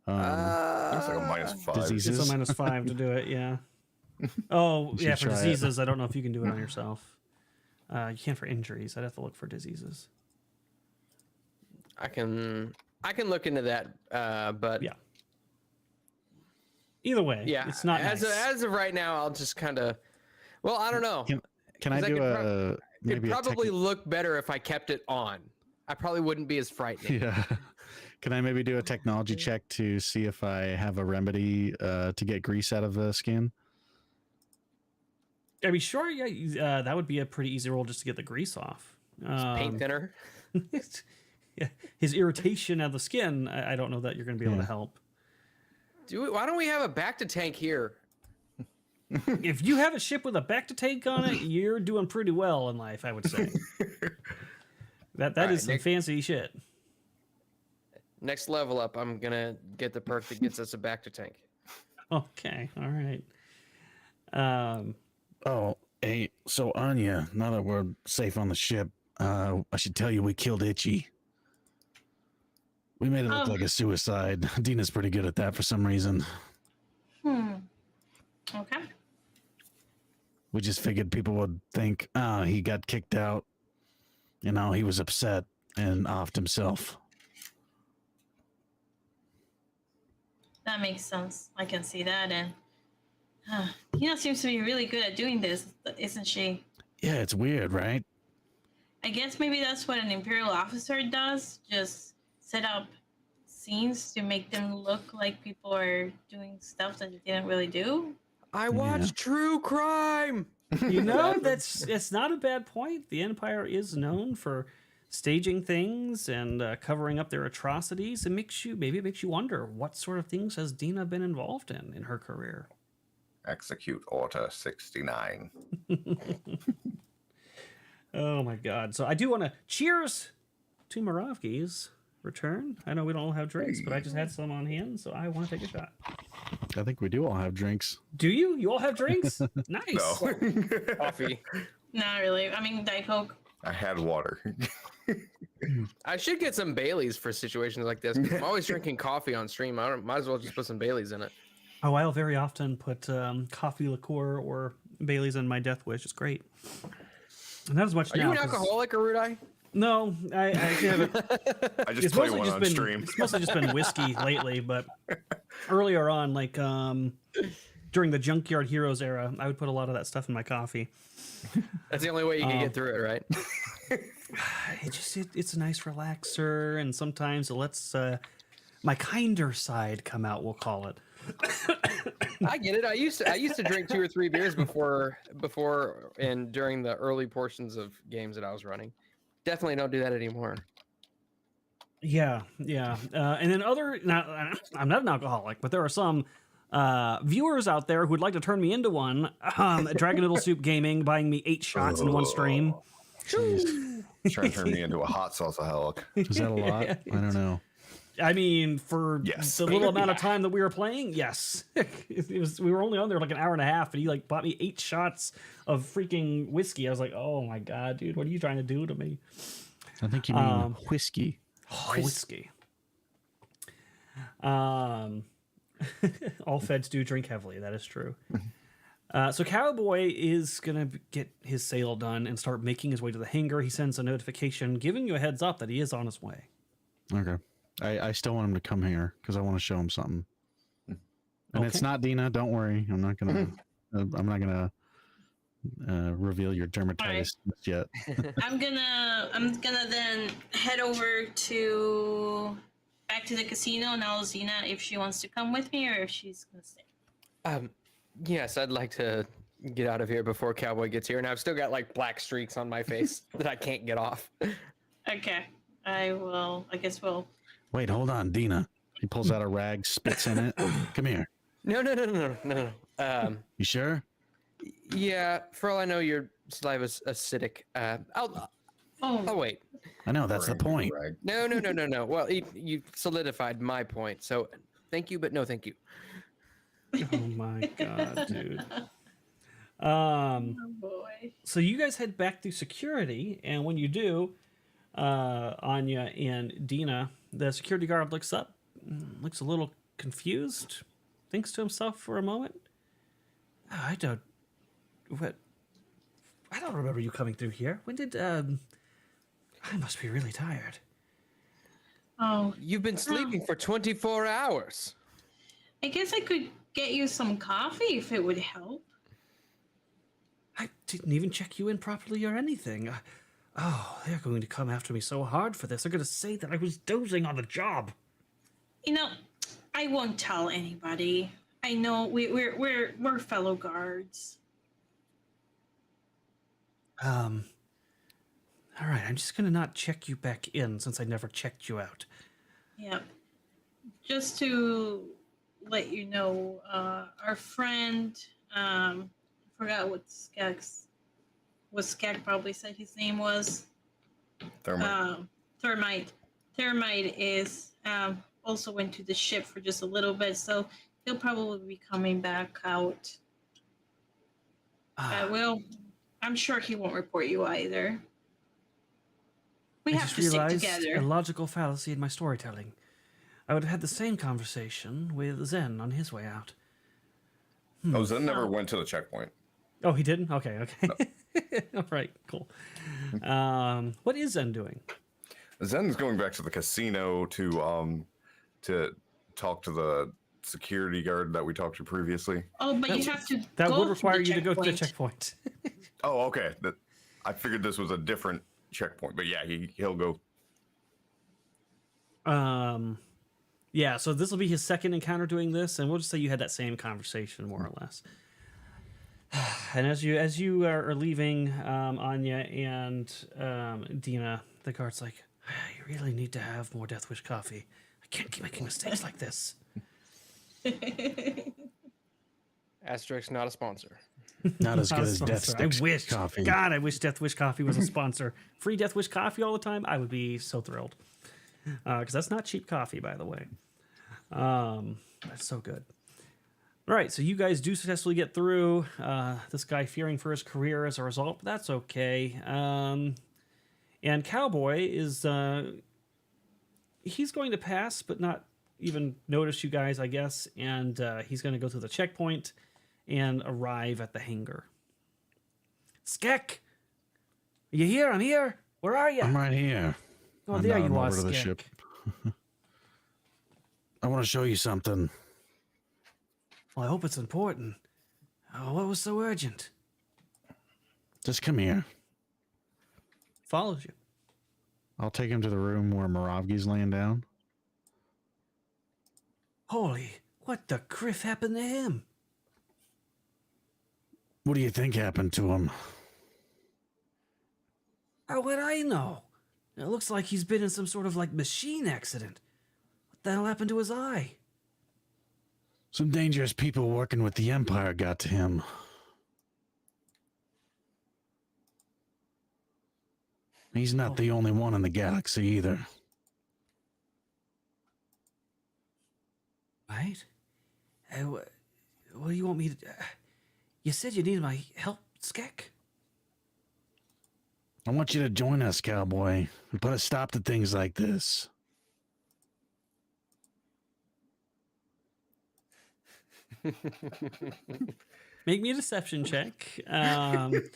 That's like a -5. diseases. It's a -5 to do it, yeah. Oh, You yeah, should for try it. diseases, I don't know if you can do it on yourself. You can for injuries. I'd have to look for diseases. I can look into that, but Yeah. Either way, yeah, it's not nice. as of right now. I'll just kind of, well, I don't know. Can I 'Cause I do could a maybe It'd a probably look better if I kept it on. I probably wouldn't be as frightening. yeah? Can I maybe do a technology check to see if I have a remedy to get grease out of the skin? I mean, sure, yeah, that would be a pretty easy roll just to get the grease off. Paint thinner. Yeah, his irritation of the skin, I don't know that you're going to be able to help. Why don't we have a back to tank here? If you have a ship with a back-to tank on it, you're doing pretty well in life, I would say. That All right, is some Nick. fancy shit. Next level up, I'm gonna get the perk that gets us a back to tank. Okay, all right. Oh, hey, so Anya, now that we're safe on the ship, I should tell you we killed Itchy. We made it look like a suicide. Dina's pretty good at that for some reason. Okay. We just figured people would think, he got kicked out. You know, he was upset and offed himself. That makes sense. I can see that. And Tina seems to be really good at doing this, isn't she? Yeah, it's weird, right? I guess maybe that's what an Imperial officer does. Just set up scenes to make them look like people are doing stuff that they didn't really do. I watch true crime. You know, it's not a bad point. The Empire is known for staging things and covering up their atrocities. It makes you wonder, what sort of things has Dina been involved in her career? Execute Order 69. Oh my God! So I do want to cheers to Moravgi's return. I know we don't all have drinks, but I just had some on hand, so I want to take a shot. I think we do all have drinks. Do you? You all have drinks? Nice. No. Coffee. Not really. I mean, Diet Coke. I had water. I should get some Baileys for situations like this. 'Cause I'm always drinking coffee on stream. Might as well just put some Baileys in it. Oh, I'll very often put coffee liqueur or Bailey's in my Death Wish. It's great. Not as much Are now. you an 'cause- alcoholic, Erudi? No, I haven't. I just play one on stream. It's mostly just been whiskey lately, but earlier on, like during the Junkyard Heroes era, I would put a lot of that stuff in my coffee. That's the only way you can get through it, right? It's a nice relaxer, and sometimes it lets my kinder side come out. We'll call it. I get it. I used to drink 2 or 3 beers before and during the early portions of games that I was running. Definitely don't do that anymore. Yeah. And then I'm not an alcoholic, but there are some viewers out there who would like to turn me into one. Dragon Noodle Soup Gaming buying me 8 shots in one stream. Jeez. Trying to turn me into a hot salsaholic. Is that a lot? I don't know. I mean, for Yes. the little amount of time that we were playing, yes. We were only on there like an hour and a half, and he like bought me 8 shots of freaking whiskey. I was like, oh my God, dude, what are you trying to do to me? I think you mean whiskey. Whiskey. All feds do drink heavily. That is true. So Cowboy is going to get his sale done and start making his way to the hangar. He sends a notification giving you a heads up that he is on his way. Okay. I still want him to come here because I want to show him something. And it's not Dina. Don't worry. I'm not gonna reveal your dermatitis yet. I'm gonna then head over back to the casino and I'll ask Zena if she wants to come with me or if she's gonna stay. Yes, I'd like to get out of here before Cowboy gets here, and I've still got like black streaks on my face that I can't get off. Okay, I guess we'll. Wait, hold on, Dina. He pulls out a rag, spits in it. Come here. No. You sure? Yeah, for all I know, your saliva's acidic. I'll wait. I know, that's the point. No. Well, you solidified my point, so thank you, but no thank you. Oh my God, dude. Oh boy. So you guys head back through security, and when you do, Anya and Dina, the security guard looks up, looks a little confused, thinks to himself for a moment. Oh, I don't remember you coming through here. When did I must be really tired. Oh, You've been sleeping for 24 hours. I guess I could get you some coffee if it would help. I didn't even check you in properly or anything. They're going to come after me so hard for this. They're going to say that I was dozing on the job. You know, I won't tell anybody. I know we're fellow guards. All right, I'm just going to not check you back in since I never checked you out. Yep. Just to let you know, our friend, forgot what Skag probably said his name was. Thermite. Thermite is also went to the ship for just a little bit, so he'll probably be coming back out. I'm sure he won't report you either. We I have just to stick realized together. a logical fallacy in my storytelling. I would have had the same conversation with Zen on his way out. Oh, Zen never went to the checkpoint. Oh, he didn't? Okay. All right, cool. What is Zen doing? Zen's going back to the casino to talk to the security guard that we talked to previously. Oh, but you have to. That go would require to the you to go to the checkpoint. checkpoint. Oh, okay. I figured this was a different checkpoint, but yeah, he'll go. Yeah, so this will be his second encounter doing this, and we'll just say you had that same conversation more or less. And as you are leaving, Anya and Dina, the guard's like, "You really need to have more Death Wish coffee. I can't keep making mistakes like this." Asterisk, not a sponsor. Not as Not good a as Death sponsor. I Sticks wish. coffee. God, I wish Death Wish coffee was a sponsor. Free Death Wish coffee all the time. I would be so thrilled. Because that's not cheap coffee, by the way. That's so good. All right, so you guys do successfully get through. This guy fearing for his career as a result, but that's okay. And Cowboy is he's going to pass, but not even notice you guys, I guess. And he's going to go through the checkpoint and arrive at the hangar. Skek, you here? I'm here. Where are you? I'm right here. Oh, I'm there not you are, over to the Skek. ship. I want to show you something. Well, I hope it's important. What was so urgent? Just come here. Follows you. I'll take him to the room where Moravgi's laying down. Holy, what the criff happened to him? What do you think happened to him? How would I know? It looks like he's been in some sort of like machine accident. What the hell happened to his eye? Some dangerous people working with the Empire got to him. He's not the only one in the galaxy either. Right? What do you want me to... you said you needed my help, Skek? I want you to join us, Cowboy, and put a stop to things like this. Make me a deception check. Wait, give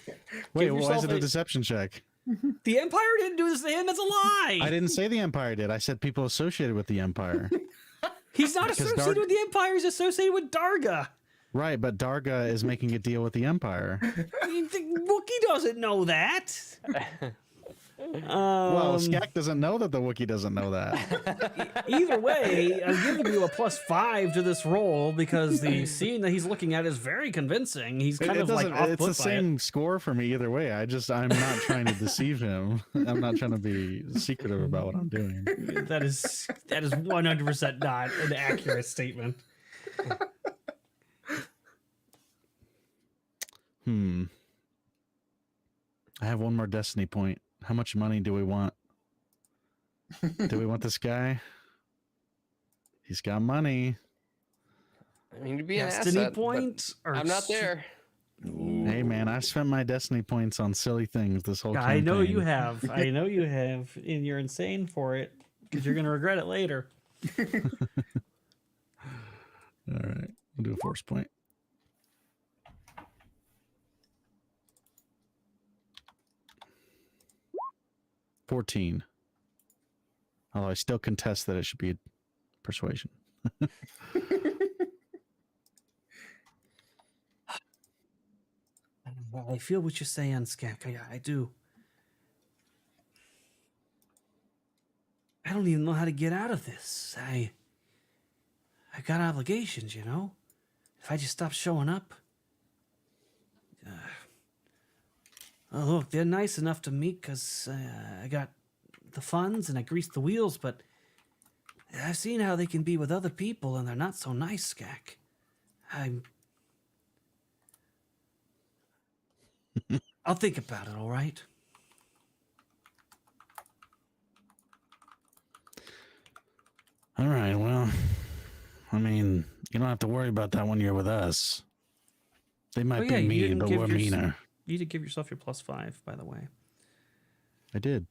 why is yourself it a deception check? The Empire didn't do this to him. It's a lie. I didn't say the Empire did. I said people associated with the Empire. He's not Because associated with the Empire. He's associated with Darga. Right, but Darga is making a deal with the Empire. The Wookiee doesn't know that. Well, Skek doesn't know that the Wookiee doesn't know that. Either way, I'm giving you a +5 to this roll because the scene that he's looking at is very convincing. He's kind of like off it's the same score for me either way. I'm not trying to deceive him. I'm not trying to be secretive about what I'm doing. That is 100% not an accurate statement. I have one more destiny point. How much money do we want? Do we want this guy? He's got money. I mean, to be an Destiny asset, but point? Or I'm not there. Hey man, I spent my destiny points on silly things this whole campaign. I know you have. I know you have. And you're insane for it because you're going to regret it later. All right, we'll do a force point. $14. Although I still contest that it should be persuasion. I feel what you're saying, Skek. I do. I don't even know how to get out of this. I got obligations, you know? If I just stop showing up... oh, look, they're nice enough to me because I got the funds and I greased the wheels, but I've seen how they can be with other people and they're not so nice, Skek. I'll think about it, all right? All right, well, I mean, you don't have to worry about that when you're with us. They might Oh, yeah, be you mean, didn't but give we're meaner. You did give yourself your +5, by the way. I did.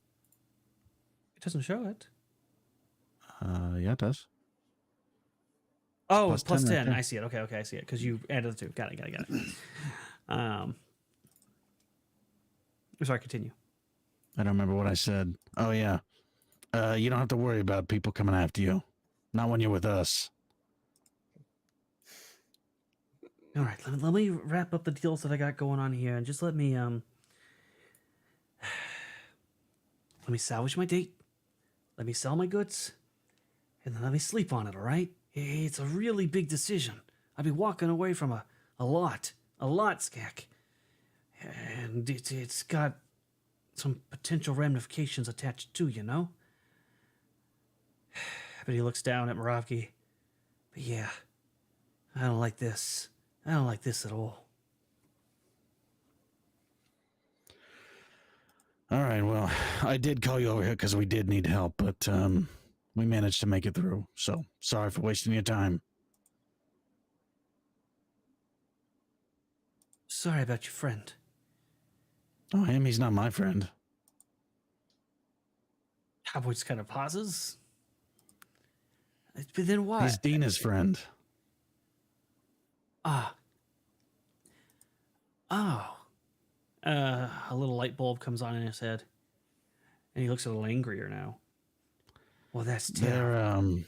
It doesn't show it. Yeah, it does. Oh, Plus plus 10 right 10. there. I see it. Okay, I see it. Because you added the two. Got it. Sorry, continue. I don't remember what I said. Oh, yeah. You don't have to worry about people coming after you. Not when you're with us. All right, let me wrap up the deals that I got going on here, and just let me salvage my date, let me sell my goods, and then let me sleep on it. All right, it's a really big decision. I'd be walking away from a lot, A lot, Skak. And it's got some potential ramifications attached too, you know? But he looks down at Moravgi. But yeah, I don't like this. I don't like this at all. All right, well, I did call you over here because we did need help, but we managed to make it through. So sorry for wasting your time. Sorry about your friend. Oh, him? He's not my friend. Cowboy just kind of pauses. But then what? He's Dina's friend. Ah. Oh. A little light bulb comes on in his head. And he looks a little angrier now. Well, that's terrible.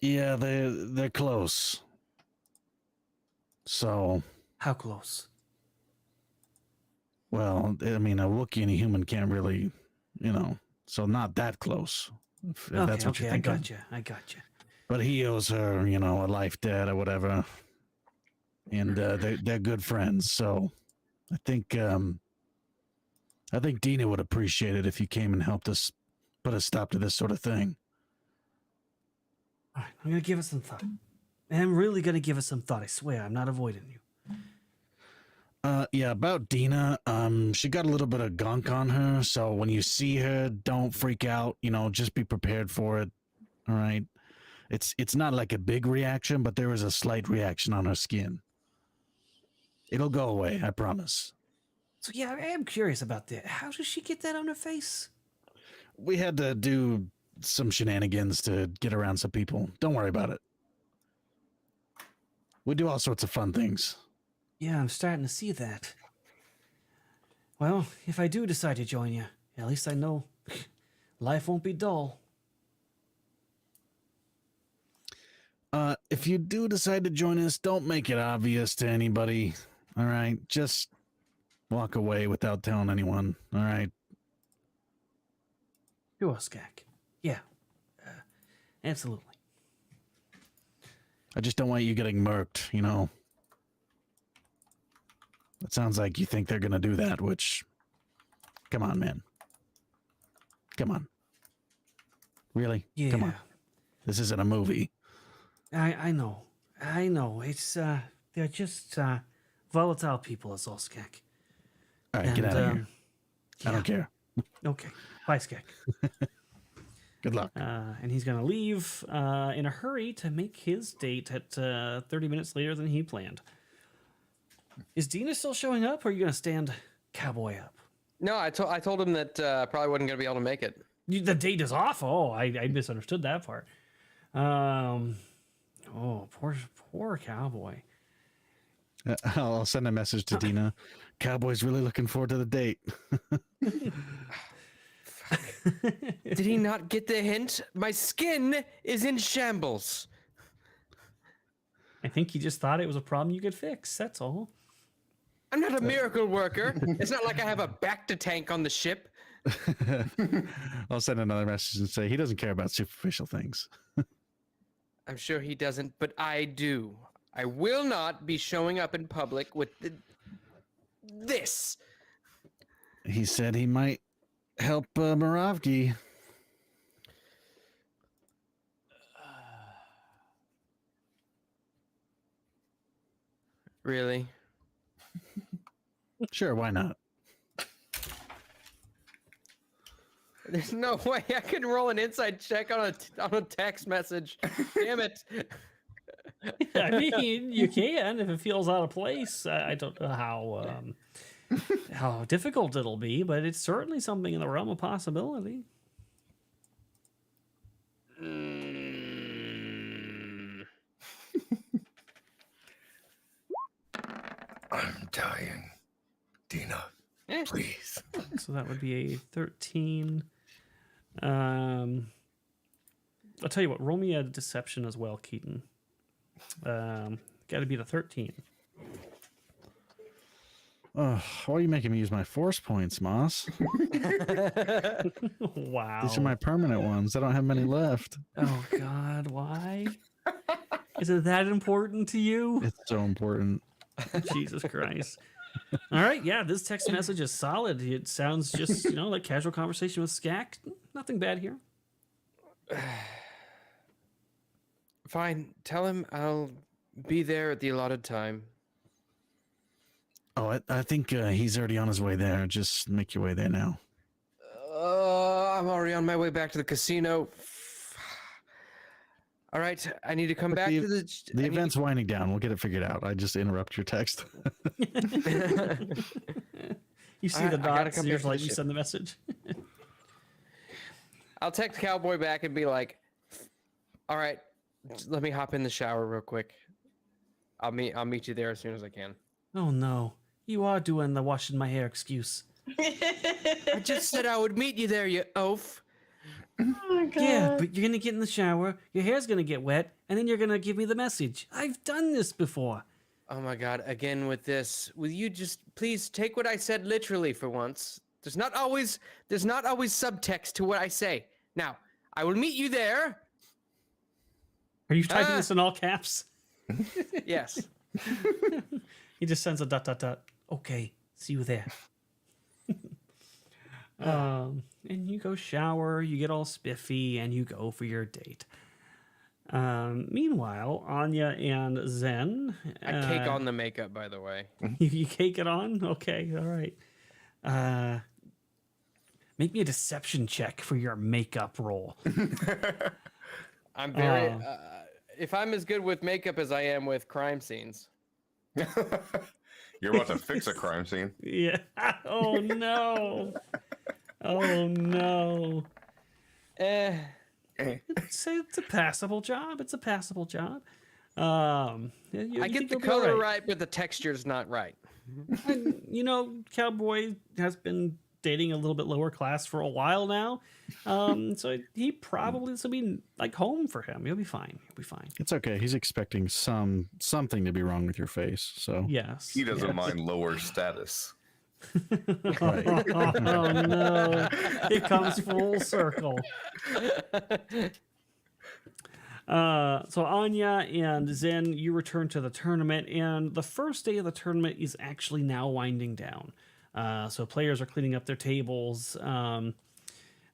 Yeah, they're close. So... How close? Well, I mean, a Wookiee and a human can't really, so not that close. If that's what you're thinking. I gotcha. But he owes her, a life debt or whatever. And they're good friends. So I think Dina would appreciate it if you came and helped us put a stop to this sort of thing. All right, I'm going to give it some thought. And I'm really going to give it some thought. I swear, I'm not avoiding you. Yeah, about Dina, she got a little bit of gunk on her, so when you see her, don't freak out, just be prepared for it. All right. It's not like a big reaction, but there is a slight reaction on her skin. It'll go away, I promise. So yeah, I am curious about that. How does she get that on her face? We had to do some shenanigans to get around some people. Don't worry about it. We do all sorts of fun things. Yeah, I'm starting to see that. Well, if I do decide to join you, at least I know life won't be dull. If you do decide to join us, don't make it obvious to anybody. All right? Just walk away without telling anyone. All right? Sure, Skak. Yeah, absolutely. I just don't want you getting murked, It sounds like you think they're going to do that, which... Come on, man. Come on. Really? Yeah. Come on. This isn't a movie. I know. It's, they're just, volatile people, is all, Skak. All right, get out of here. Yeah. I don't care. Okay. Bye, Skak. Good luck. And he's going to leave in a hurry to make his date at 30 minutes later than he planned. Is Dina still showing up, or are you going to stand Cowboy up? No, I told him that probably wasn't going to be able to make it. The date is off. Oh, I misunderstood that part. Poor Cowboy. I'll send a message to Dina. Cowboy's really looking forward to the date. Did he not get the hint? My skin is in shambles. I think he just thought it was a problem you could fix. That's all. I'm not a miracle worker. It's not like I have a Bacta tank on the ship. I'll send another message and say he doesn't care about superficial things. I'm sure he doesn't, but I do. I will not be showing up in public with this. He said he might help Moravgi. Really? Sure, why not? There's no way I can roll an inside check on a text message. Damn it. I mean, you can if it feels out of place. I don't know how difficult it'll be, but it's certainly something in the realm of possibility. I'm dying. Dina, please. So that would be a 13. I'll tell you what, roll me a deception as well, Keaton. Got to be the 13. Why are you making me use my force points, Moss? Wow. These are my permanent ones. I don't have many left. Oh, God, why? Is it that important to you? It's so important. Jesus Christ. All right, yeah, this text message is solid. It sounds just, like casual conversation with Skak. Nothing bad here. Fine. Tell him I'll be there at the allotted time. Oh, I think he's already on his way there. Just make your way there now. I'm already on my way back to the casino. All right, I need to come back to the... The event's winding down. We'll get it figured out. I just interrupt your text. You see the dots, and you're like, you send the message. I'll text Cowboy back and be like, all right, let me hop in the shower real quick. I'll meet you there as soon as I can. Oh, no. You are doing the washing my hair excuse. I just said I would meet you there, you oaf. Oh my god. Yeah, but you're going to get in the shower, your hair's going to get wet, and then you're going to give me the message. I've done this before. Oh my god, again with this. Will you just please take what I said literally for once? There's not always subtext to what I say. Now, I will meet you there. Are you typing this in all caps? Yes. He just sends a ... Okay, see you there. And you go shower, you get all spiffy, and you go for your date. Meanwhile, Anya and Zen... I cake on the makeup, by the way. You cake it on? Okay, all right. Make me a deception check for your makeup roll. I'm very... if I'm as good with makeup as I am with crime scenes. You're about to fix a crime scene. Yeah. Oh, no. Oh, no. It's a passable job. It's a passable job. I get the color right, but the texture's not right. Cowboy has been dating a little bit lower class for a while now. So he probably, this will be like home for him. He'll be fine. He'll be fine. It's okay. He's expecting something to be wrong with your face. So yes, he doesn't mind lower status. Oh no! It comes full circle. So Anya and Zen, you return to the tournament, and the first day of the tournament is actually now winding down. So players are cleaning up their tables.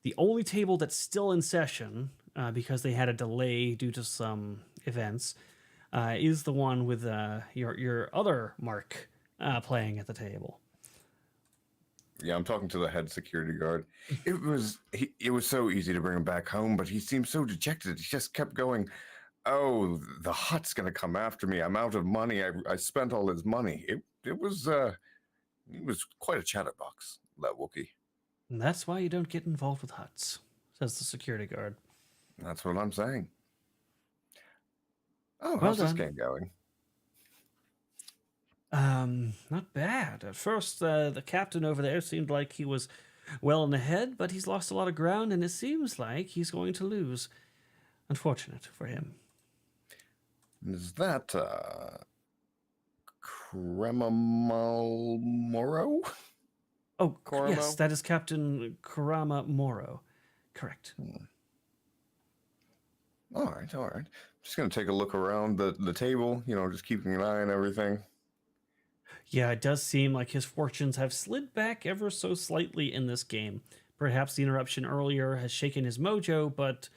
The only table that's still in session, because they had a delay due to some events, is the one with your other Mark playing at the table. Yeah, I'm talking to the head security guard. It was so easy to bring him back home, but he seemed so dejected. He just kept going, "Oh, the Hutt's gonna come after me. I'm out of money. I spent all his money." It was quite a chatterbox, that Wookiee. And that's why you don't get involved with Hutts, says the security guard. That's what I'm saying. Oh, Well how's this done. game going? Not bad. At first, the captain over there seemed like he was well in the head, but he's lost a lot of ground, and it seems like he's going to lose. Unfortunate for him. Is that Kremamalmoro? Oh, Koramo? yes, that is Captain Kurama Moro. Correct. All right. Just gonna take a look around the table. Just keeping an eye on everything. Yeah, it does seem like his fortunes have slid back ever so slightly in this game. Perhaps the interruption earlier has shaken his mojo, but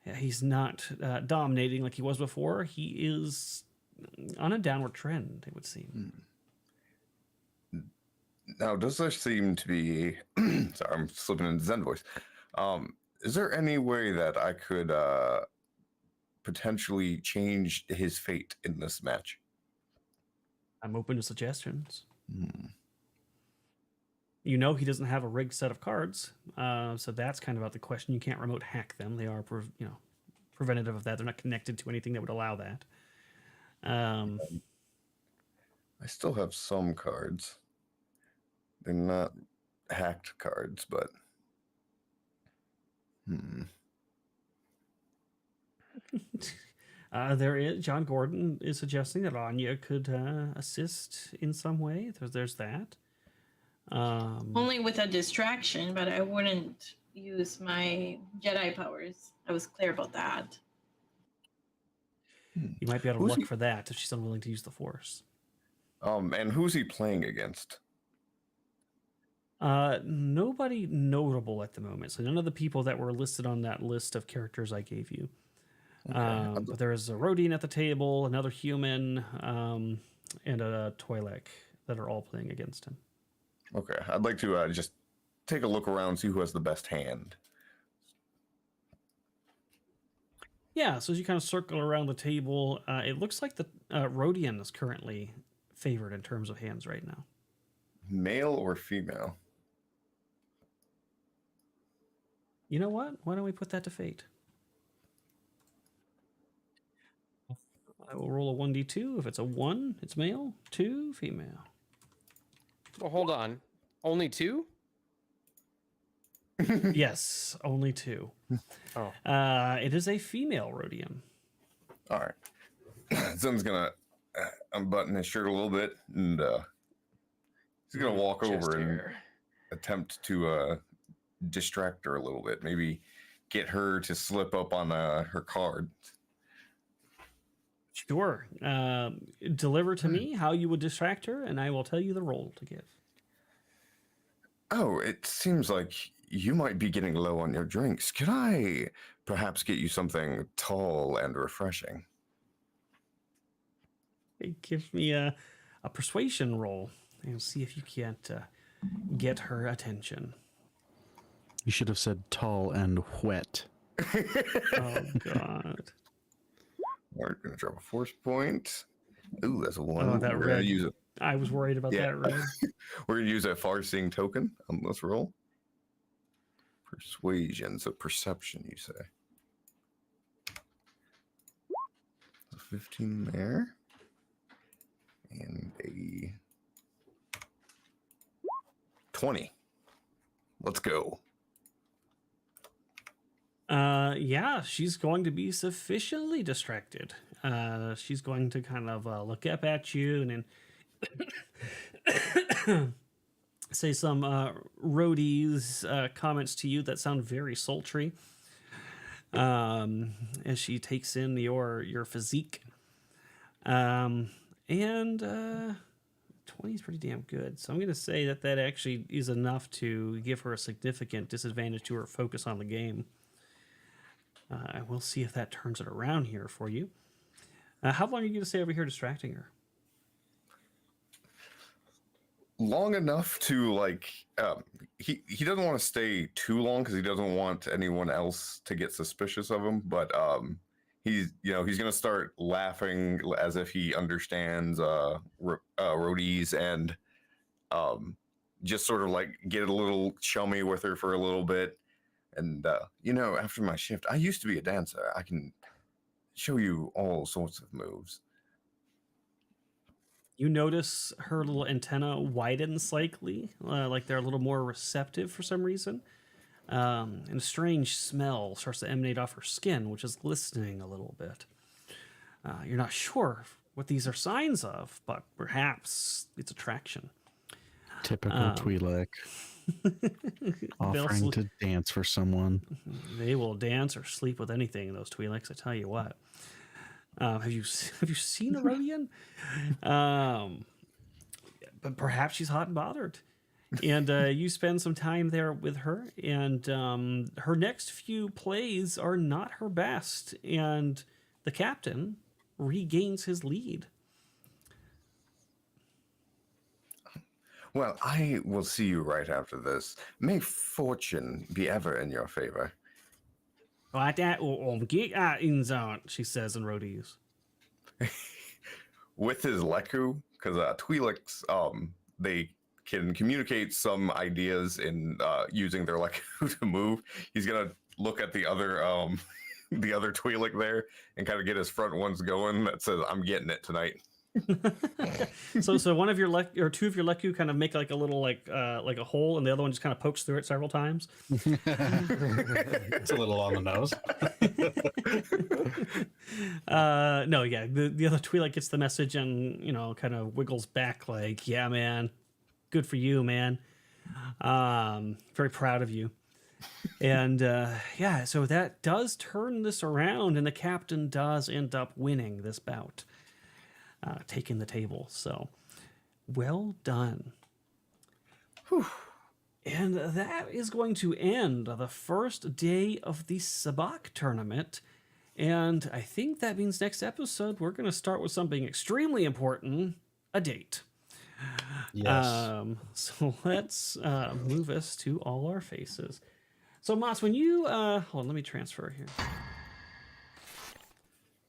he's not dominating like he was before. He is on a downward trend, it would seem. Now, does there seem to be... Sorry, I'm slipping into Zen voice. Is there any way that I could potentially change his fate in this match? I'm open to suggestions. He doesn't have a rigged set of cards, so that's kind of out the question. You can't remote hack them. They are, preventative of that. They're not connected to anything that would allow that. I still have some cards. They're not hacked cards, but... John Gordon is suggesting that Anya could assist in some way. There's that. Only with a distraction, but I wouldn't use my Jedi powers. I was clear about that. You might be out of Who's luck he- for that if she's unwilling to use the Force. And who's he playing against? Nobody notable at the moment. So none of the people that were listed on that list of characters I gave you. But there is a Rodian at the table, another human, and a Twi'lek that are all playing against him. Okay, I'd like to just take a look around, see who has the best hand. Yeah, so as you kind of circle around the table, it looks like the Rodian is currently favored in terms of hands right now. Male or female? You know what? Why don't we put that to fate? I will roll a 1d2. If it's a 1, it's male. 2, female. Well, hold on. Only 2? Yes, only 2. Oh. It is a female Rodian. All right. Zen's gonna unbutton his shirt a little bit, and he's gonna walk Chest over and hair. attempt to distract her a little bit. Maybe get her to slip up on her card. Sure. Deliver to me how you would distract her, and I will tell you the role to give. Oh, it seems like you might be getting low on your drinks. Could I perhaps get you something tall and refreshing? It gives me a persuasion roll, and see if you can't get her attention. You should have said tall and wet. Oh, God. We're gonna drop a force point. Ooh, that's a 1. Oh, that We're gonna red. use it. I was worried about Yeah. that, right? We're gonna use a far-seeing token on this roll. Persuasion, so perception, you say. So 15 there. And a 20. Let's go. Yeah, she's going to be sufficiently distracted. She's going to kind of look up at you and then say some roadies comments to you that sound very sultry. As she takes in your physique. And 20 is pretty damn good. So I'm going to say that actually is enough to give her a significant disadvantage to her focus on the game. We'll see if that turns it around here for you. How long are you going to stay over here distracting her? Long enough to he doesn't want to stay too long because he doesn't want anyone else to get suspicious of him, but he's gonna start laughing as if he understands roadies and just sort of like get a little chummy with her for a little bit. And after my shift, I used to be a dancer. I can show you all sorts of moves. You notice her little antenna widen slightly, like they're a little more receptive for some reason. And a strange smell starts to emanate off her skin, which is glistening a little bit. You're not sure what these are signs of, but perhaps it's attraction. Typical Twi'lek. Offering to dance for someone. They will dance or sleep with anything, those Twi'leks, I tell you what. Have you seen a Rodian? But perhaps she's hot and bothered. And you spend some time there with her, and her next few plays are not her best, and the captain regains his lead. Well, I will see you right after this. May fortune be ever in your favor. Right, that will get out in zone, she says in Rhodese. With his Leku, because Twi'leks, they can communicate some ideas in using their Leku to move. He's gonna look at the other Twi'lek there and kind of get his front ones going. That says, "I'm getting it tonight." So one of your or two of your Leku kind of make like a little like a hole, and the other one just kind of pokes through it several times. It's a little on the nose. No, yeah, the other Twi'lek gets the message and kind of wiggles back like, yeah, man, good for you, man. Very proud of you. And yeah, so that does turn this around, and the captain does end up winning this bout, taking the table. So well done. Whew. And that is going to end the first day of the Sabak tournament. And I think that means next episode we're going to start with something extremely important, a date. Yes. So let's move us to all our faces. So Moss, when you hold on, let me transfer here.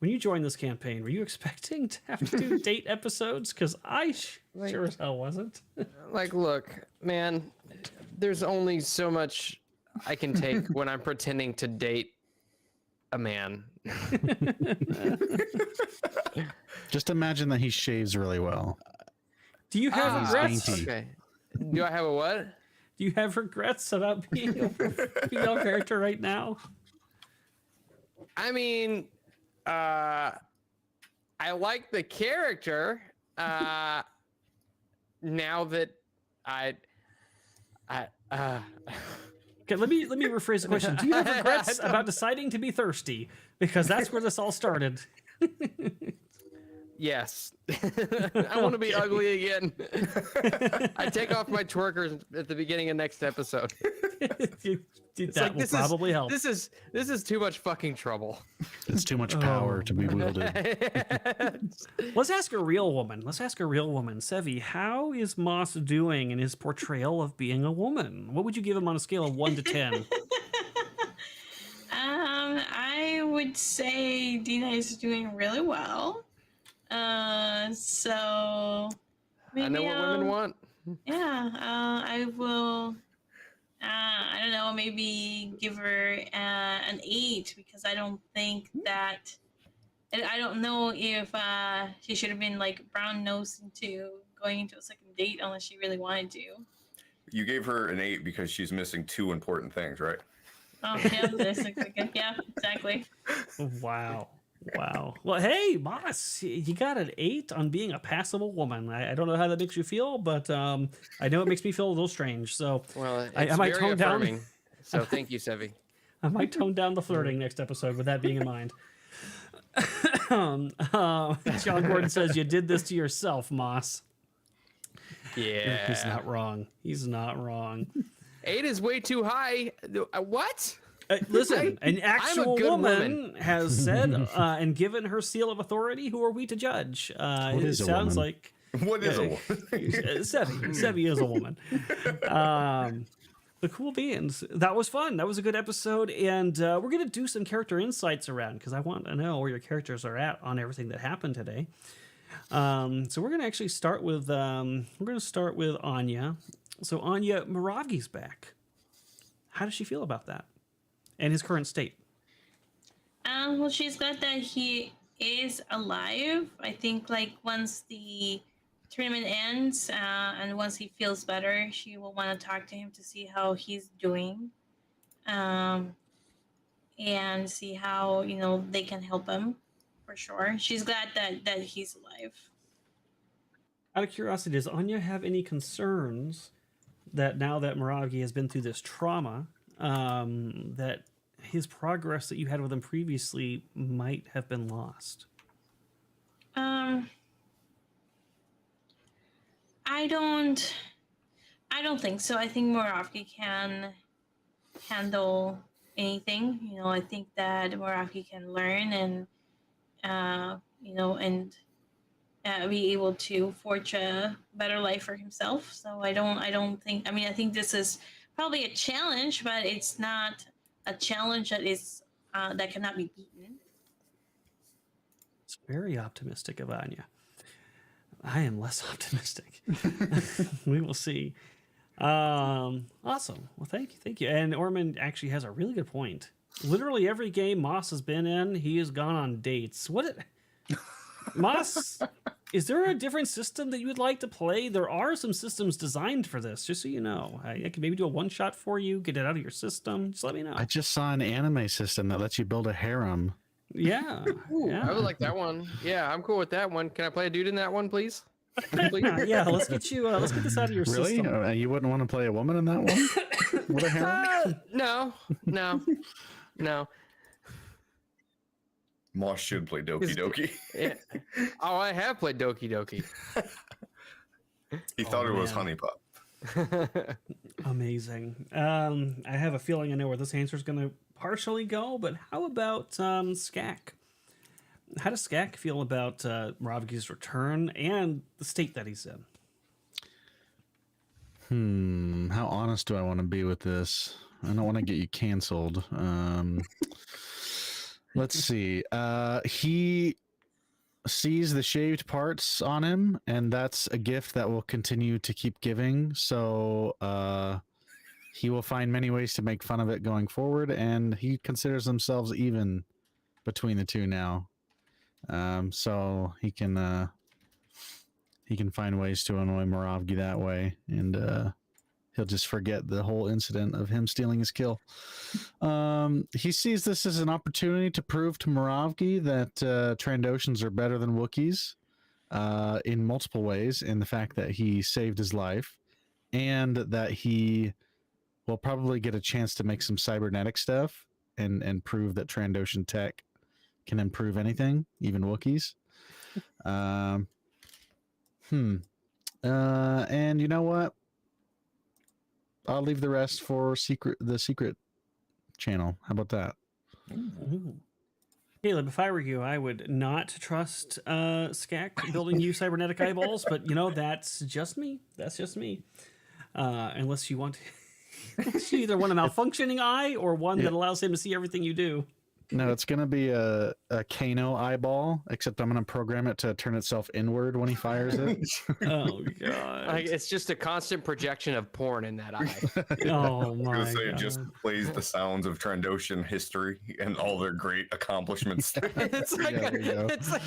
When you joined this campaign, were you expecting to have to do date episodes? Because I sure as hell wasn't. Like, look, man, there's only so much I can take when I'm pretending to date a man. Just imagine that he shaves really well. Do you have regrets? dainty. Okay. Do I have a what? Do you have regrets about being a female character right now? I mean, I like the character. Now that Okay, let me rephrase the question. Do you have regrets about deciding to be thirsty? Because that's where this all started. yes, I want to be ugly again. I take off my twerkers at the beginning of next episode. That will probably help. This is too much fucking trouble. It's too much power to be wielded. Let's ask a real woman. Sevvy, how is Moss doing in his portrayal of being a woman? What would you give him on a scale of 1 to 10? I would say Dina is doing really well. So maybe I know what women want. Yeah, I will. I don't know. Maybe give her an 8 because I don't think that. I don't know if she should have been like brown nosed into going into a second date unless she really wanted to. You gave her an 8 because she's missing 2 important things, right? Oh yeah, yeah, exactly. Wow. Well, hey, Moss, you got an 8 on being a passable woman. I don't know how that makes you feel, but I know it makes me feel a little strange. So Well, it's I might very tone affirming. down. So thank you, Sevvy. I might tone down the flirting next episode with that being in mind. John Gordon says you did this to yourself, Moss. Yeah, He's not wrong. 8 is way too high. What? Listen, an actual good woman has said and given her seal of authority. Who are we to judge? What is a sounds woman? like What is a woman? Sevvy is a woman. The cool beans. That was fun. That was a good episode, and we're gonna do some character insights around because I want to know where your characters are at on everything that happened today. So we're gonna actually start with Anya. So Anya, Moravgi's back. How does she feel about that and his current state? Well, she's glad that he is alive. I think like once the tournament ends and once he feels better, she will want to talk to him to see how he's doing, and see how they can help him. For sure, she's glad that he's alive. Out of curiosity, does Anya have any concerns that now that Moravgi has been through this trauma, that his progress that you had with him previously might have been lost? I don't think so. I think Moravgi can handle anything. I think that Moravgi can learn and be able to forge a better life for himself. So I think. I mean, I think this is probably a challenge, but it's not a challenge that is that cannot be beaten. It's very optimistic of Anya. I am less optimistic. We will see. Awesome. Well, thank you. And Ormond actually has a really good point. Literally every game Moss has been in, he has gone on dates. Moss, is there a different system that you would like to play? There are some systems designed for this, just so you know. I can maybe do a one-shot for you, get it out of your system. Just let me know. I just saw an anime system that lets you build a harem. Yeah. Ooh, yeah. I would like that one. Yeah, I'm cool with that one. Can I play a dude in that one, please? Yeah, let's get you. Let's get this out of your Really? system. You wouldn't want to play a woman in that one? With a harem? No. Moss should play Doki Doki. Yeah. Oh, I have played Doki Doki. He thought it was man. Honey Pop. Amazing. I have a feeling I know where this answer is going to partially go, but how about Skak? How does Skak feel about Moravgi's return and the state that he's in? How honest do I want to be with this? I don't want to get you canceled. Let's see. He sees the shaved parts on him, and that's a gift that will continue to keep giving. So he will find many ways to make fun of it going forward, and he considers themselves even between the two now. So he can find ways to annoy Moravgi that way, and he'll just forget the whole incident of him stealing his kill. He sees this as an opportunity to prove to Moravgi that Trandoshans are better than Wookiees in multiple ways, in the fact that he saved his life, and that he will probably get a chance to make some cybernetic stuff and prove that Trandoshan tech can improve anything, even Wookiees. And you know what? I'll leave the rest for the secret channel. How about that? Ooh. Caleb, if I were you, I would not trust Skak building you cybernetic eyeballs, but that's just me. That's just me. Unless you want to either want a malfunctioning eye or one that allows him to see everything you do. No, it's gonna be a Kano eyeball, except I'm gonna program it to turn itself inward when he fires it. Oh god! Like, it's just a constant projection of porn in that eye. Oh my I was gonna say, it god! just plays the sounds of Trandoshan history and all their great accomplishments. It's like Yeah, there you go. it's a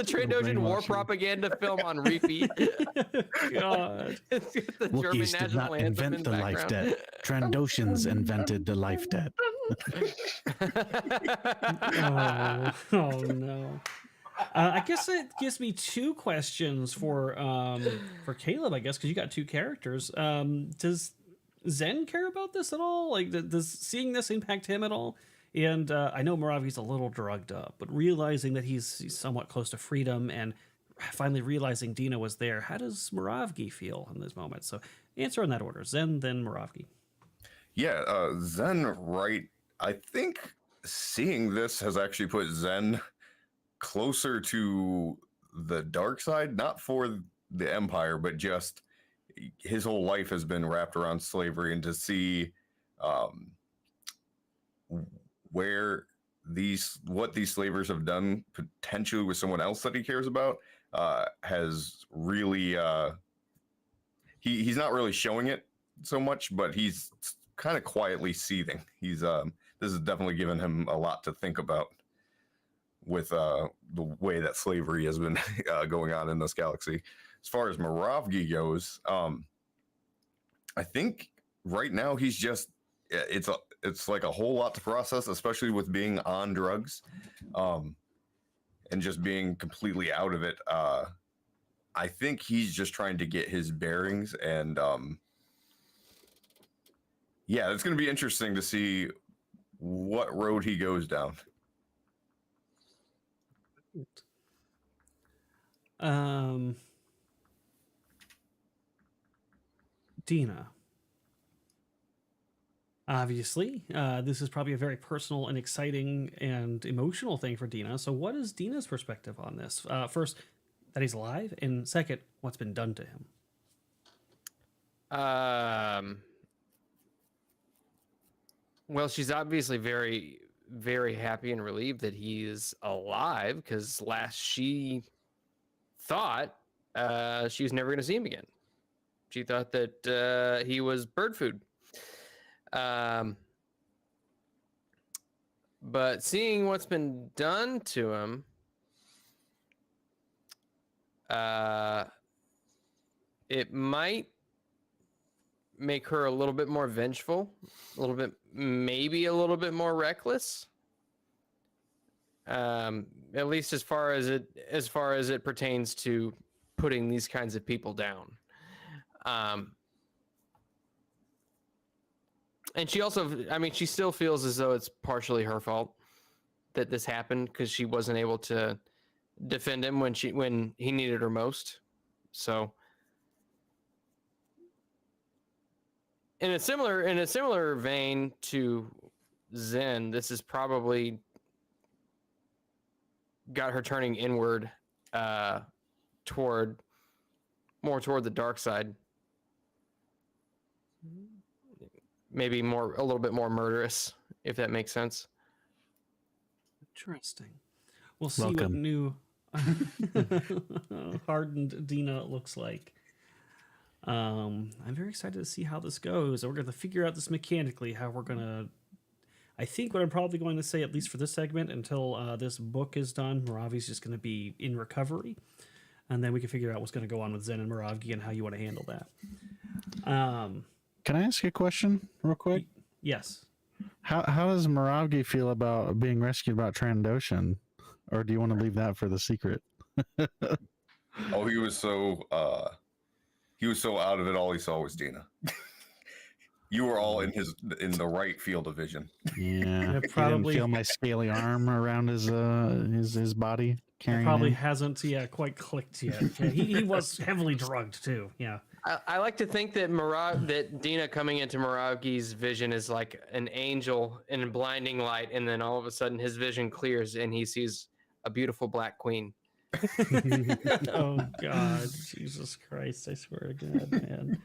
Just Trandoshan war brainwashing. propaganda film on repeat. God. It's got the German Wookiees did national not anthem invent in the life background. debt. Trandoshans invented the life debt. Oh no! I guess it gives me two questions for Caleb. I guess because you got two characters. Does Zen care about this at all? Like, does seeing this impact him at all? And I know Moravgi's a little drugged up, but realizing that he's somewhat close to freedom and finally realizing Dina was there, how does Moravgi feel in this moment? So answer in that order: Zen, then Moravgi. Yeah, Zen, right? I think seeing this has actually put Zen closer to the dark side, not for the Empire, but just his whole life has been wrapped around slavery, and to see what these slavers have done potentially with someone else that he cares about has really he's not really showing it so much, but he's kind of quietly seething. He's this has definitely given him a lot to think about with the way that slavery has been going on in this galaxy. As far as Moravgi goes, I think right now he's just it's like a whole lot to process, especially with being on drugs and just being completely out of it. I think he's just trying to get his bearings, and yeah, it's going to be interesting to see what road he goes down. Dina. Obviously, this is probably a very personal and exciting and emotional thing for Dina. So what is Dina's perspective on this? First, that he's alive, and second, what's been done to him? Well, she's obviously very, very happy and relieved that he is alive, because last she thought she was never going to see him again. She thought that he was bird food. But seeing what's been done to him, it might make her a little bit more vengeful, maybe a little bit more reckless. At least as far as it pertains to putting these kinds of people down. And she also, I mean, she still feels as though it's partially her fault that this happened because she wasn't able to defend him when he needed her most. So in a similar vein to Zen, this is probably got her turning inward toward the dark side. Maybe a little bit more murderous, if that makes sense. Interesting. We'll see Welcome. what new hardened Dina looks like. I'm very excited to see how this goes. We're going to figure out this mechanically, how we're going to... I think what I'm probably going to say, at least for this segment, until this book is done, Moravi's just going to be in recovery. And then we can figure out what's going to go on with Zen and Moravgi and how you want to handle that. Can I ask you a question real quick? Yes. How does Moravgi feel about being rescued by Trandoshan? Or do you want to leave that for the secret? Oh, he was so out of it. All he saw was Dina. You were all in the right field of vision. Yeah, It probably probably- feel my scaly arm around his body It carrying probably him. hasn't quite clicked yet. Yeah, he was heavily drugged too. Yeah. I like to think that that Dina coming into Moravgi's vision is like an angel in a blinding light, and then all of a sudden his vision clears and he sees a beautiful black queen. Oh God, Jesus Christ! I swear to God, man.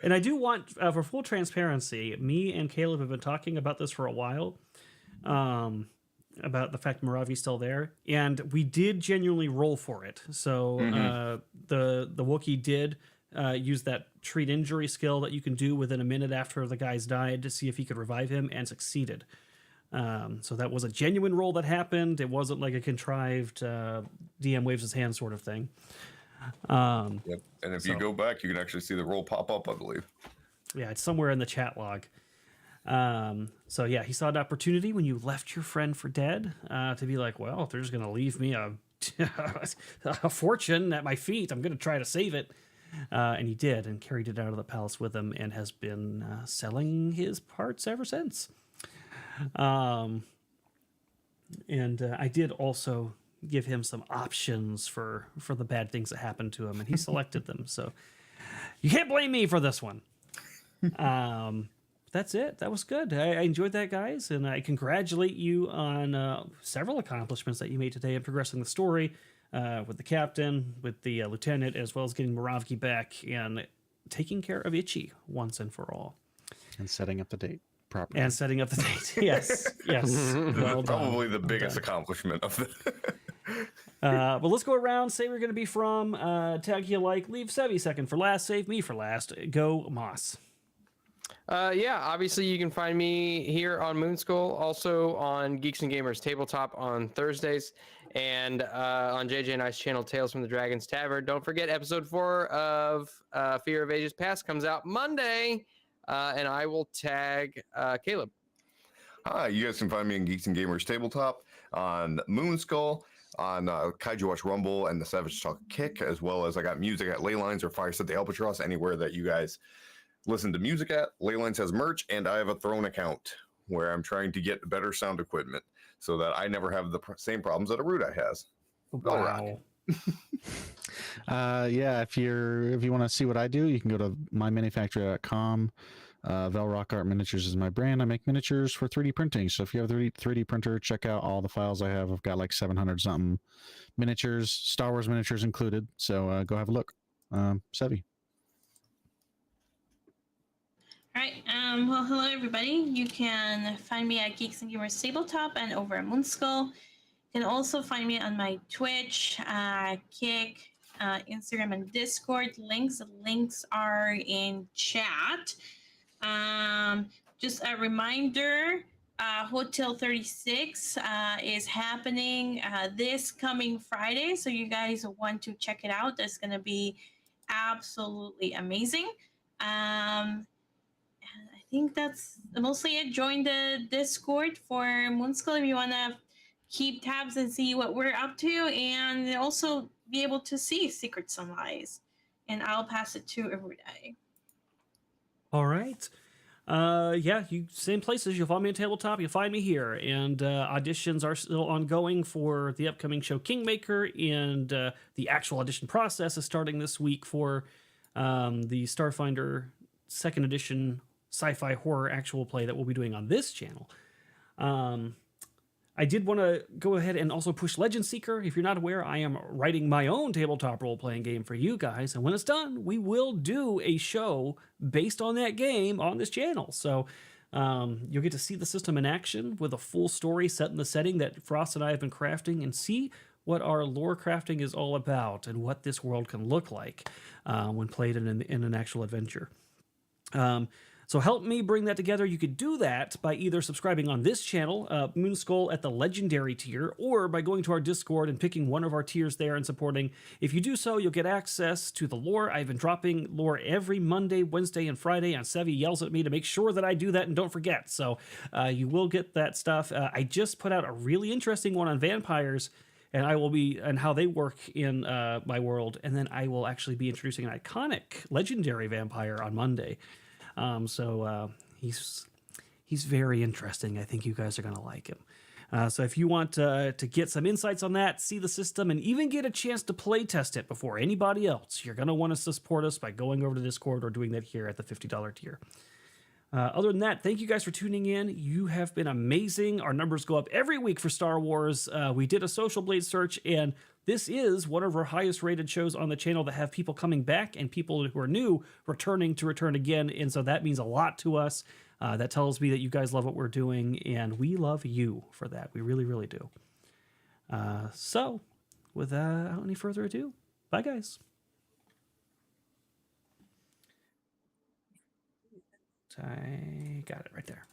And I do want, for full transparency, me and Caleb have been talking about this for a while, about the fact Moravi's still there, and we did genuinely roll for it. So the Wookiee did use that treat injury skill that you can do within a minute after the guy's died to see if he could revive him, and succeeded. So that was a genuine roll that happened. It wasn't like a contrived DM waves his hand sort of thing. Yep. And if you So- go back, you can actually see the roll pop up, I believe. Yeah, it's somewhere in the chat log. So yeah, he saw an opportunity when you left your friend for dead to be like, well, if they're just going to leave me a fortune at my feet, I'm going to try to save it. And he did, and carried it out of the palace with him, and has been selling his parts ever since. And I did also give him some options for the bad things that happened to him, and he selected them. So you can't blame me for this one. That's it. That was good. I enjoyed that, guys, and I congratulate you on several accomplishments that you made today in progressing the story with the captain, with the lieutenant, as well as getting Moravgi back and taking care of Itchy once and for all. And setting up the date properly. And setting up the date. Yes, yes. Well done. Probably the Well biggest done. accomplishment of the. But let's go around, say we're going to be from, tag you like, leave Sevvy second for last, save me for last. Go Moss. Yeah, obviously you can find me here on Moonskull, also on Geeks and Gamers Tabletop on Thursdays, and on JJ and I's channel, Tales from the Dragon's Tavern. Don't forget, episode 4 of Fear of Ages Past comes out Monday, and I will tag Caleb. Hi, you guys can find me in Geeks and Gamers Tabletop, on Moonskull, on Kaiju Watch Rumble and the Savage Talk Kick, as well as I got music at Laylines or Fireset the Albatross, anywhere that you guys listen to music at. Laylines has merch, and I have a Throne account where I'm trying to get better sound equipment so that I never have the same problems that Erudi has. Wow. Yeah, if you want to see what I do, you can go to mymanufacturer.com. Velrock Art Miniatures is my brand. I make miniatures for 3D printing. So if you have a 3D printer, check out all the files I have. I've got like 700 something miniatures, Star Wars miniatures included. So go have a look. Sevvy. All right. Well, hello, everybody. You can find me at Geeks and Gamers Tabletop and over at Moonskull. You can also find me on my Twitch, Kick, Instagram, and Discord. Links are in chat. Just a reminder, Hotel 36 is happening this coming Friday. So you guys want to check it out. That's going to be absolutely amazing. I think that's mostly it. Join the Discord for Moonskull if you want to keep tabs and see what we're up to, and also be able to see Secrets and Lies. And I'll pass it to Erudi. All right. Yeah, you same places. You'll find me on Tabletop. You'll find me here. And auditions are still ongoing for the upcoming show Kingmaker, and the actual audition process is starting this week for the Starfinder 2nd edition sci-fi horror actual play that we'll be doing on this channel. I did want to go ahead and also push Legend Seeker. If you're not aware, I am writing my own tabletop role-playing game for you guys, and when it's done, we will do a show based on that game on this channel. So you'll get to see the system in action with a full story set in the setting that Frost and I have been crafting, and see what our lore crafting is all about and what this world can look like when played in an actual adventure. So help me bring that together. You could do that by either subscribing on this channel, Moonskull at the Legendary tier, or by going to our Discord and picking one of our tiers there and supporting. If you do so, you'll get access to the lore. I've been dropping lore every Monday, Wednesday, and Friday, and Sevvy yells at me to make sure that I do that and don't forget. So you will get that stuff. I just put out a really interesting one on vampires, and how they work in my world, and then I will actually be introducing an iconic legendary vampire on Monday. So he's very interesting. I think you guys are going to like him. So if you want to get some insights on that, see the system, and even get a chance to play test it before anybody else, you're going to want to support us by going over to Discord or doing that here at the $50 tier. Other than that, thank you guys for tuning in. You have been amazing. Our numbers go up every week for Star Wars. We did a Social Blade search, and this is one of our highest rated shows on the channel that have people coming back and people who are new return again. And so that means a lot to us. That tells me that you guys love what we're doing, and we love you for that. We really, really do. So without any further ado, bye guys. I got it right there.